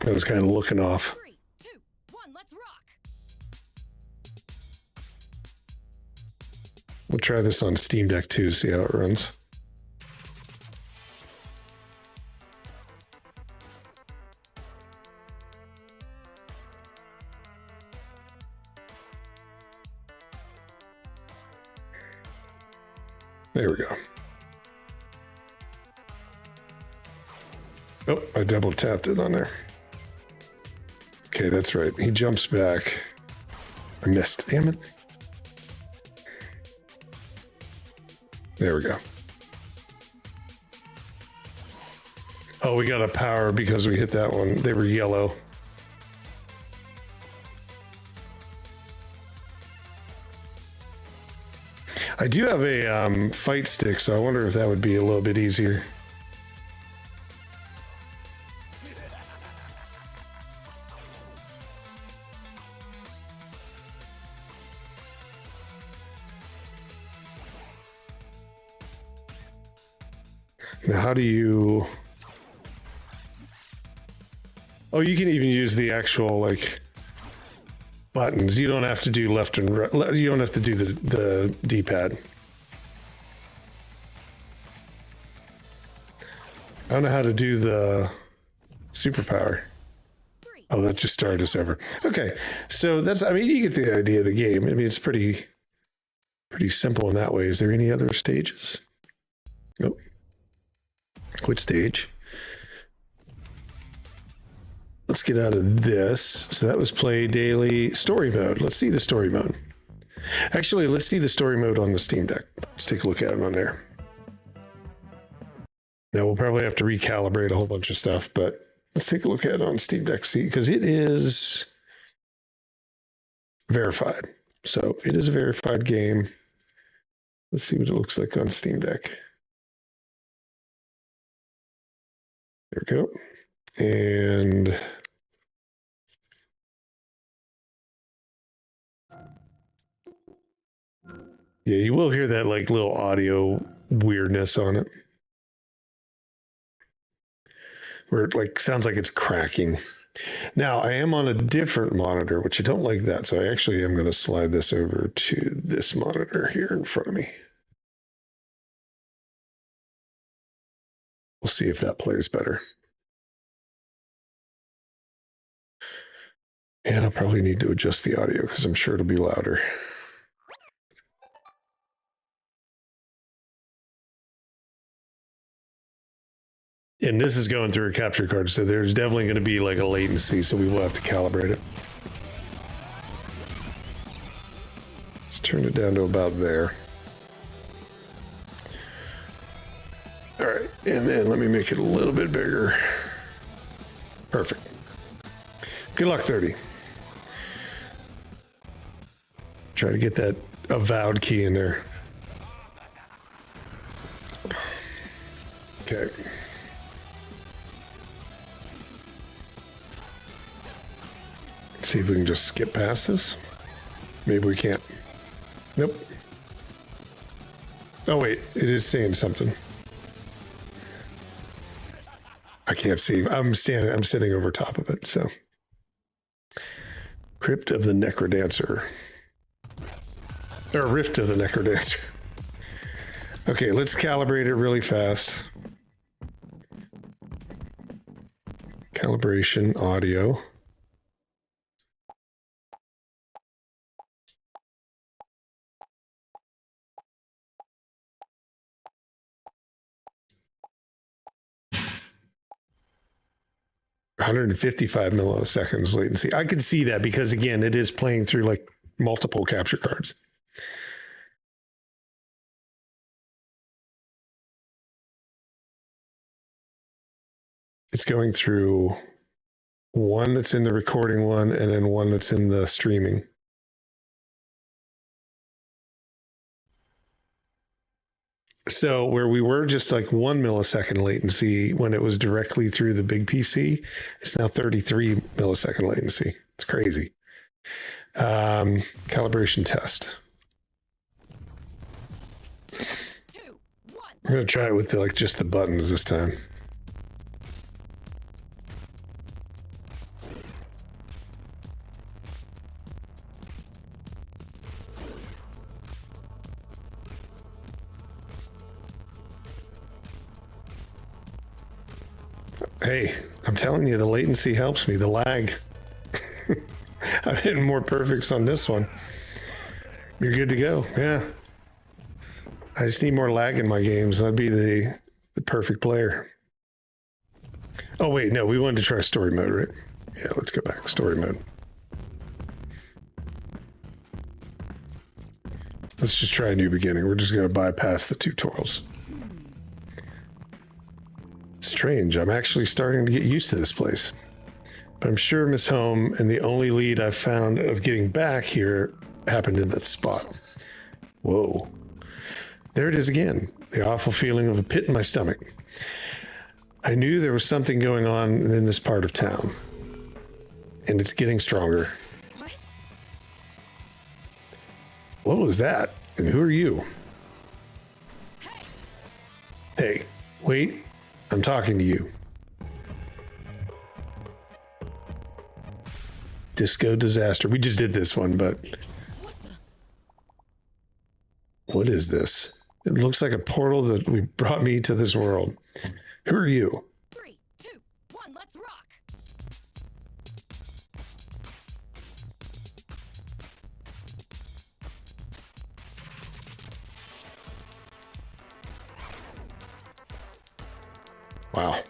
I was kind of looking off. 3, 2, 1, let's rock. We'll try this on Steam Deck too, see how it runs. There we go. Oh, I double tapped it on there. Okay, that's right. He jumps back. I missed. Damn it. There we go. Oh, we got a power because we hit that one. They were yellow. I do have a fight stick, so I wonder if that would be a little bit easier. Now, how do you... Oh, you can even use the actual, like, buttons. You don't have to do left and right. You don't have to do the D-pad. I don't know how to do the superpower. Oh, that just started us over. Okay, so that's, I mean, you get the idea of the game. I mean, it's pretty simple in that way. Is there any other stages? Nope. Quit stage. Let's get out of this. So that was play daily story mode. Let's see the story mode. Actually, let's see the story mode on the Steam Deck. Let's take a look at it on there. Now we'll probably have to recalibrate a whole bunch of stuff, but let's take a look at it on Steam Deck, see, because it is verified. So it is a verified game. Let's see what it looks like on Steam Deck. There we go. And yeah, you will hear that like little audio weirdness on it, where it like sounds like it's cracking. Now I am on a different monitor, which I don't like that. So I actually am going to slide this over to this monitor here in front of me. We'll see if that plays better. And I'll probably need to adjust the audio because I'm sure it'll be louder. And this is going through a capture card, so there's definitely going to be like a latency, so we will have to calibrate it. Let's turn it down to about there. All right, and then let me make it a little bit bigger. Perfect. Good luck, 30. Try to get that avowed key in there. Okay. See if we can just skip past this. Maybe we can't. Nope. Oh wait, it is saying something. I can't see. I'm sitting over top of it, so. Crypt of the Necrodancer. Or Rift of the Necrodancer. Okay, let's calibrate it really fast. Calibration, audio. $155 milliseconds latency. I can see that because again, it is playing through like multiple capture cards. It's going through one that's in the recording one and then one that's in the streaming. So where we were just like 1 millisecond latency when it was directly through the big PC, it's now 33 millisecond latency. It's crazy. Calibration test. I'm going to try it with like just the buttons this time. Hey, I'm telling you, the latency helps me, the lag. I'm hitting more perfects on this one. You're good to go, yeah. I just need more lag in my games. I'd be the perfect player. Oh, wait, no, we wanted to try story mode, right? Yeah, let's go back, story mode. Let's just try a new beginning. We're just going to bypass the tutorials. Strange. I'm actually starting to get used to this place. But I'm sure Miss Home and the only lead I've found of getting back here happened in that spot. Whoa. There it is again. The awful feeling of a pit in my stomach. I knew there was something going on in this part of town. And it's getting stronger. What was that? And who are you? Hey, wait. I'm talking to you. Disco disaster. We just did this one, but what is this? It looks like a portal that brought me to this world. Who are you? 3, 2, 1, let's rock. Wow.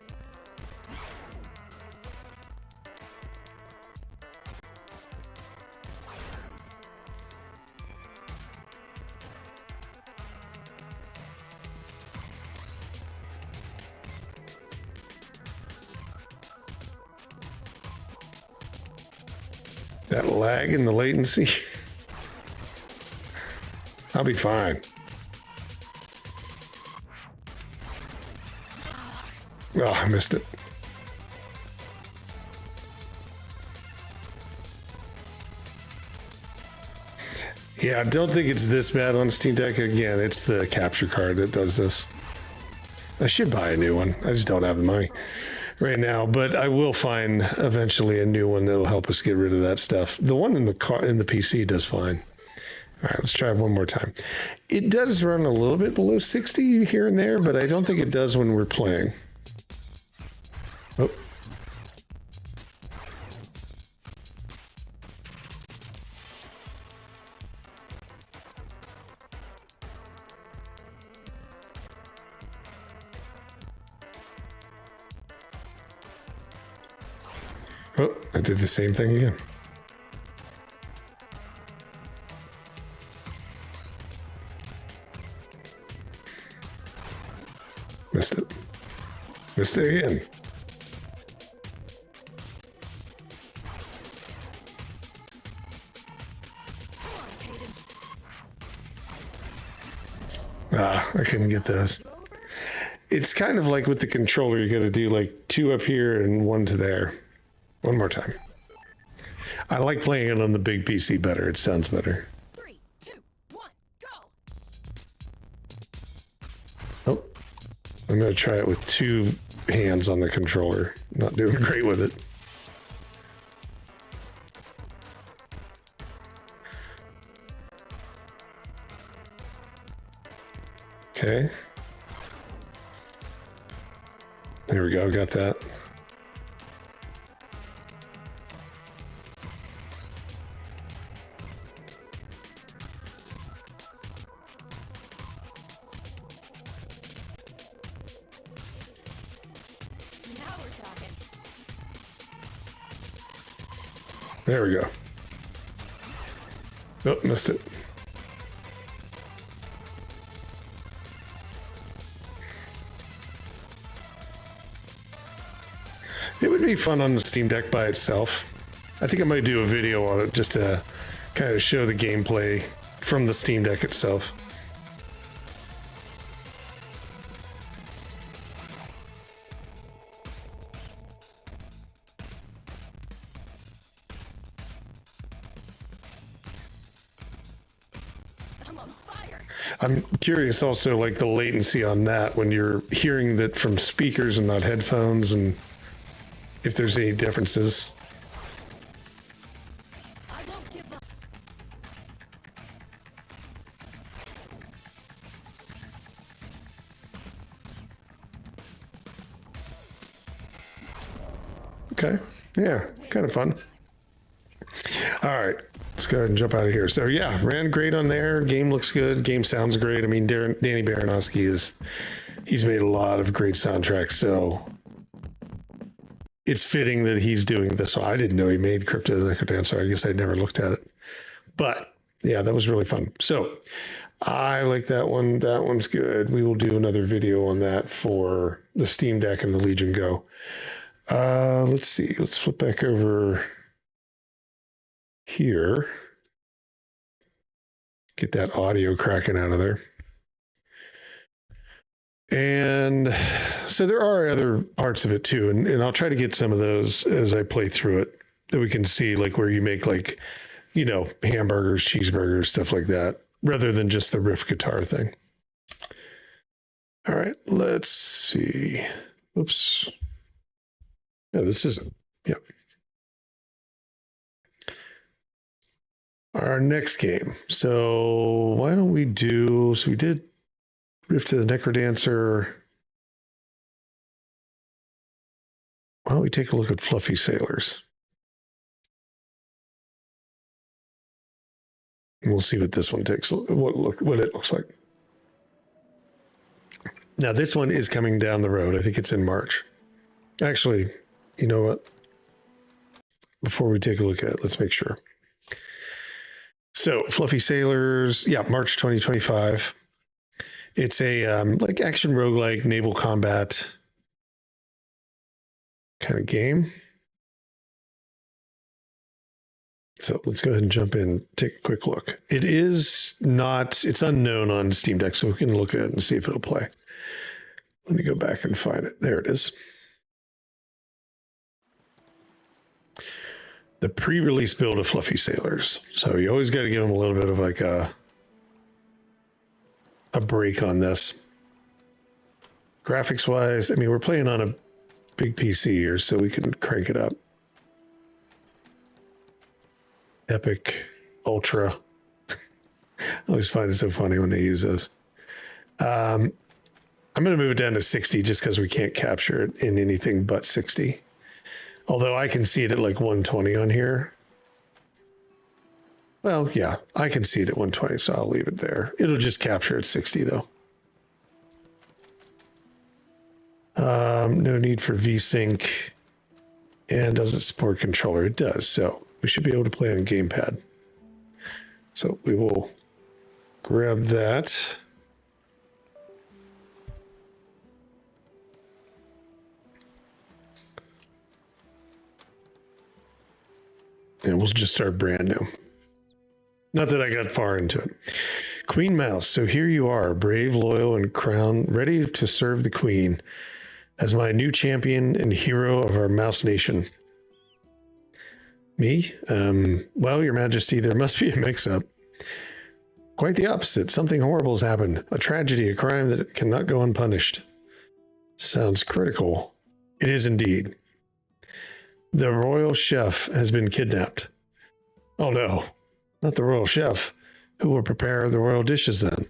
That lag and the latency. I'll be fine. Oh, I missed it. Yeah, I don't think it's this bad on Steam Deck. Again, it's the capture card that does this. I should buy a new one. I just don't have the money right now, but I will find eventually a new one that'll help us get rid of that stuff. The one in the car in the PC does fine. All right, let's try it one more time. It does run a little bit below 60 here and there, but I don't think it does when we're playing. Oh. Oh, I did the same thing again. Missed it. Missed it again. Ah, I couldn't get those. It's kind of like with the controller, you got to do like 2 up here and 1 to there. One more time. I like playing it on the big PC better. It sounds better. 3, 2, 1, go! Oh, I'm going to try it with 2 hands on the controller. Not doing great with it. Okay. There we go. Got that. Now we're talking. There we go. Oh, missed it. It would be fun on the Steam Deck by itself. I think I might do a video on it just to kind of show the gameplay from the Steam Deck itself. I'm on fire! I'm curious also, like the latency on that when you're hearing that from speakers and not headphones, and if there's any differences. I won't give up. Okay, yeah, kind of fun. All right, let's go ahead and jump out of here. So yeah, ran great on there. Game looks good. Game sounds great. I mean, Danny Baranowski he's made a lot of great soundtracks, so it's fitting that he's doing this. So I didn't know he made Crypto the Necrodancer. I guess I never looked at it, but yeah, that was really fun. So I like that one. That one's good. We will do another video on that for the Steam Deck and the Legion Go. Let's see. Let's flip back over here. Get that audio cracking out of there. And so there are other parts of it too. And I'll try to get some of those as I play through it, that we can see like where you make like, you know, hamburgers, cheeseburgers, stuff like that, rather than just the riff guitar thing. All right, let's see. Oops. No, this isn't. Yep. Our next game. So why don't we do, so we did Riff to the Necrodancer. Why don't we take a look at Fluffy Sailors? And we'll see what this one takes, what it looks like. Now this one is coming down the road. I think it's in March. Actually, you know what? Before we take a look at it, let's make sure. So Fluffy Sailors, yeah, March 2025. It's a like action roguelike naval combat kind of game. So let's go ahead and jump in, take a quick look. It is not, it's unknown on Steam Deck, so we can look at it and see if it'll play. Let me go back and find it. There it is. The pre-release build of Fluffy Sailors. So you always got to give them a little bit of like a break on this. Graphics wise, I mean, we're playing on a big PC here, so we can crank it up. Epic, Ultra. I always find it so funny when they use those. I'm going to move it down to 60 just because we can't capture it in anything but 60. Although I can see it at like 120 on here. Well, yeah, I can see it at 120, so I'll leave it there. It'll just capture at 60 though. No need for VSync. And does it support controller? It does, so we should be able to play on gamepad. So we will grab that. And we'll just start brand new. Not that I got far into it. Queen Mouse. So here you are, brave, loyal, and crown, ready to serve the queen as my new champion and hero of our mouse nation. Me? Well, your majesty, there must be a mix-up. Quite the opposite. Something horrible has happened. A tragedy, a crime that cannot go unpunished. Sounds critical. It is indeed. The royal chef has been kidnapped. Oh no, not the royal chef. Who will prepare the royal dishes then?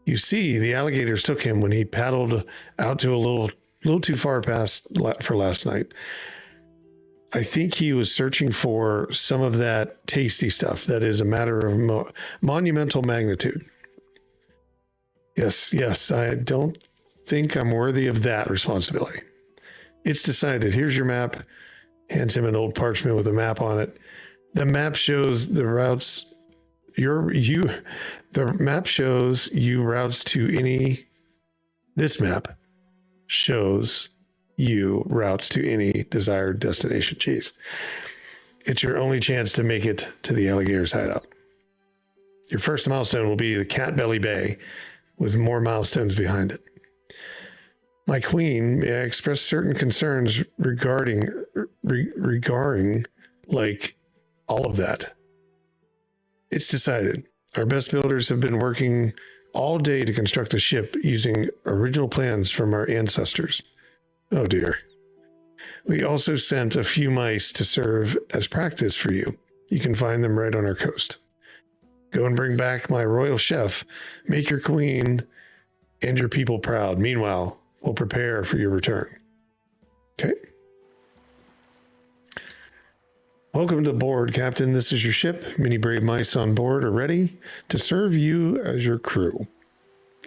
You see, the alligators took him when he paddled out to a little too far past for last night. I think he was searching for some of that tasty stuff that is a matter of monumental magnitude. Yes, I don't think I'm worthy of that responsibility. It's decided. Here's your map. Hands him an old parchment with a map on it. The map shows the routes. The map shows you routes to any. This map shows you routes to any desired destination. Jeez. It's your only chance to make it to the alligator's hideout. Your first milestone will be the Cat Belly Bay, with more milestones behind it. My queen, may I express certain concerns regarding like all of that. It's decided. Our best builders have been working all day to construct a ship using original plans from our ancestors. Oh dear. We also sent a few mice to serve as practice for you. You can find them right on our coast. Go and bring back my royal chef. Make your queen and your people proud. Meanwhile, we'll prepare for your return. Okay. Welcome to board, Captain. This is your ship. Many brave mice on board are ready to serve you as your crew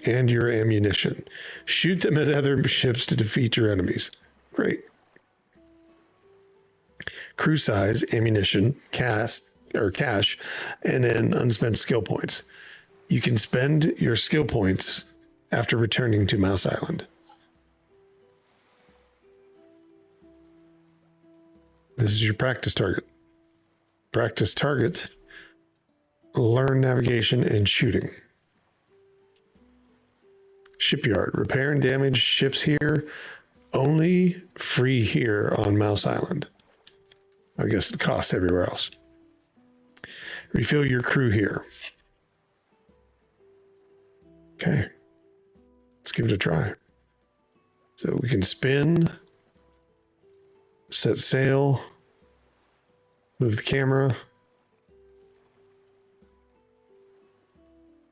and your ammunition. Shoot them at other ships to defeat your enemies. Great. Crew size, ammunition, cash, and then unspent skill points. You can spend your skill points after returning to Mouse Island. This is your practice target. Practice target. Learn navigation and shooting. Shipyard. Repair and damage ships here. Only free here on Mouse Island. I guess it costs everywhere else. Refill your crew here. Okay. Let's give it a try. So we can spin. Set sail. Move the camera.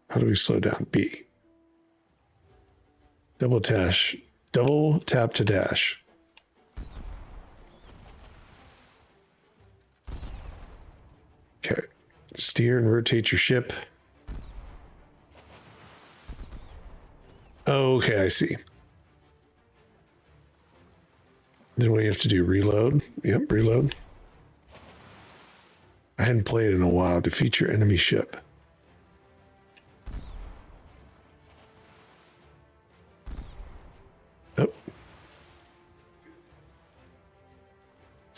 How do we slow down? B. Double tap to dash. Okay. Steer and rotate your ship. Oh, okay, I see. Then what do you have to do? Reload? Yep, reload. I hadn't played in a while. Defeat your enemy ship. Oh.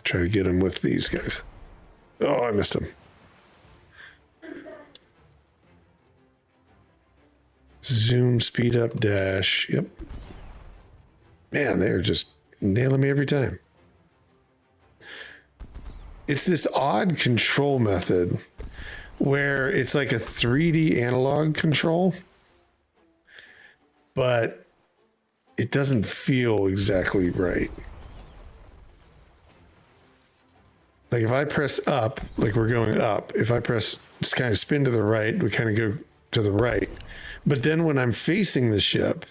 Try to get him with these guys. Oh, I missed him. Zoom, speed up, dash. Yep. Man, they're just nailing me every time. It's this odd control method where it's like a 3D analog control, but it doesn't feel exactly right. Like if I press up, like we're going up, if I press just kind of spin to the right, we kind of go to the right. But then when I'm facing the ship,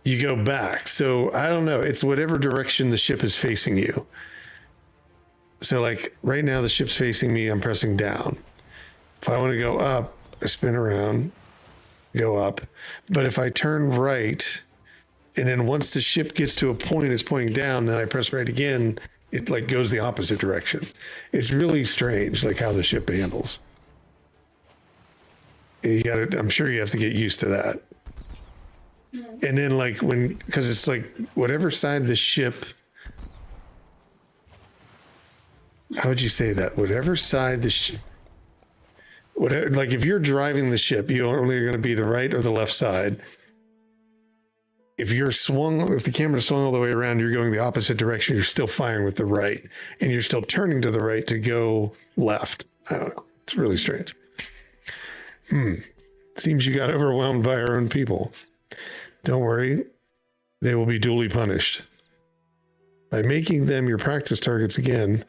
you go back. So I don't know. It's whatever direction the ship is facing you. So like right now the ship's facing me, I'm pressing down. If I want to go up, I spin around, go up. But if I turn right, and then once the ship gets to a point it's pointing down, then I press right again, it like goes the opposite direction. It's really strange, like how the ship handles. And you got to, I'm sure you have to get used to that. And then like because it's like whatever side the ship, how would you say that? Whatever side the ship, whatever, like if you're driving the ship, you're only going to be the right or the left side. If the camera swung all the way around, you're going the opposite direction. You're still firing with the right, and you're still turning to the right to go left. I don't know. It's really strange. Seems you got overwhelmed by our own people. Don't worry. They will be duly punished. By making them your practice targets again,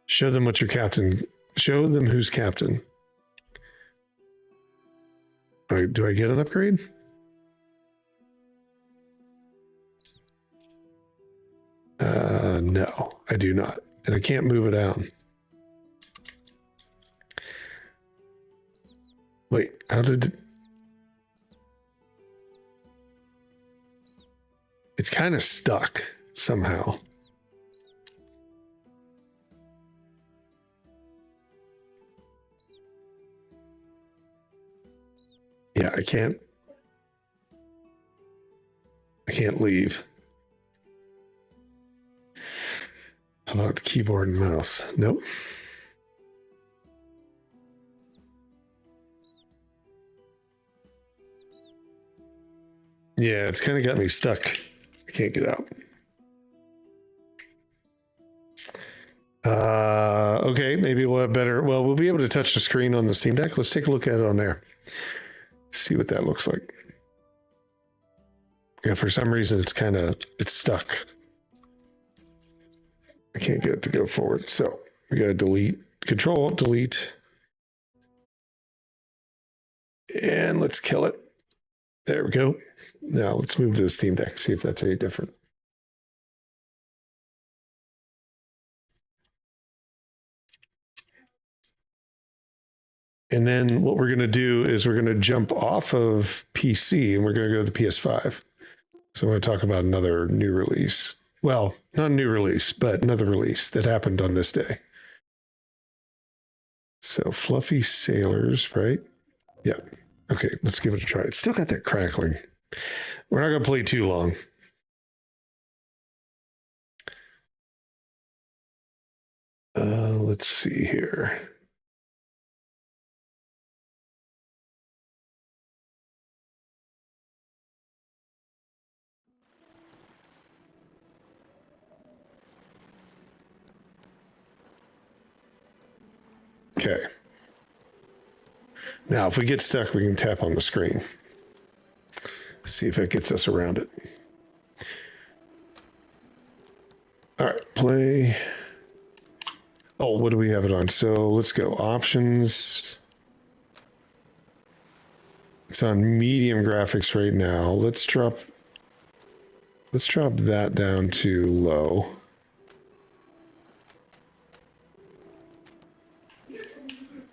show them what your captain, show them who's captain. All right, do I get an upgrade? No, I do not. And I can't move it down. Wait, how did... It's kind of stuck somehow. Yeah, I can't leave. How about the keyboard and mouse? Nope. Yeah, it's kind of got me stuck. I can't get out. Okay, maybe we'll have better. Well, we'll be able to touch the screen on the Steam Deck. Let's take a look at it on there. See what that looks like. Yeah, for some reason it's stuck. I can't get it to go forward. So we got to delete, Control, delete. And let's kill it. There we go. Now let's move to the Steam Deck, see if that's any different. And then what we're going to do is we're going to jump off of PC and we're going to go to the PS5. So I'm going to talk about another new release. Well, not a new release, but another release that happened on this day. So Fluffy Sailors, right? Yeah. Okay, let's give it a try. It's still got that crackling. We're not going to play too long. Let's see here. Okay. Now, if we get stuck, we can tap on the screen. See if it gets us around it. All right, play. Oh, what do we have it on? So let's go options. It's on medium graphics right now. Let's drop that down to low.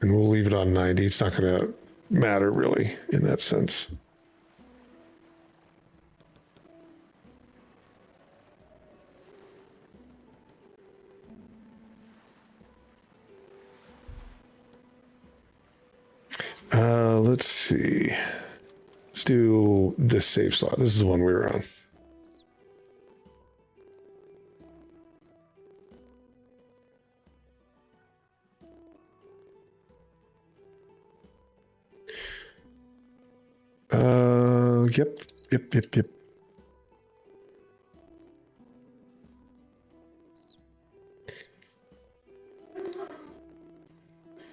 And we'll leave it on 90. It's not going to matter really in that sense. Let's see. Let's do this save slot. This is the one we were on. Yep.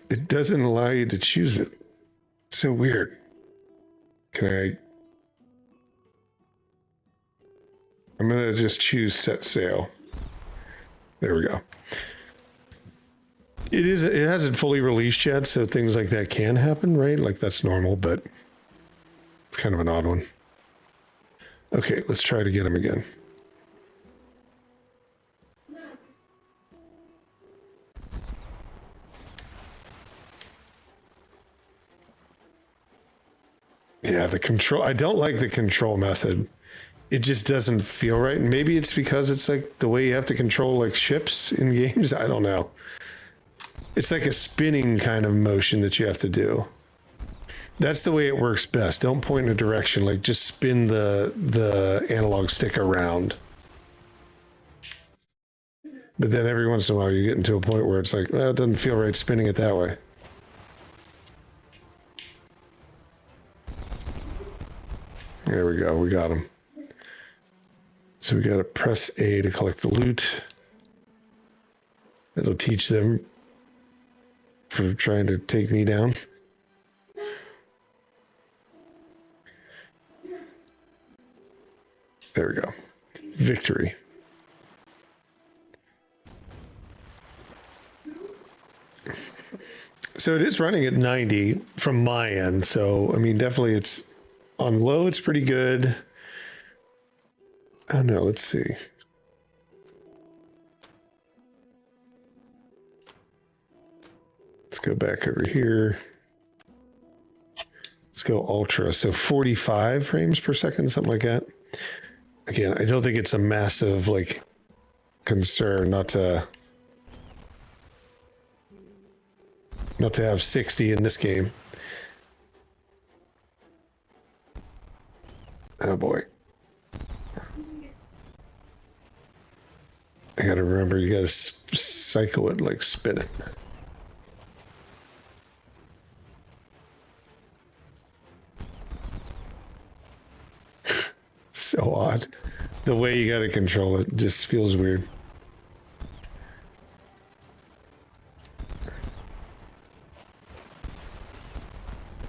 It doesn't allow you to choose it. So weird. I'm gonna just choose set sail. There we go. It hasn't fully released yet, so things like that can happen, right? Like that's normal, but it's kind of an odd one. Okay, let's try to get him again. Yeah, the control. I don't like the control method. It just doesn't feel right. And maybe it's because it's like the way you have to control like ships in games. I don't know. It's like a spinning kind of motion that you have to do. That's the way it works best. Don't point in a direction. Like just spin the analog stick around. But then every once in a while you get into a point where it's like, well, it doesn't feel right spinning it that way. There we go. We got him. So we got to press A to collect the loot. That'll teach them for trying to take me down. There we go. Victory. So it is running at 90 from my end. So, I mean, definitely it's on low. It's pretty good. I don't know. Let's see. Let's go back over here. Let's go ultra. So 45 frames per second, something like that. Again, I don't think it's a massive like concern not to have 60 in this game. Oh boy. I gotta remember, you gotta cycle it, like spin it. So odd. The way you gotta control it just feels weird.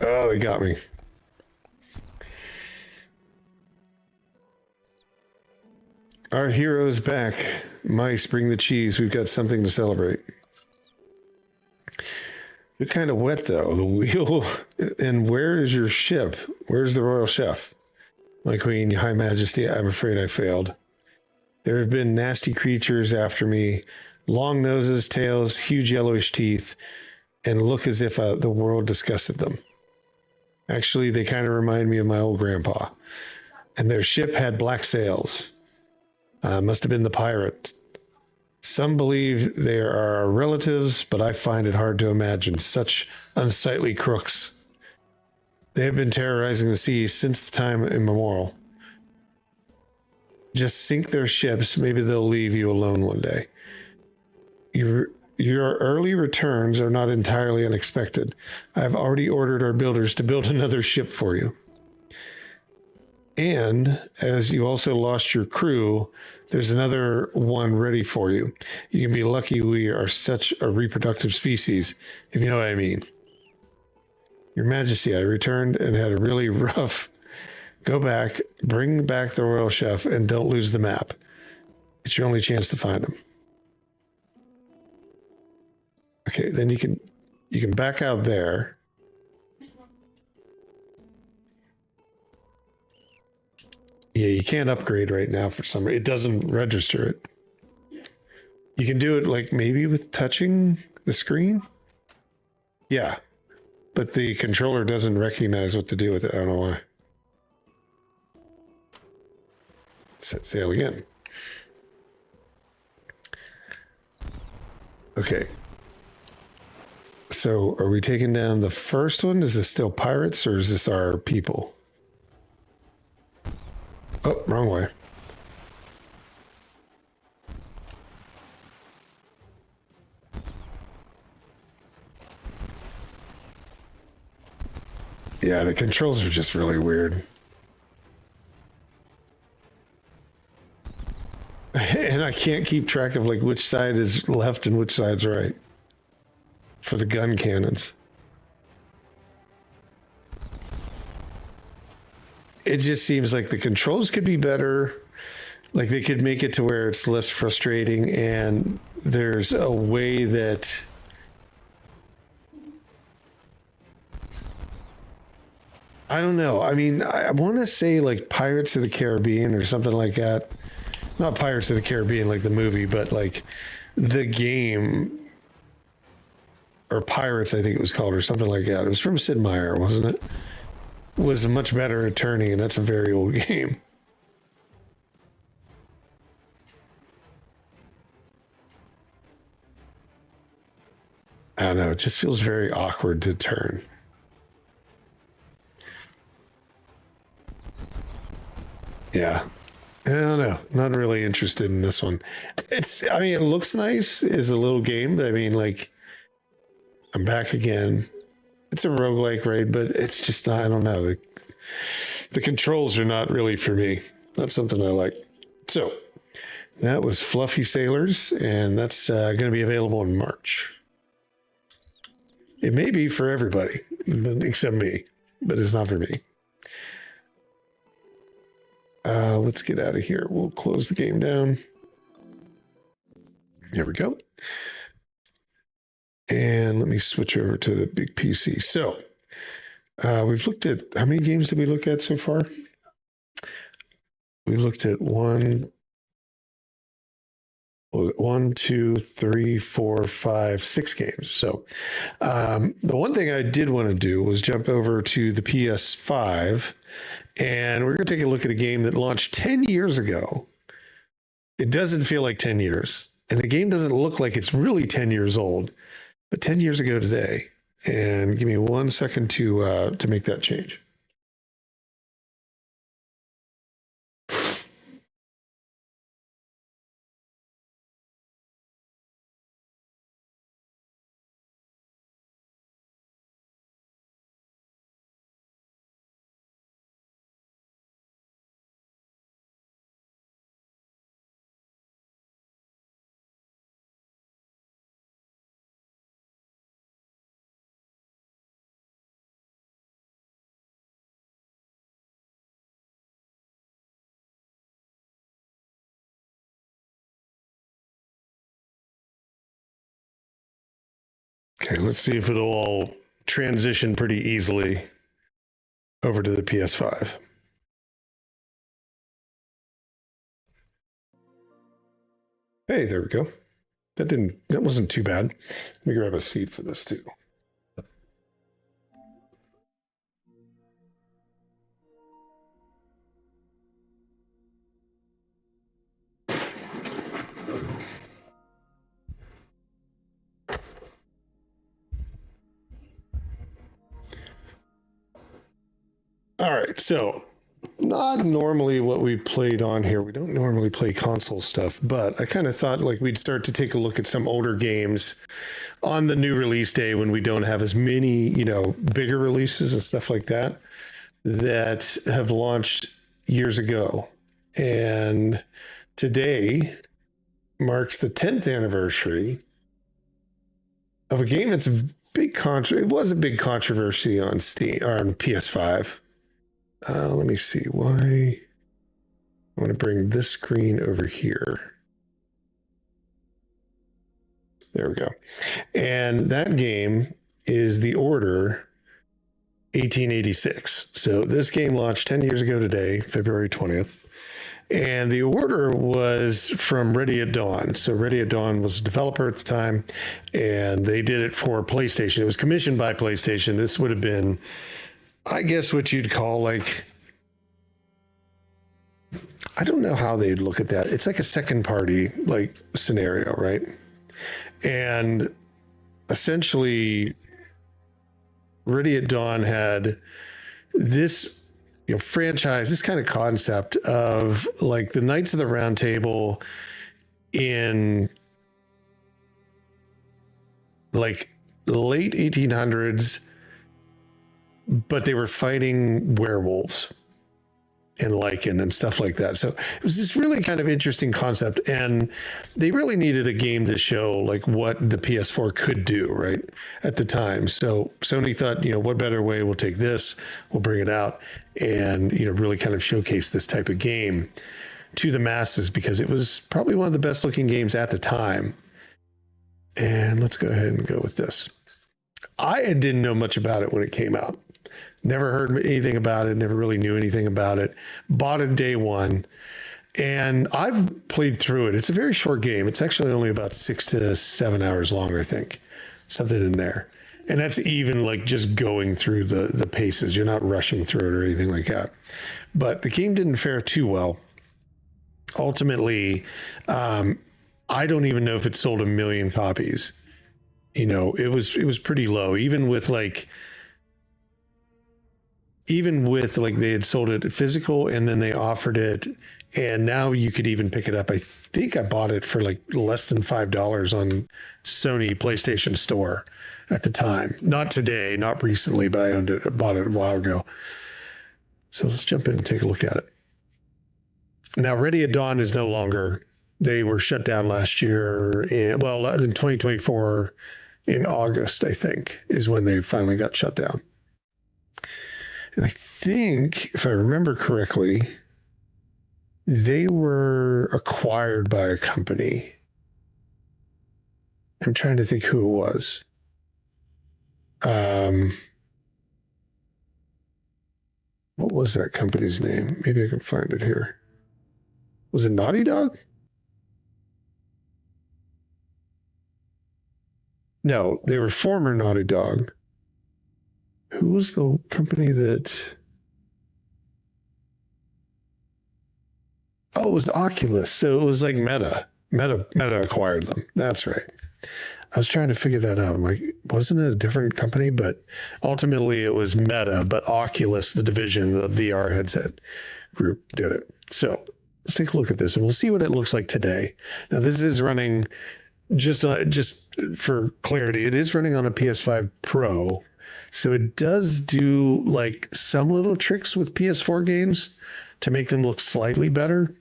Oh, they got me. Our hero's back. Mice, bring the cheese. We've got something to celebrate. You're kind of wet, though. The wheel. And where is your ship? Where's the royal chef? My queen, your high majesty, I'm afraid I failed. There have been nasty creatures after me. Long noses, tails, huge yellowish teeth, and look as if the world disgusted them. Actually, they kind of remind me of my old grandpa. And their ship had black sails. Must have been the pirate. Some believe they are our relatives, but I find it hard to imagine such unsightly crooks. They have been terrorizing the seas since the time immemorial. Just sink their ships, maybe they'll leave you alone one day. Your early returns are not entirely unexpected. I've already ordered our builders to build another ship for you. And as you also lost your crew, there's another one ready for you. You can be lucky we are such a reproductive species, if you know what I mean. Your Majesty, I returned and had a really rough. Go back, bring back the royal chef, and don't lose the map. It's your only chance to find him. Okay, then you can back out there. Yeah, you can't upgrade right now for some reason. It doesn't register it. You can do it like maybe with touching the screen. Yeah, but the controller doesn't recognize what to do with it. I don't know why. Set sail again. Okay. So are we taking down the first one? Is this still pirates or is this our people? Yeah, the controls are just really weird. And I can't keep track of like which side is left and which side's right for the gun cannons. It just seems like the controls could be better. Like they could make it to where it's less frustrating, and there's a way that I don't know. I mean, I want to say like Pirates of the Caribbean or something like that. Not Pirates of the Caribbean like the movie, but like the game, or Pirates, I think it was called, or something like that. It was from Sid Meier, wasn't it? Was much better at turning, and that's a very old game. I don't know. It just feels very awkward to turn. Yeah. I don't know. Not really interested in this one. I mean, it looks nice as a little game, but I mean, like, I'm back again. It's a roguelike, right? But it's just not, I don't know. The controls are not really for me. Not something I like. So, that was Fluffy Sailors, and that's going to be available in March. It may be for everybody, except me, but it's not for me. Let's get out of here. We'll close the game down. Here we go. And let me switch over to the big PC. So we've looked at, how many games did we look at so far? We've looked at one, 2, 3, 4, 5, 6 games. So the one thing I did want to do was jump over to the PS5, and we're going to take a look at a game that launched 10 years ago. It doesn't feel like 10 years, and the game doesn't look like it's really 10 years old, but 10 years ago today. And give me 1 second to make that change. Okay, let's see if it'll all transition pretty easily over to the PS5. Hey, there we go. That wasn't too bad. Let me grab a seat for this too. All right, so not normally what we played on here. We don't normally play console stuff, but I kind of thought like we'd start to take a look at some older games on the new release day when we don't have as many, bigger releases and stuff like that that have launched years ago. And today marks the 10th anniversary of a game that's a big it was a big controversy on Steam or on PS5. Let me see why. I want to bring this screen over here. There we go. And that game is The Order 1886. So this game launched 10 years ago today, February 20th. And The Order was from Ready at Dawn. So Ready at Dawn was a developer at the time, and they did it for PlayStation. It was commissioned by PlayStation. This would have been, I guess, what you'd call like, I don't know how they'd look at that. It's like a second party like scenario, right? And essentially, Ready at Dawn had this franchise, this kind of concept of like the Knights of the Round Table in like late 1800s, but they were fighting werewolves and lichen and stuff like that. So it was this really kind of interesting concept, and they really needed a game to show like what the PS4 could do right at the time. So Sony thought, what better way? We'll take this, we'll bring it out, and really kind of showcase this type of game to the masses, because it was probably one of the best looking games at the time. And let's go ahead and go with this. I didn't know much about it when it came out. Never heard anything about it, never really knew anything about it. Bought it day one, and I've played through it. It's a very short game. It's actually only about 6 to 7 hours long, I think. Something in there. And that's even like just going through the paces. You're not rushing through it or anything like that. But the game didn't fare too well. Ultimately, I don't even know if it sold 1 million copies. It was pretty low, even with they had sold it physical, and then they offered it, and now you could even pick it up. I think I bought it for like less than $5 on Sony PlayStation Store at the time. Not today, not recently, but I bought it a while ago. So let's jump in and take a look at it. Now, Ready at Dawn is no longer. They were shut down last year, in 2024, in August, I think, is when they finally got shut down. And I think, if I remember correctly, they were acquired by a company. I'm trying to think who it was. What was that company's name? Maybe I can find it here. Was it Naughty Dog? No, they were former Naughty Dog. Who was the company that... Oh, it was Oculus. So it was like Meta. Meta acquired them. That's right. I was trying to figure that out. I'm like, wasn't it a different company? But ultimately it was Meta, but Oculus, the division, the VR headset group, did it. So let's take a look at this, and we'll see what it looks like today. Now, this is running, just for clarity, it is running on a PS5 Pro. So it does do like some little tricks with PS4 games to make them look slightly better.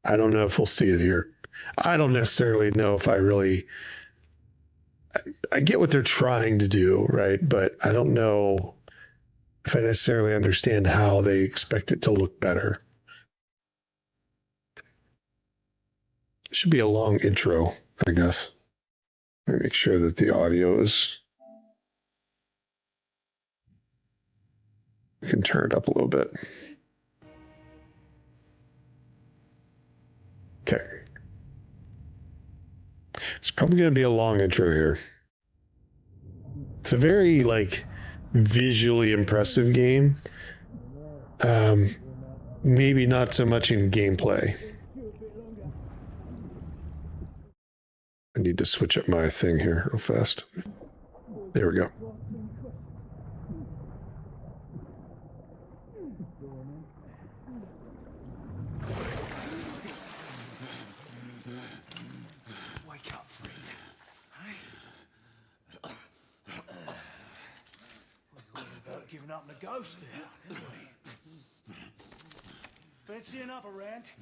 I don't know if we'll see it here. I don't necessarily know if I get what they're trying to do, right? But I don't know if I necessarily understand how they expect it to look better. It should be a long intro, I guess. Let me make sure that the audio is... We can turn it up a little bit. Okay. It's probably going to be a long intro here. It's a very, visually impressive game. Maybe not so much in gameplay. I need to switch up my thing here real fast. There we go. Wake up, friend. We worried about giving up the ghost there, didn't we? Fancy another rant?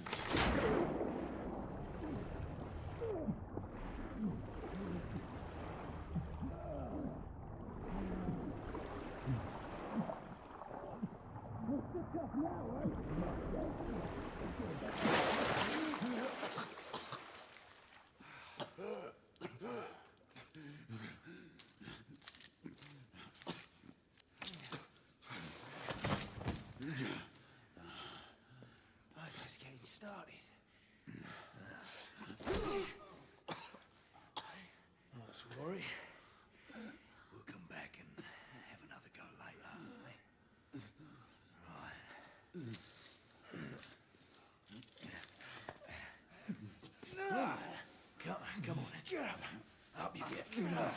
It's just getting started. Not to worry. We'll come back and have another go later. Right. Come on, get up. Up you get. Get up.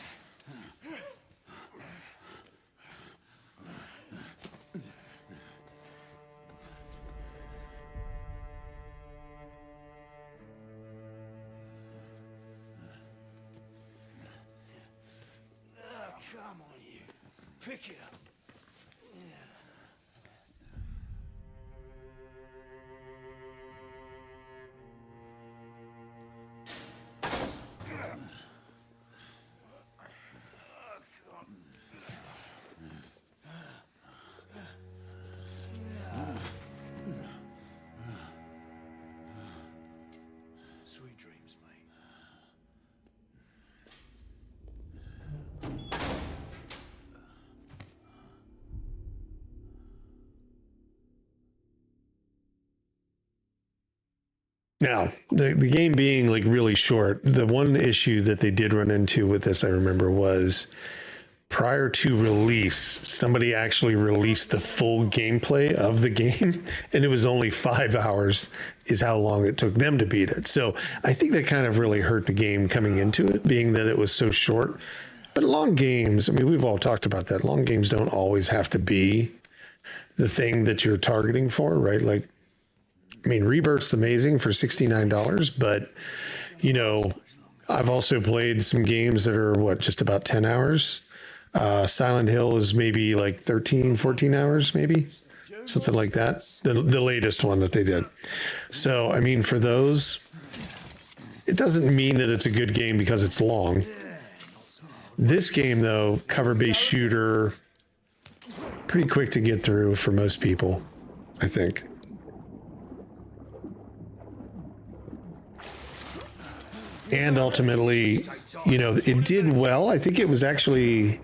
Come on, you. Pick it up. Yeah. Now, the game being like really short, the one issue that they did run into with this, I remember, was prior to release, somebody actually released the full gameplay of the game, and it was only 5 hours is how long it took them to beat it. So I think that kind of really hurt the game coming into it, being that it was so short. But long games, I mean, we've all talked about that. Long games don't always have to be the thing that you're targeting for, right? Like, I mean, Rebirth's amazing for $69, but, you know, I've also played some games that are, just about 10 hours? Silent Hill is maybe like 13, 14 hours, maybe? Something like that. The latest one that they did. So, I mean, for those, it doesn't mean that it's a good game because it's long. This game, though, cover-based shooter, pretty quick to get through for most people, I think. And ultimately, you know, it did well. I think it was actually,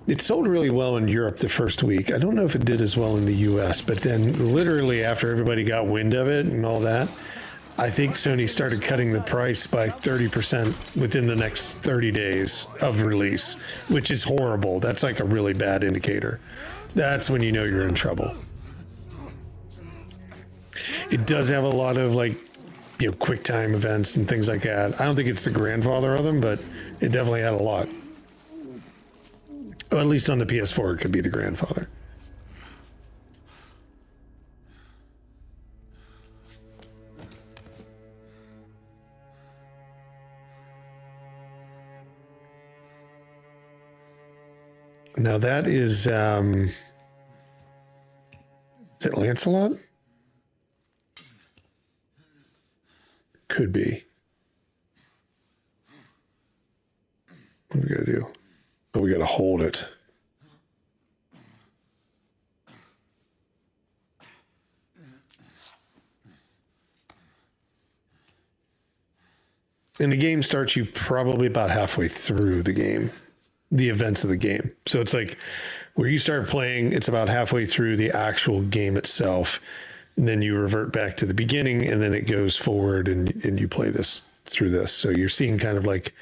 it sold really well in Europe the first week. I don't know if it did as well in the US, but then literally after everybody got wind of it and all that, I think Sony started cutting the price by 30% within the next 30 days of release, which is horrible. That's like a really bad indicator. That's when you know you're in trouble. It does have a lot of like, you know, quick time events and things like that. I don't think it's the grandfather of them, but it definitely had a lot. Or at least on the PS4, it could be the grandfather. Now that is it Lancelot? Could be. What do we gotta do? Oh, we gotta hold it. And the game starts you probably about halfway through the game, the events of the game. So it's like where you start playing, it's about halfway through the actual game itself. And then you revert back to the beginning, and then it goes forward and you play this through this. So you're seeing kind of like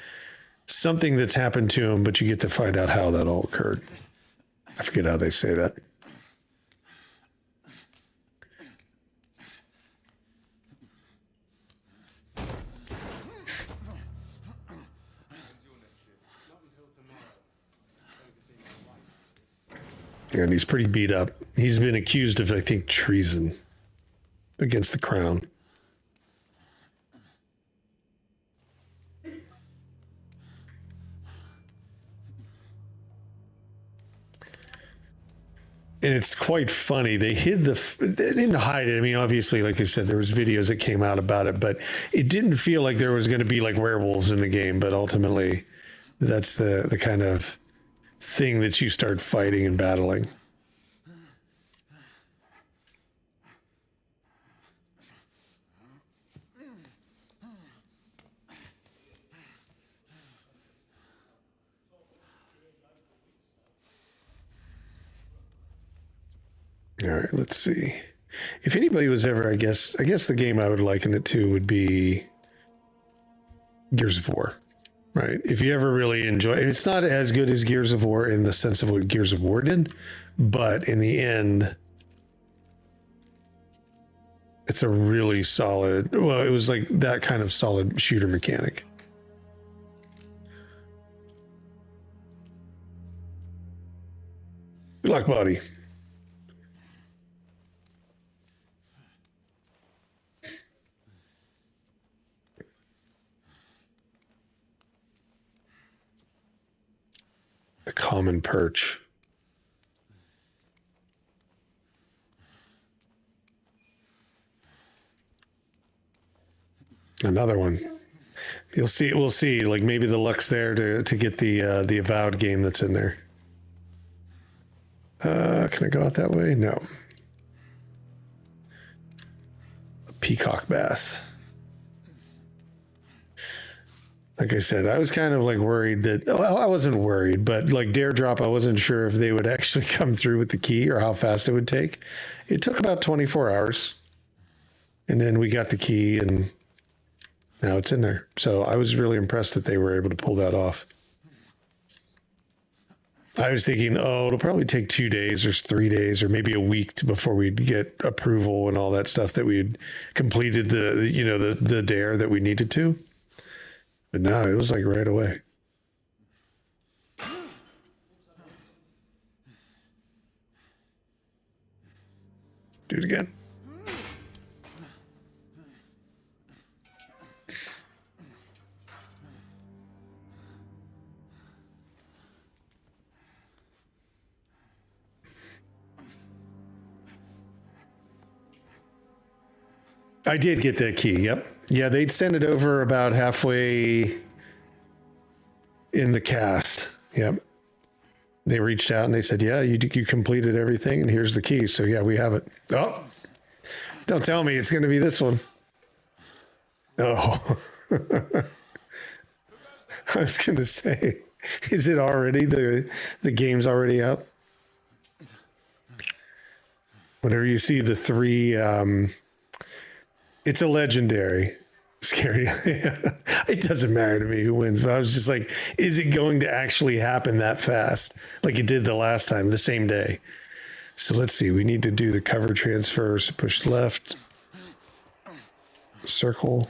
something that's happened to him, but you get to find out how that all occurred. I forget how they say that. And he's pretty beat up. He's been accused of, I think, treason against the crown. And it's quite funny. They didn't hide it. I mean, obviously, like I said, there was videos that came out about it, but it didn't feel like there was going to be like werewolves in the game. But ultimately, that's the kind of thing that you start fighting and battling. All right, let's see. If anybody was ever, I guess the game I would liken it to would be Gears of War, right? If you ever really enjoy it, it's not as good as Gears of War in the sense of what Gears of War did, but in the end, it's a really solid, well, it was like that kind of solid shooter mechanic. Good luck, buddy. The common perch. Another one. You'll see. We'll see. Like maybe the luck's there to get the Avowed game that's in there. Can I go out that way? No. A peacock bass. Like I said, I was kind of like worried that, well, I wasn't worried, but like Dare Drop, I wasn't sure if they would actually come through with the key or how fast it would take. It took about 24 hours. And then we got the key and now it's in there. So I was really impressed that they were able to pull that off. I was thinking, oh, it'll probably take 2 days or 3 days or maybe a week before we'd get approval and all that stuff that we'd completed the dare that we needed to. But no, it was like right away. Do it again. I did get that key. Yep. Yeah, they'd send it over about halfway in the cast. Yep. They reached out and they said, yeah, you completed everything and here's the key. So yeah, we have it. Oh, don't tell me it's going to be this one. Oh, I was going to say, is it already, the game's already out? Whenever you see the three, it's a legendary. Scary. It doesn't matter to me who wins, but I was just like, is it going to actually happen that fast? Like it did the last time, the same day. So let's see. We need to do the cover transfer. So push left. Circle.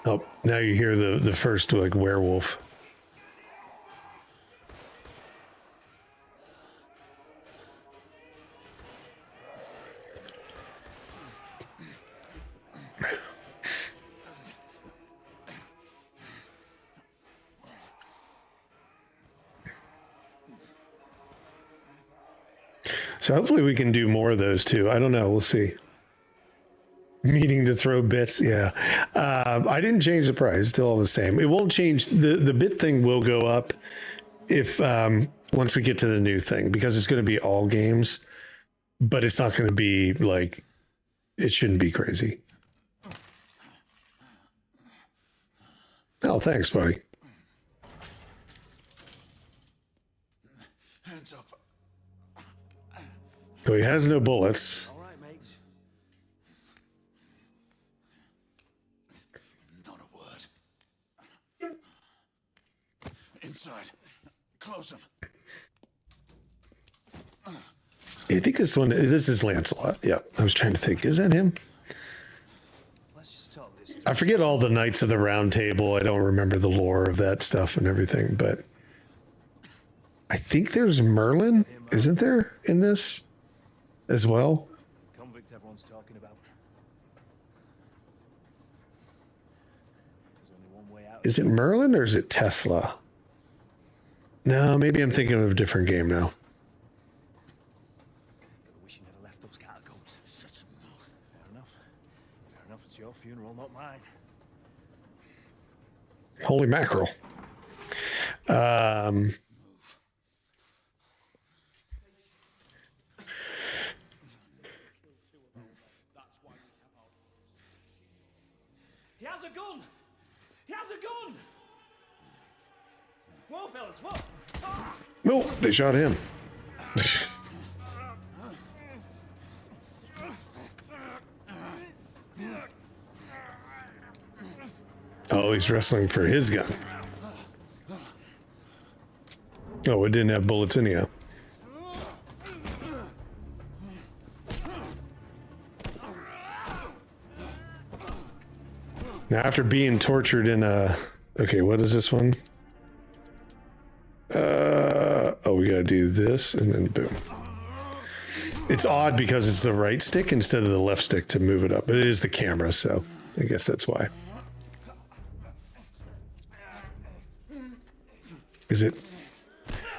Oh, now you hear the first like werewolf. So hopefully we can do more of those too. I don't know. We'll see. Meeting to throw bits. Yeah. I didn't change the price. It's still all the same. It won't change. The bit thing will go up if once we get to the new thing, because it's going to be all games, but it's not going to be like, it shouldn't be crazy. Oh, thanks, buddy. Hands up. Oh, he has no bullets. All right, mate. Not a word. Inside. Close him. I think this is Lancelot. Yeah, I was trying to think. Is that him? Let's just talk this. I forget all the Knights of the Round Table. I don't remember the lore of that stuff and everything, but I think there's Merlin, isn't there, in this as well? Convict everyone's talking about. There's only one way out. Is it Merlin or is it Tesla? No, maybe I'm thinking of a different game now. I wish you never left those catacombs. Fair enough. Fair enough. It's your funeral, not mine. Holy mackerel. He has a gun! He has a gun! Whoa, fellas, whoa! Ah! No, they shot him. Oh, he's wrestling for his gun. Oh, it didn't have bullets anyhow. Now, after being tortured in a... Okay, what is this one? Oh, we gotta do this, and then boom. It's odd because it's the right stick instead of the left stick to move it up. But it is the camera, so I guess that's why. Is it...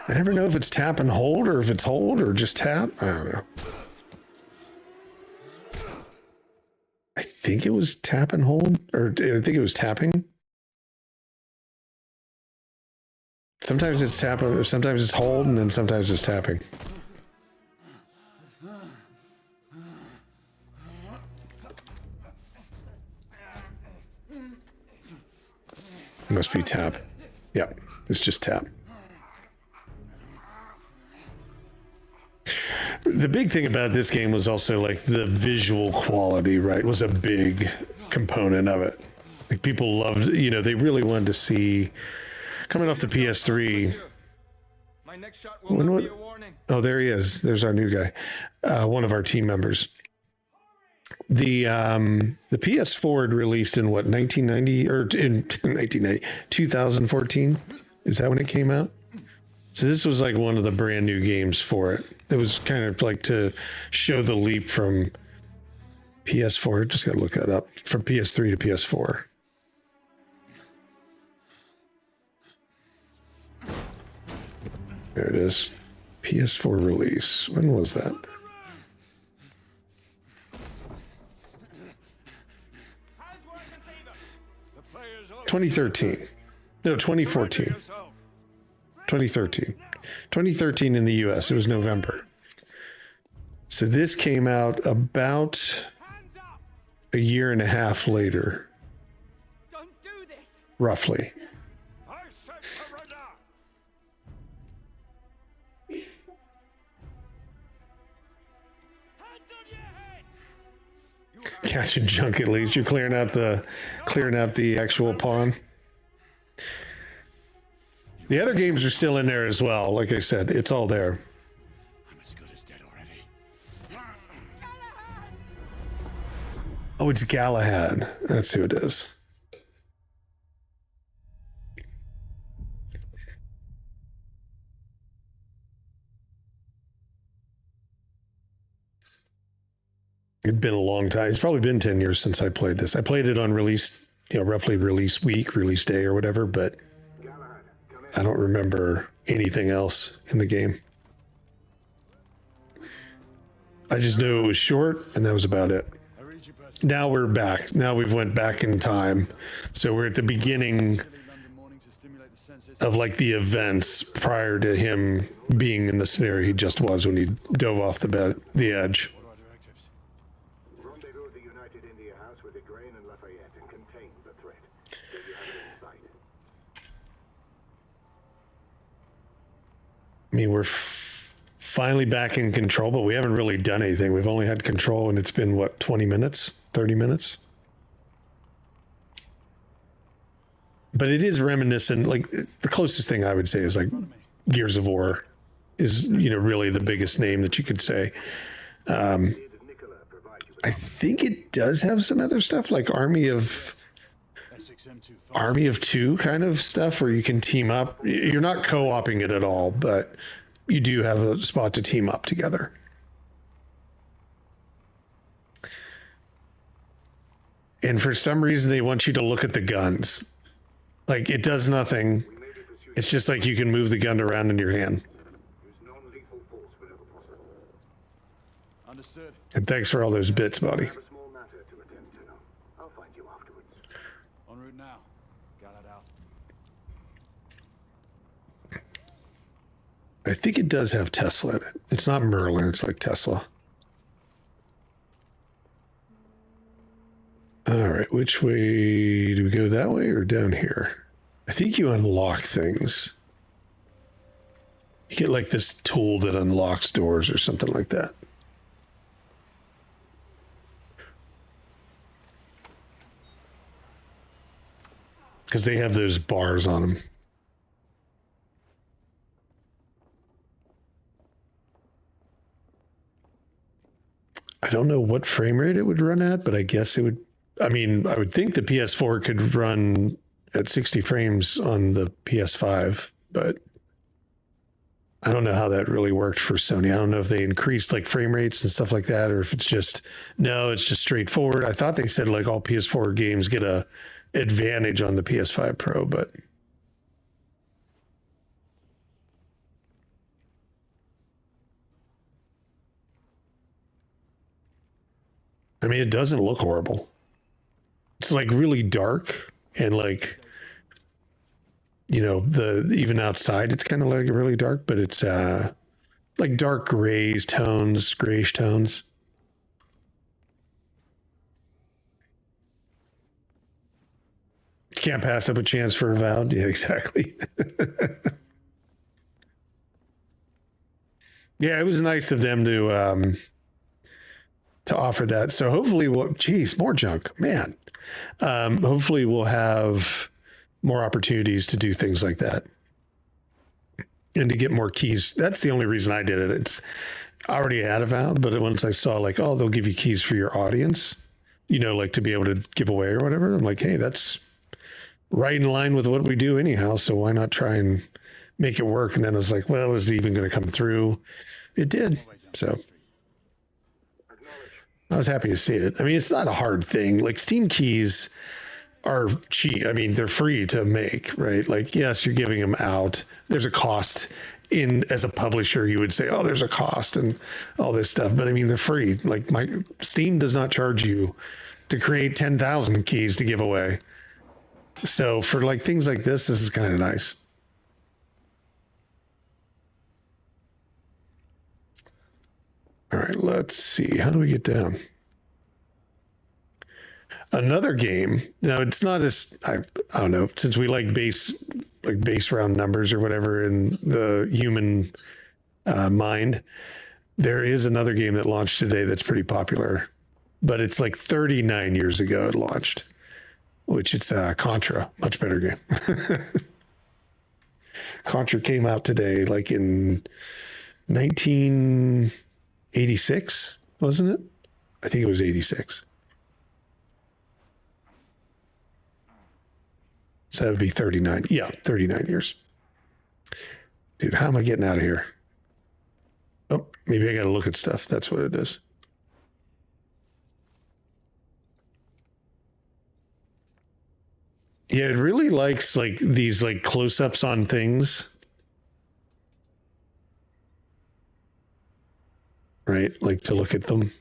I never know if it's tap and hold, or if it's hold, or just tap. I don't know. I think it was tap and hold, or I think it was tapping. Sometimes it's tap, sometimes it's hold, and then sometimes it's tapping. Must be tap. Yep, it's just tap. The big thing about this game was also like the visual quality, right? Was a big component of it. Like people loved, you know, they really wanted to see coming off the PS3. My next shot will not be a warning. Oh, there he is. There's our new guy. One of our team members. The PS4 had released in what, 1990 or in 1990, 2014? Is that when it came out? So this was like one of the brand new games for it. It was kind of like to show the leap from PS4. Just gotta look that up. From PS3 to PS4. There it is. PS4 release. When was that? 2013. No, 2014. 2013. 2013 in the US. It was November. So this came out about a year and a half later. Don't do this. Roughly. I said surrender. Hands on your head. Catching junk at least. You're clearing out the actual pawn. The other games are still in there as well. Like I said, it's all there. I'm as good as dead already. Oh, it's Galahad. That's who it is. It'd been a long time. It's probably been 10 years since I played this. I played it on release, you know, roughly release week, release day or whatever, but I don't remember anything else in the game. I just knew it was short and that was about it. Now we're back. Now we've went back in time. So we're at the beginning of like the events prior to him being in the scenario he just was when he dove off the edge. Rendezvous at the United India House with Igraine and Lafayette and contain the threat. So you have it in sight. I mean, we're finally back in control, but we haven't really done anything. We've only had control and it's been, what, 20 minutes, 30 minutes? But it is reminiscent, like the closest thing I would say is like Gears of War is, you know, really the biggest name that you could say. I think it does have some other stuff like Army of Two kind of stuff where you can team up. You're not co-oping it at all, but you do have a spot to team up together. And for some reason, they want you to look at the guns. Like, it does nothing. It's just like you can move the gun around in your hand. Understood. And thanks for all those bits, buddy. I have a small matter to attend to. I'll find you afterwards. En route now. Got it out. I think it does have Tesla in it. It's not Merlin, it's like Tesla. All right, which way do we go, that way or down here? I think you unlock things. You get like this tool that unlocks doors or something like that. Because they have those bars on them. I don't know what frame rate it would run at, but I guess it would. I mean, I would think the PS4 could run at 60 frames on the PS5, but I don't know how that really worked for Sony. I don't know if they increased like frame rates and stuff like that, or if it's just, no, it's just straightforward. I thought they said like all PS4 games get a advantage on the PS5 Pro, but I mean, it doesn't look horrible. It's like really dark and like, you know, even outside, it's kind of like really dark, but it's like dark grayish tones. Can't pass up a chance for Avowed. Yeah, exactly. Yeah, it was nice of them to offer that. So hopefully geez, more junk, man. Hopefully we'll have more opportunities to do things like that and to get more keys. That's the only reason I did it. It's I already had Avowed, but once I saw like, oh, they'll give you keys for your audience, you know, like to be able to give away or whatever. I'm like, hey, that's right in line with what we do anyhow. So why not try and make it work? And then I was like, well, is it even going to come through? It did. So I was happy to see it. I mean, it's not a hard thing. Like Steam keys are cheap. I mean, they're free to make, right? Like, yes, you're giving them out. There's a cost in as a publisher. You would say, oh, there's a cost and all this stuff. But I mean, they're free. Like Steam does not charge you to create 10,000 keys to give away. So for like things like this is kind of nice. All right, let's see. How do we get down? Another game. Now it's not as I don't know, since we like base round numbers or whatever in the human mind. There is another game that launched today that's pretty popular, but it's like 39 years ago it launched, which it's Contra, much better game. Contra came out today, like in 1986, wasn't it? I think it was 86. So that would be 39. Yeah, 39 years. Dude, how am I getting out of here? Oh, maybe I got to look at stuff. That's what it is. Yeah, it really likes like these like close-ups on things. Right? Like to look at them.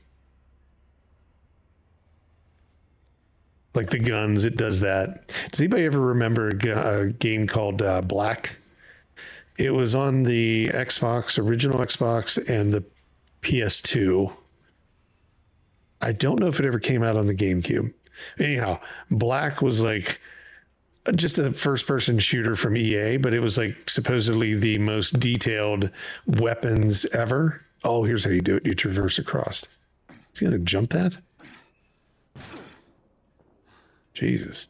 Like the guns, it does that. Does anybody ever remember a game called Black? It was on the Xbox, original Xbox, and the PS2. I don't know if it ever came out on the GameCube. Anyhow, Black was like just a first-person shooter from EA, but it was like supposedly the most detailed weapons ever. Oh, here's how you do it. You traverse across. Is he going to jump that? Jesus.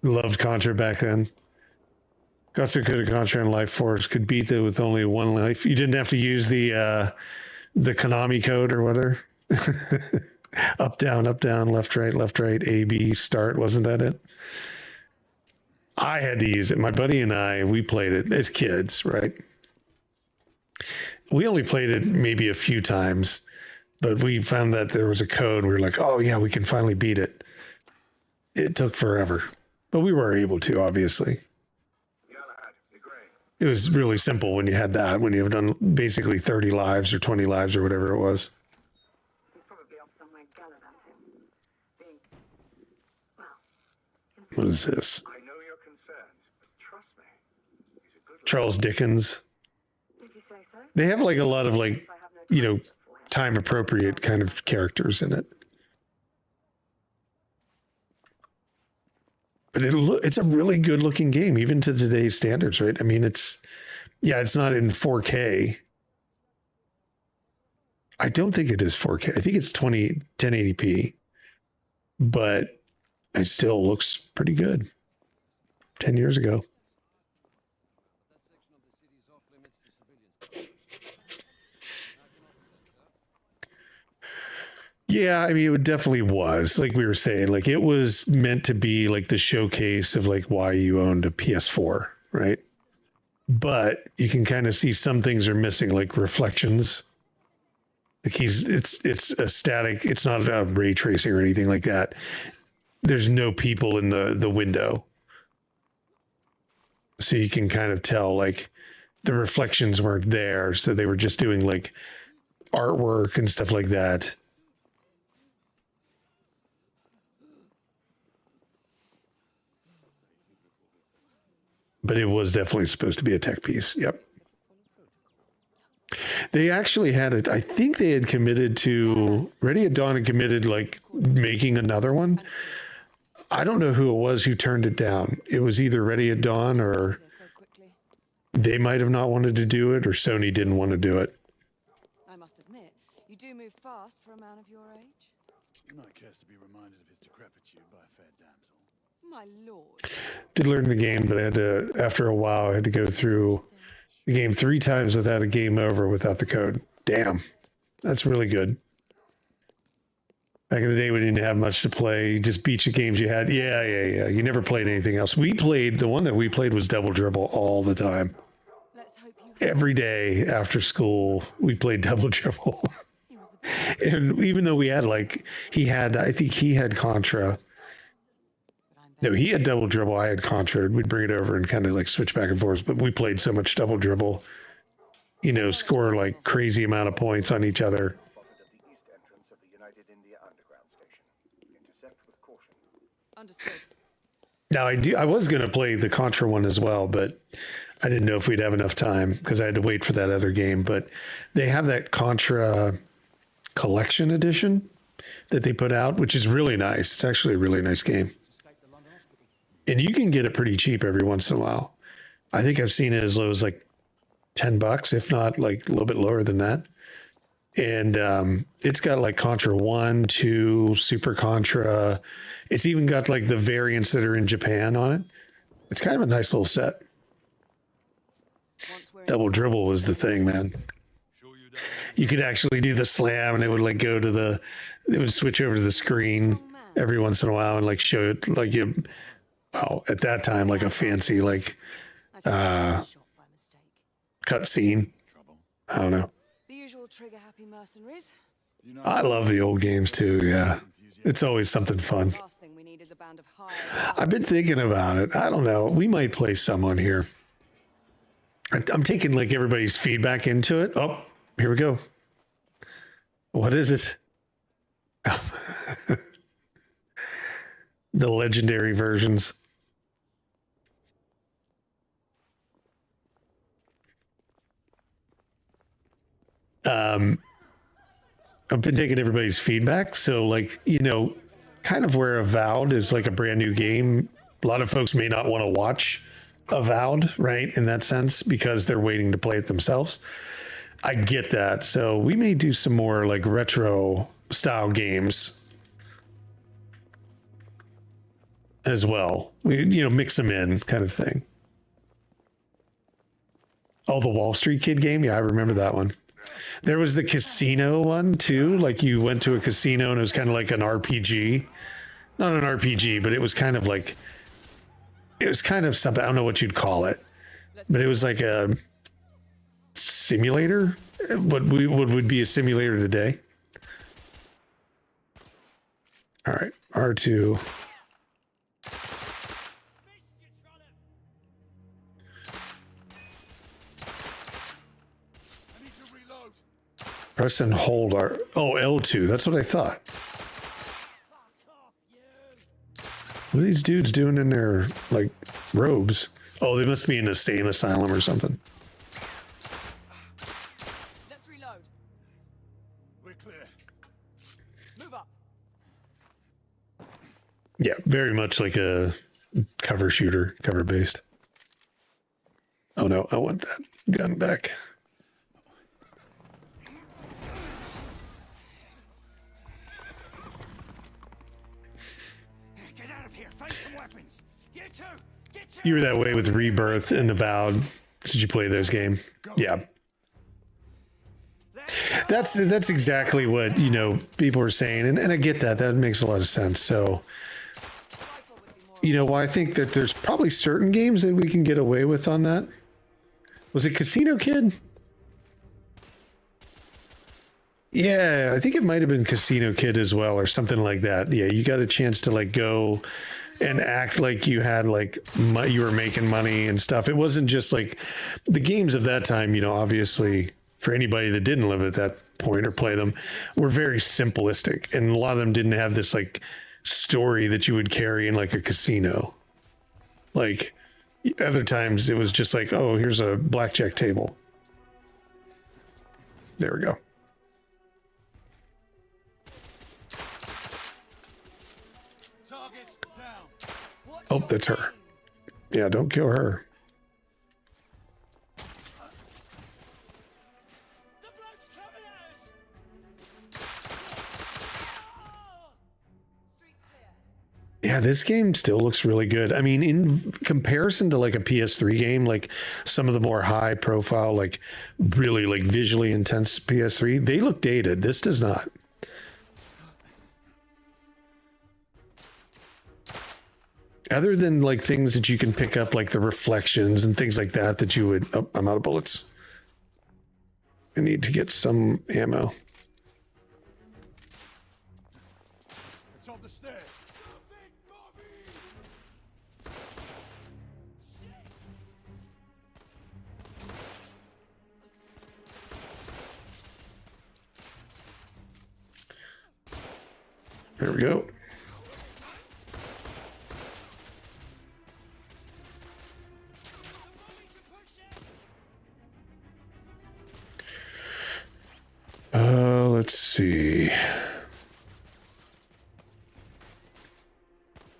Loved Contra back then. Got so good at Contra and Life Force, could beat it with only one life. You didn't have to use the Konami code or whatever. Up, down, left, right, A, B, start. Wasn't that it? I had to use it. My buddy and I, we played it as kids, right? We only played it maybe a few times, but we found that there was a code. We were like, oh yeah, we can finally beat it. It took forever, but we were able to, obviously. It was really simple when you had that, when you've done basically 30 lives or 20 lives or whatever it was. What is this? I know your concerns, but trust me. He's a good Charles Dickens. They have like a lot of like, you know, time appropriate kind of characters in it. But it's a really good looking game, even to today's standards, right? I mean, it's not in 4K. I don't think it is 4K. I think it's 1080p, but it still looks pretty good. 10 years ago. Yeah, I mean, it definitely was. Like we were saying, like it was meant to be like the showcase of like why you owned a PS4, right? But you can kind of see some things are missing, like reflections. Like it's a static. It's not a ray tracing or anything like that. There's no people in the window, so you can kind of tell like the reflections weren't there. So they were just doing like artwork and stuff like that. But it was definitely supposed to be a tech piece. Yep. They actually had it. I think they had committed to Ready at Dawn had committed like making another one. I don't know who it was who turned it down. It was either Ready at Dawn or So quickly. they might have not wanted to do it or Sony didn't want to do it. I must admit, you do move fast for a man of your age. He might cares to be reminded of his decrepitude by a fair damsel. My lord. Did learn the game, but I had to, after a while, I had to go through the game 3 times without a game over without the code. Damn. That's really good. Back in the day, we didn't have much to play. You just beat the games you had. Yeah. You never played anything else. The one that we played was Double Dribble all the time. Let's hope you Every day after school, we played Double Dribble. he was the best, And even though we had I think he had Contra. but I'm No, he had Double Dribble. I had Contra. We'd bring it over and kind of like switch back and forth. But we played so much Double Dribble, score like crazy amount of points on each other. Spotted at the east entrance of the United India Underground Station. Intercept with caution. understood. Now I was going to play the Contra one as well, but I didn't know if we'd have enough time because I had to wait for that other game. But they have that Contra collection edition that they put out, which is really nice. It's actually a really nice game. And you can get it pretty cheap every once in a while. I think I've seen it as low as like $10, if not like a little bit lower than that. And it's got like Contra 1, 2, Super Contra. It's even got like the variants that are in Japan on it. It's kind of a nice little set. Once we're Double Dribble was the thing, man. Sure you don't. You could actually do the slam and it would like it would switch over to the screen every once in a while and like show it like at that time, like a fancy like I shot by mistake. cut scene. Trouble. I don't know. The usual trigger happy mercenaries. You know, I love the old games too. Yeah. It's always something fun. Last thing we need is a band of hired. I've been thinking about it. I don't know. We might play someone here. I'm taking like everybody's feedback into it. Oh, here we go. What is it? The legendary versions. I've been taking everybody's feedback. So like, kind of where Avowed is like a brand new game. A lot of folks may not want to watch Avowed, right? In that sense, because they're waiting to play it themselves. I get that. So we may do some more like retro style games as well. We, mix them in kind of thing. Oh, the Wall Street Kid game. Yeah, I remember that one. There was the casino one too. Like you went to a casino and it was kind of like an RPG. Not an RPG, but it was kind of something. I don't know what you'd call it, but it was like a simulator. What would be a simulator today. All right, R2. I need to reload. Press and hold L2. That's what I thought. What are these dudes doing in their like robes? Oh, they must be in a insane asylum or something. Let's reload. We're clear. Move up. Yeah, very much like a cover shooter, cover based. Oh no, I want that gun back. Get out of here. Find some weapons. You two. Get to You were that way with Rebirth and Avowed. Did you play those games? Yeah. That's exactly what, people are saying. And I get that. That makes a lot of sense. So, Rifle would be more. well, I think that there's probably certain games that we can get away with on that. Was it Casino Kid? Yeah, I think it might have been Casino Kid as well or something like that. Yeah, you got a chance to like go and act like you had like you were making money and stuff. It wasn't just like the games of that time, obviously for anybody that didn't live at that point or play them were very simplistic. And a lot of them didn't have this like story that you would carry in like a casino. Like other times it was just like, oh, here's a blackjack table. There we go. Target down. Oh, that's her. Yeah, don't kill her. The bloke's coming at us. Street clear. Yeah, this game still looks really good. I mean, in comparison to like a PS3 game, like some of the more high profile, like really like visually intense PS3, they look dated. This does not. Other than like things that you can pick up, like the reflections and things like that, that you would, oh, I'm out of bullets. I need to get some ammo. It's on the stairs. There we go. Let's see.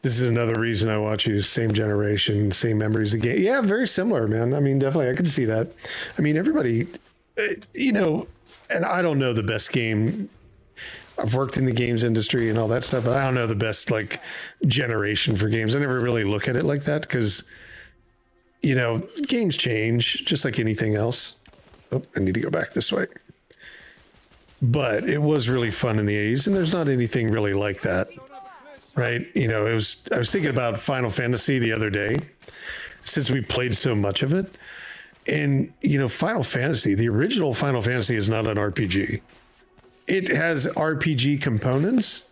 This is another reason I watch you. Same generation, same memories of the game. Yeah, very similar, man. I mean, definitely, I could see that. I mean, everybody, you know, and I don't know the best game. I've worked in the games industry and all that stuff, but I don't know the best like generation for games. I never really look at it like that because, you know, games change just like anything else. Oh, I need to go back this way. But it was really fun in the 80s, and there's not anything really like that, right? You know, I was thinking about Final Fantasy the other day, since we played so much of it. And, you know, Final Fantasy, the original Final Fantasy is not an RPG. It has RPG components,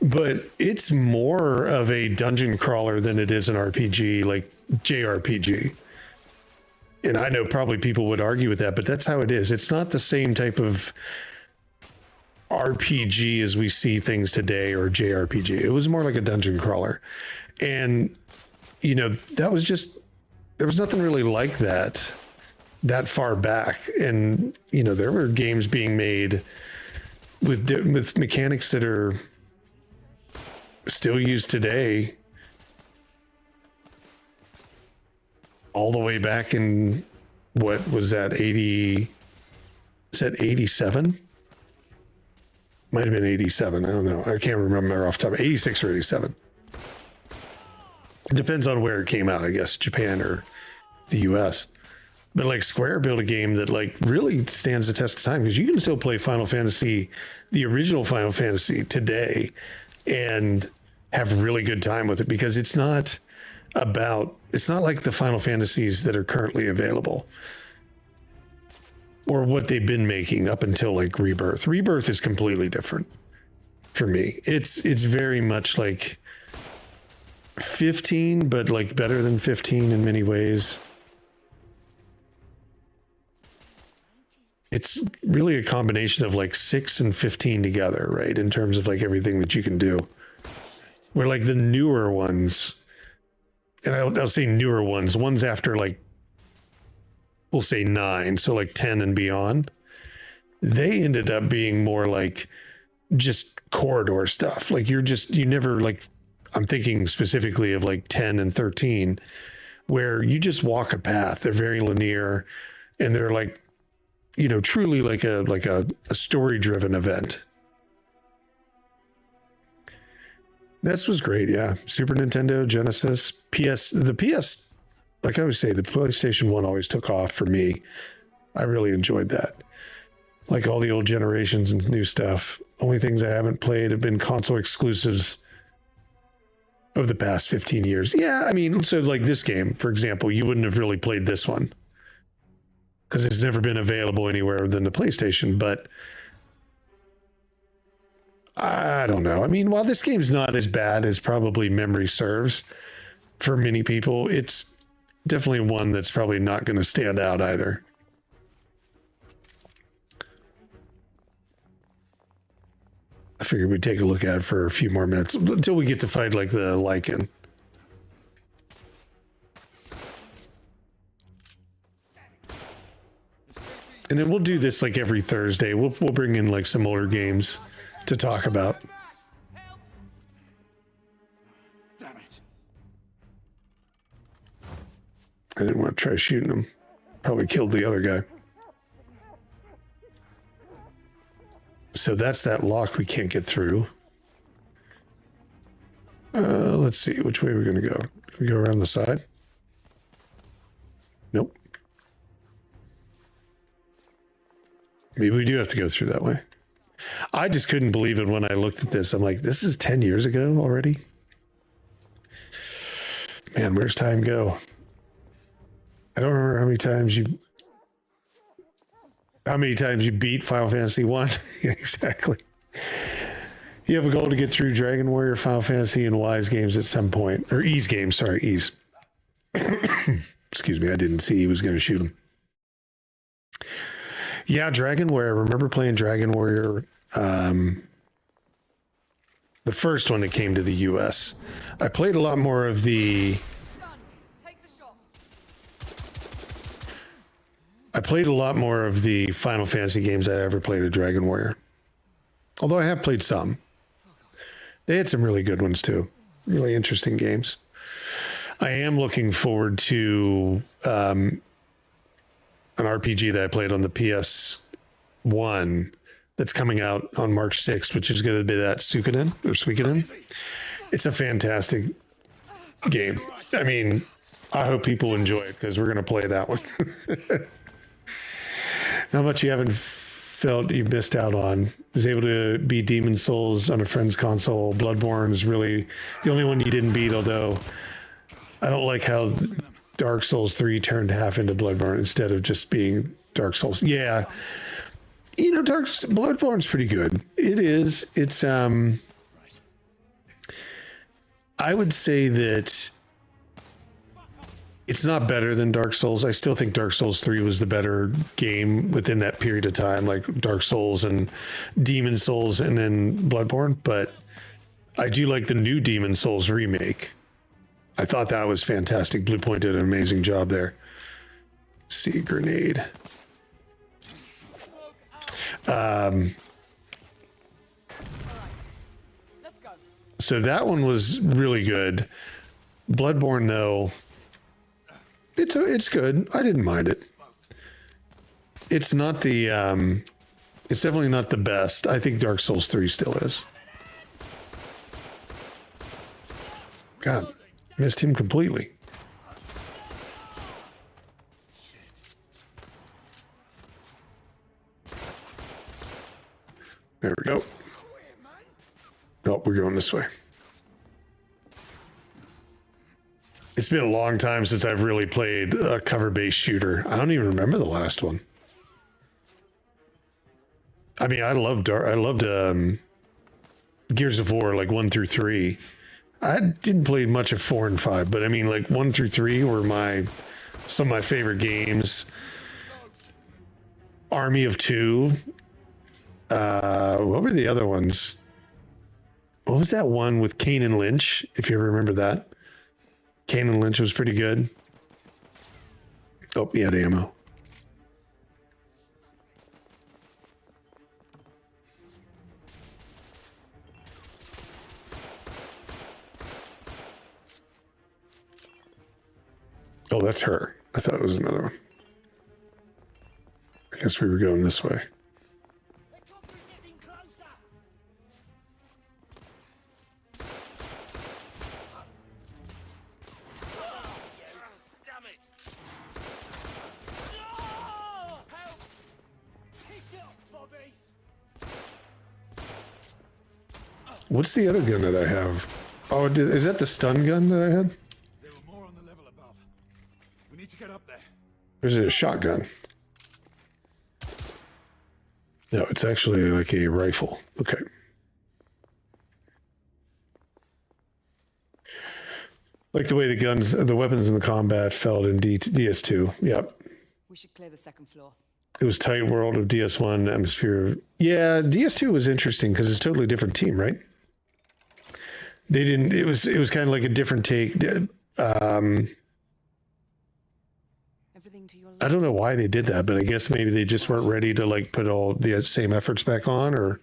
but it's more of a dungeon crawler than it is an RPG, like JRPG. And I know probably people would argue with that, but that's how it is. It's not the same type of RPG as we see things today, or JRPG. It was more like a dungeon crawler. And, you know, that was just, there was nothing really like that far back. And, you know, there were games being made with mechanics that are still used today, all the way back in, what was that, 80, is that 87? Might have been 87. I don't know. I can't remember off the top. 86 or 87. It depends on where it came out, I guess, Japan or the US. But like Square built a game that like really stands the test of time, because you can still play Final Fantasy, the original Final Fantasy today, and have really good time with it, because it's not like the Final Fantasies that are currently available, or what they've been making up until like Rebirth. Rebirth is completely different for me. It's very much like 15, but like better than 15 in many ways. It's really a combination of like 6 and 15 together, right? In terms of like everything that you can do. Where like the newer ones, and I'll say newer ones after like, we'll say 9, so like 10 and beyond, they ended up being more like just corridor stuff. Like you never like, I'm thinking specifically of like 10 and 13, where you just walk a path. They're very linear, and they're like, you know, truly like a story driven event. This was great. Yeah. Super Nintendo, Genesis, the PS, like I always say, the PlayStation 1 always took off for me. I really enjoyed that. Like all the old generations and new stuff. Only things I haven't played have been console exclusives of the past 15 years. Yeah, I mean, so like this game, for example, you wouldn't have really played this one because it's never been available anywhere than the PlayStation. But I don't know. I mean, while this game's not as bad as probably memory serves for many people, it's definitely one that's probably not going to stand out either. I figured we'd take a look at it for a few more minutes until we get to fight like the Lycan. And then we'll do this like every Thursday. We'll bring in like some older games to talk about. Damn it. I didn't want to try shooting him. Probably killed the other guy. So that's that lock we can't get through. Let's see, which way we're going to go. Can we go around the side? Nope. Maybe we do have to go through that way. I just couldn't believe it when I looked at this. I'm like, this is 10 years ago already? Man, where's time go? I don't remember how many times you beat Final Fantasy 1. Yeah, exactly. You have a goal to get through Dragon Warrior, Final Fantasy, and Wise games at some point. Or Ease games, sorry, Ease. Excuse me, I didn't see he was going to shoot him. Yeah, Dragon Warrior. I remember playing Dragon Warrior, the first one that came to the US. I played a lot more of the... Take the shot. I played a lot more of the Final Fantasy games I ever played of Dragon Warrior. Although I have played some. They had some really good ones too. Really interesting games. I am looking forward to an RPG that I played on the PS1 that's coming out on March 6th, which is going to be that Suikoden. It's a fantastic game. I mean, I hope people enjoy it because we're going to play that one. How much you haven't felt you missed out on. Was able to beat Demon Souls on a friend's console. Bloodborne is really the only one you didn't beat, although I don't like how Dark Souls 3 turned half into Bloodborne instead of just being Dark Souls. Yeah. You know, Bloodborne's pretty good. It is. It's I would say that it's not better than Dark Souls. I still think Dark Souls 3 was the better game within that period of time, like Dark Souls and Demon Souls and then Bloodborne. But I do like the new Demon Souls remake. I thought that was fantastic. Bluepoint did an amazing job there. See, grenade. Let's go. So that one was really good. Bloodborne, though, it's good. I didn't mind it. It's not the it's definitely not the best. I think Dark Souls 3 still is. God, missed him completely. There we go. Oh, we're going this way. It's been a long time since I've really played a cover-based shooter. I don't even remember the last one. I mean, I loved Gears of War, like 1 through 3. I didn't play much of 4 and 5, but I mean, like 1 through 3 were some of my favorite games. Army of Two. What were the other ones? What was that one with Kane and Lynch? If you ever remember that. Kane and Lynch was pretty good. Oh, he had ammo. Oh, that's her. I thought it was another one. I guess we were going this way. What's the other gun that I have? Oh, is that the stun gun that I had? There were more on the level above. We need to get up there. Or is it a shotgun? No, it's actually like a rifle. Okay. Like the way the weapons in the combat felt in DS2. Yep. We should clear the second floor. It was Tight World of DS1, Atmosphere. Yeah, DS2 was interesting because it's a totally different team, right? They didn't. It was kind of like a different take. Everything to your I don't know why they did that, but I guess maybe they just weren't ready to like put all the same efforts back on, or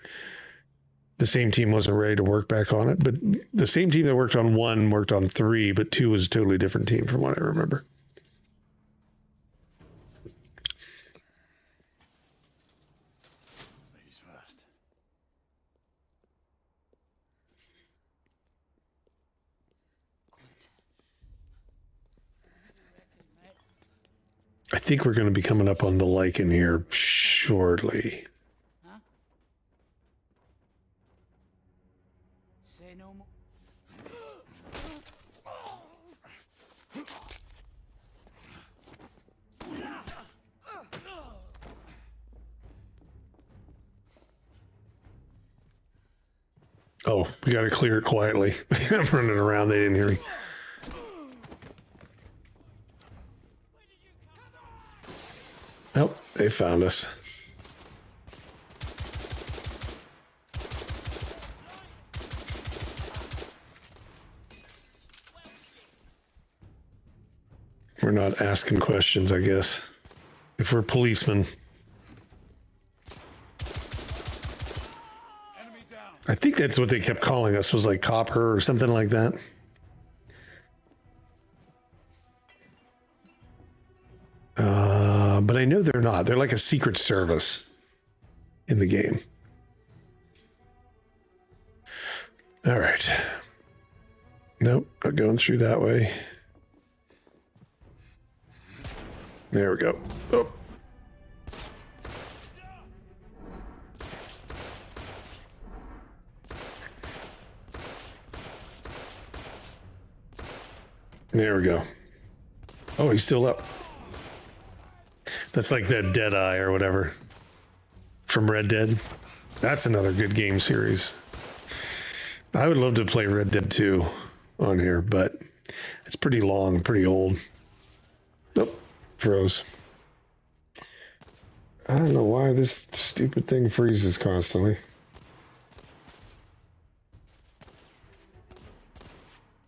the same team wasn't ready to work back on it. But the same team that worked on 1 worked on 3, but 2 was a totally different team from what I remember. Ladies first. I think we're going to be coming up on the lichen here shortly. Huh? Say no more. Oh, we got to clear it quietly. I'm running around. They didn't hear me. Oh, they found us. We're not asking questions, I guess. If we're policemen. Enemy down. I think that's what they kept calling us, was like copper or something like that. But I know they're not. They're like a secret service in the game. All right. Nope, not going through that way. There we go. Oh. There we go. Oh, he's still up. That's like that Dead Eye or whatever from Red Dead. That's another good game series. I would love to play Red Dead 2 on here, but it's pretty long, pretty old. Nope, froze. I don't know why this stupid thing freezes constantly.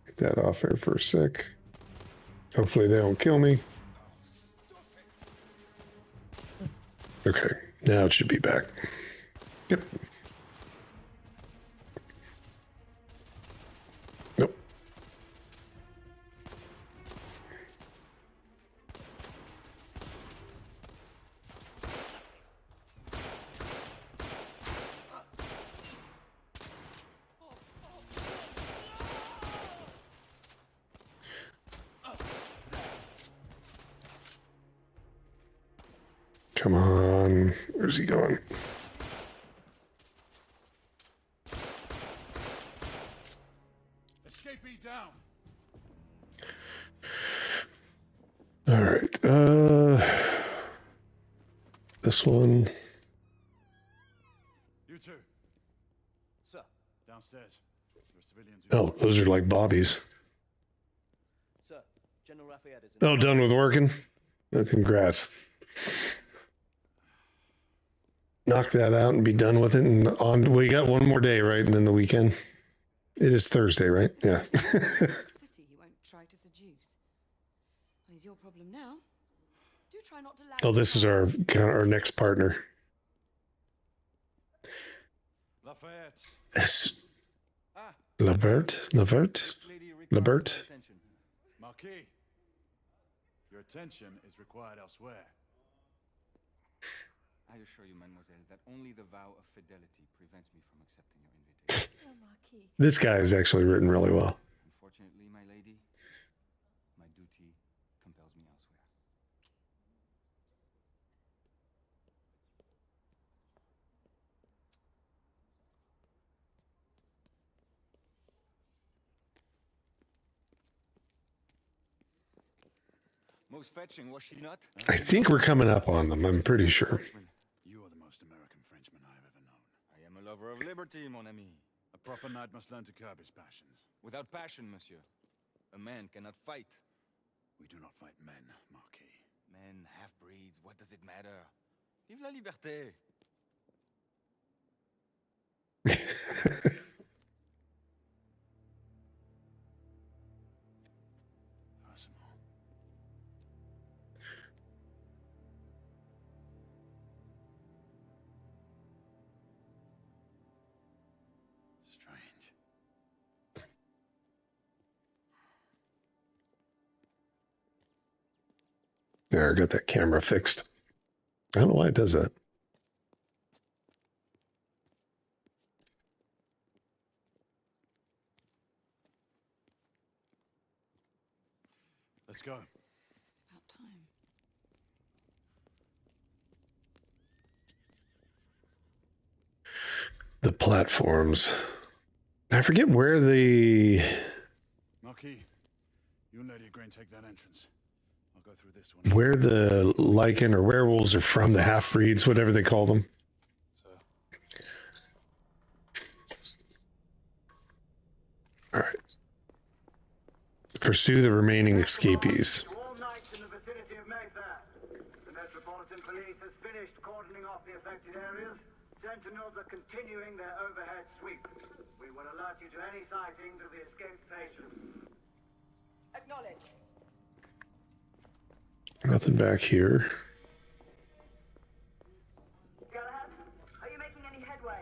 Get that off there for a sec. Hopefully they don't kill me. Okay, now it should be back. Yep. Nope. Come on. Where's he going? Escapee down. All right. This one. You two, Sir, downstairs. There are civilians who... Oh, those are like bobbies. sir, General Lafayette is in. Oh, done with working? Oh, congrats. Knock that out and be done with it. And on, we got one more day, right? And then the weekend. It is Thursday, right? Yeah. city he won't try to seduce. Well, he's your problem now. Do try not to lag. Oh, this is our next partner. Lafayette. Yes. Ah, Labert? this lady requires Labert? your attention. Marquis. Your attention is required elsewhere. I assure you, mademoiselle, that only the vow of fidelity prevents me from accepting your invitation. Oh, Marquis. This guy is actually written really well. Unfortunately, my lady, my duty compels me elsewhere. Most fetching, was she not? I think we're coming up on them. I'm pretty sure. Frenchman. You are the most American Frenchman I have ever known. I am a lover of liberty, mon ami. A proper knight must learn to curb his passions. Without passion, monsieur, a man cannot fight. We do not fight men, Marquis. Men, half-breeds, what does it matter? Vive la liberté! Personal. There, I got that camera fixed. I don't know why it does that. Let's go. About time. The platforms. I forget where the... Marquis, you and Lady Grain take that entrance. I'll go through this one. Where the lichen or werewolves are from, the half-breeds, whatever they call them. All right. Pursue the remaining escapees. To all knights in the vicinity of Mayfair. The Metropolitan Police has finished cordoning off the affected areas. Sentinels are continuing their overhead sweep. We will alert you to any sightings of the escaped patients. Acknowledge. Nothing back here. Galahad, are you making any headway?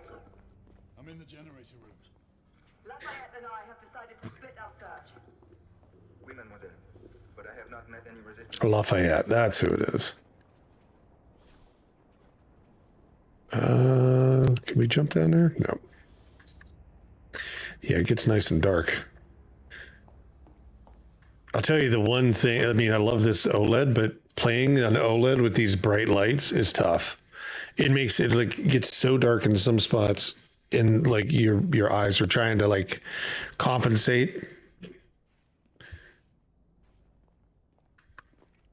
I'm in the generator room. Lafayette and I have decided to split our search. Oui, mademoiselle. But I have not met any resistance. Lafayette, that's who it is. Can we jump down there? No. Yeah, it gets nice and dark. I'll tell you the one thing, I mean, I love this OLED, but playing an OLED with these bright lights is tough. It makes it like gets so dark in some spots and like your eyes are trying to like compensate.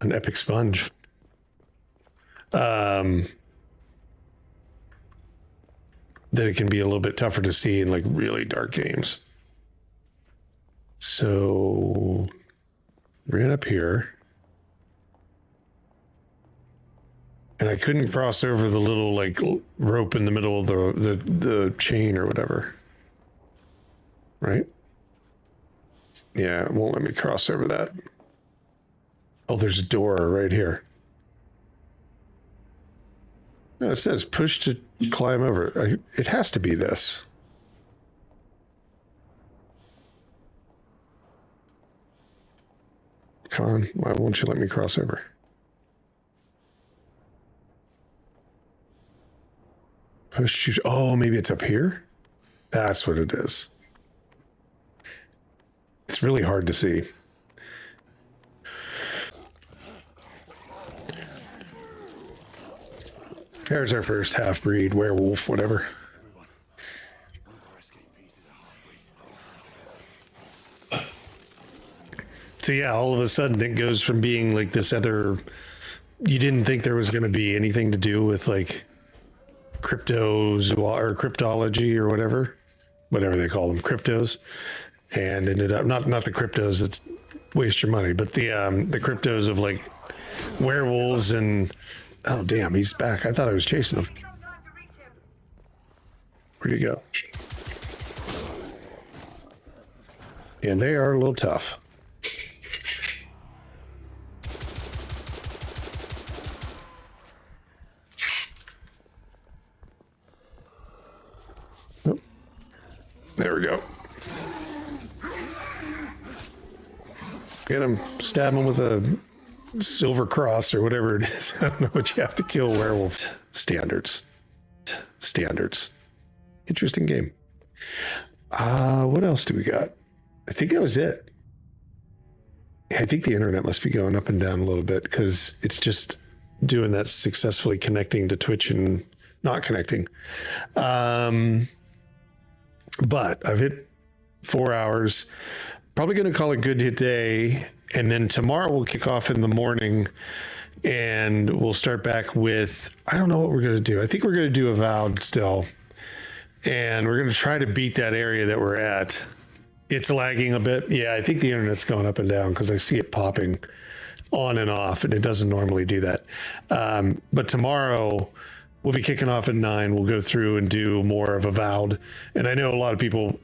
An epic sponge. That it can be a little bit tougher to see in like really dark games. So ran up here. And I couldn't cross over the little like rope in the middle of the chain or whatever. Right? Yeah, it won't let me cross over that. Oh, there's a door right here. No, it says push to climb over. It has to be this. Come on, why won't you let me cross over? Push to, oh, maybe it's up here? That's what it is. It's really hard to see. There's our first half-breed, werewolf, whatever. Everyone. One of our escapees is a half-breed. So yeah, all of a sudden it goes from being like this other, you didn't think there was going to be anything to do with like cryptos or cryptology or whatever they call them, cryptos, and ended up not the cryptos that's waste your money, but the cryptos of like werewolves and oh damn, he's back. I thought I was chasing him. Where'd he go? And they are a little tough. Oh, there we go. Get him, stab him with a silver cross or whatever it is. I don't know what you have to kill werewolves. Standards. Interesting game. What else do we got? I think that was it. I think the internet must be going up and down a little bit because it's just doing that successfully connecting to Twitch and not connecting. But I've hit 4 hours. Probably going to call it good today. And then tomorrow we'll kick off in the morning and we'll start back with, I don't know what we're going to do. I think we're going to do Avowed still. And we're going to try to beat that area that we're at. It's lagging a bit. Yeah, I think the internet's going up and down because I see it popping on and off and it doesn't normally do that. But tomorrow we'll be kicking off at 9. We'll go through and do more of Avowed. And I know a lot of people,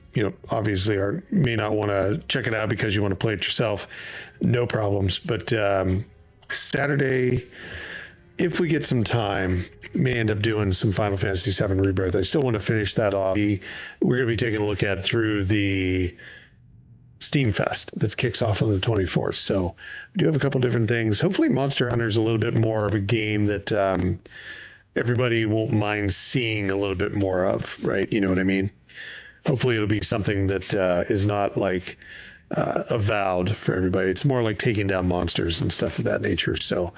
obviously may not want to check it out because you want to play it yourself. No problems. But Saturday, if we get some time, may end up doing some Final Fantasy VII Rebirth. I still want to finish that off. We're going to be taking a look at through the Steam Fest that kicks off on the 24th. So we do have a couple different things. Hopefully Monster Hunter is a little bit more of a game that everybody won't mind seeing a little bit more of, right? You know what I mean? Hopefully it'll be something that is not like avowed for everybody. It's more like taking down monsters and stuff of that nature. So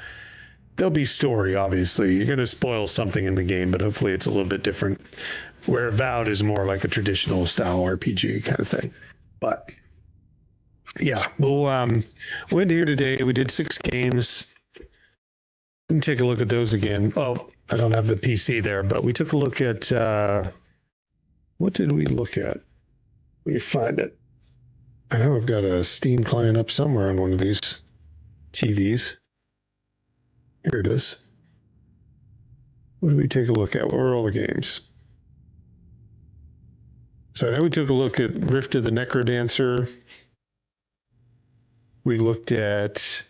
there'll be story, obviously. You're going to spoil something in the game, but hopefully it's a little bit different. Where Avowed is more like a traditional style RPG kind of thing. But yeah, we'll end here today. We did 6 games. Let me take a look at those again. Oh, I don't have the PC there, but we took a look at what did we look at? Let me find it. I know I've got a Steam client up somewhere on one of these TVs. Here it is. What did we take a look at? What were all the games? So I know we took a look at Rift of the Necrodancer. We looked at...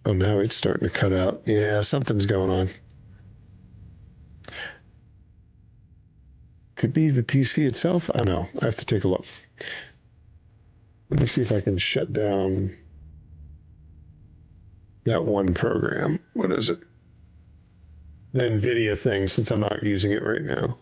Oh, now it's starting to cut out. Yeah, something's going on. Could be the PC itself. I don't know. I have to take a look. Let me see if I can shut down that one program. What is it? The NVIDIA thing, since I'm not using it right now.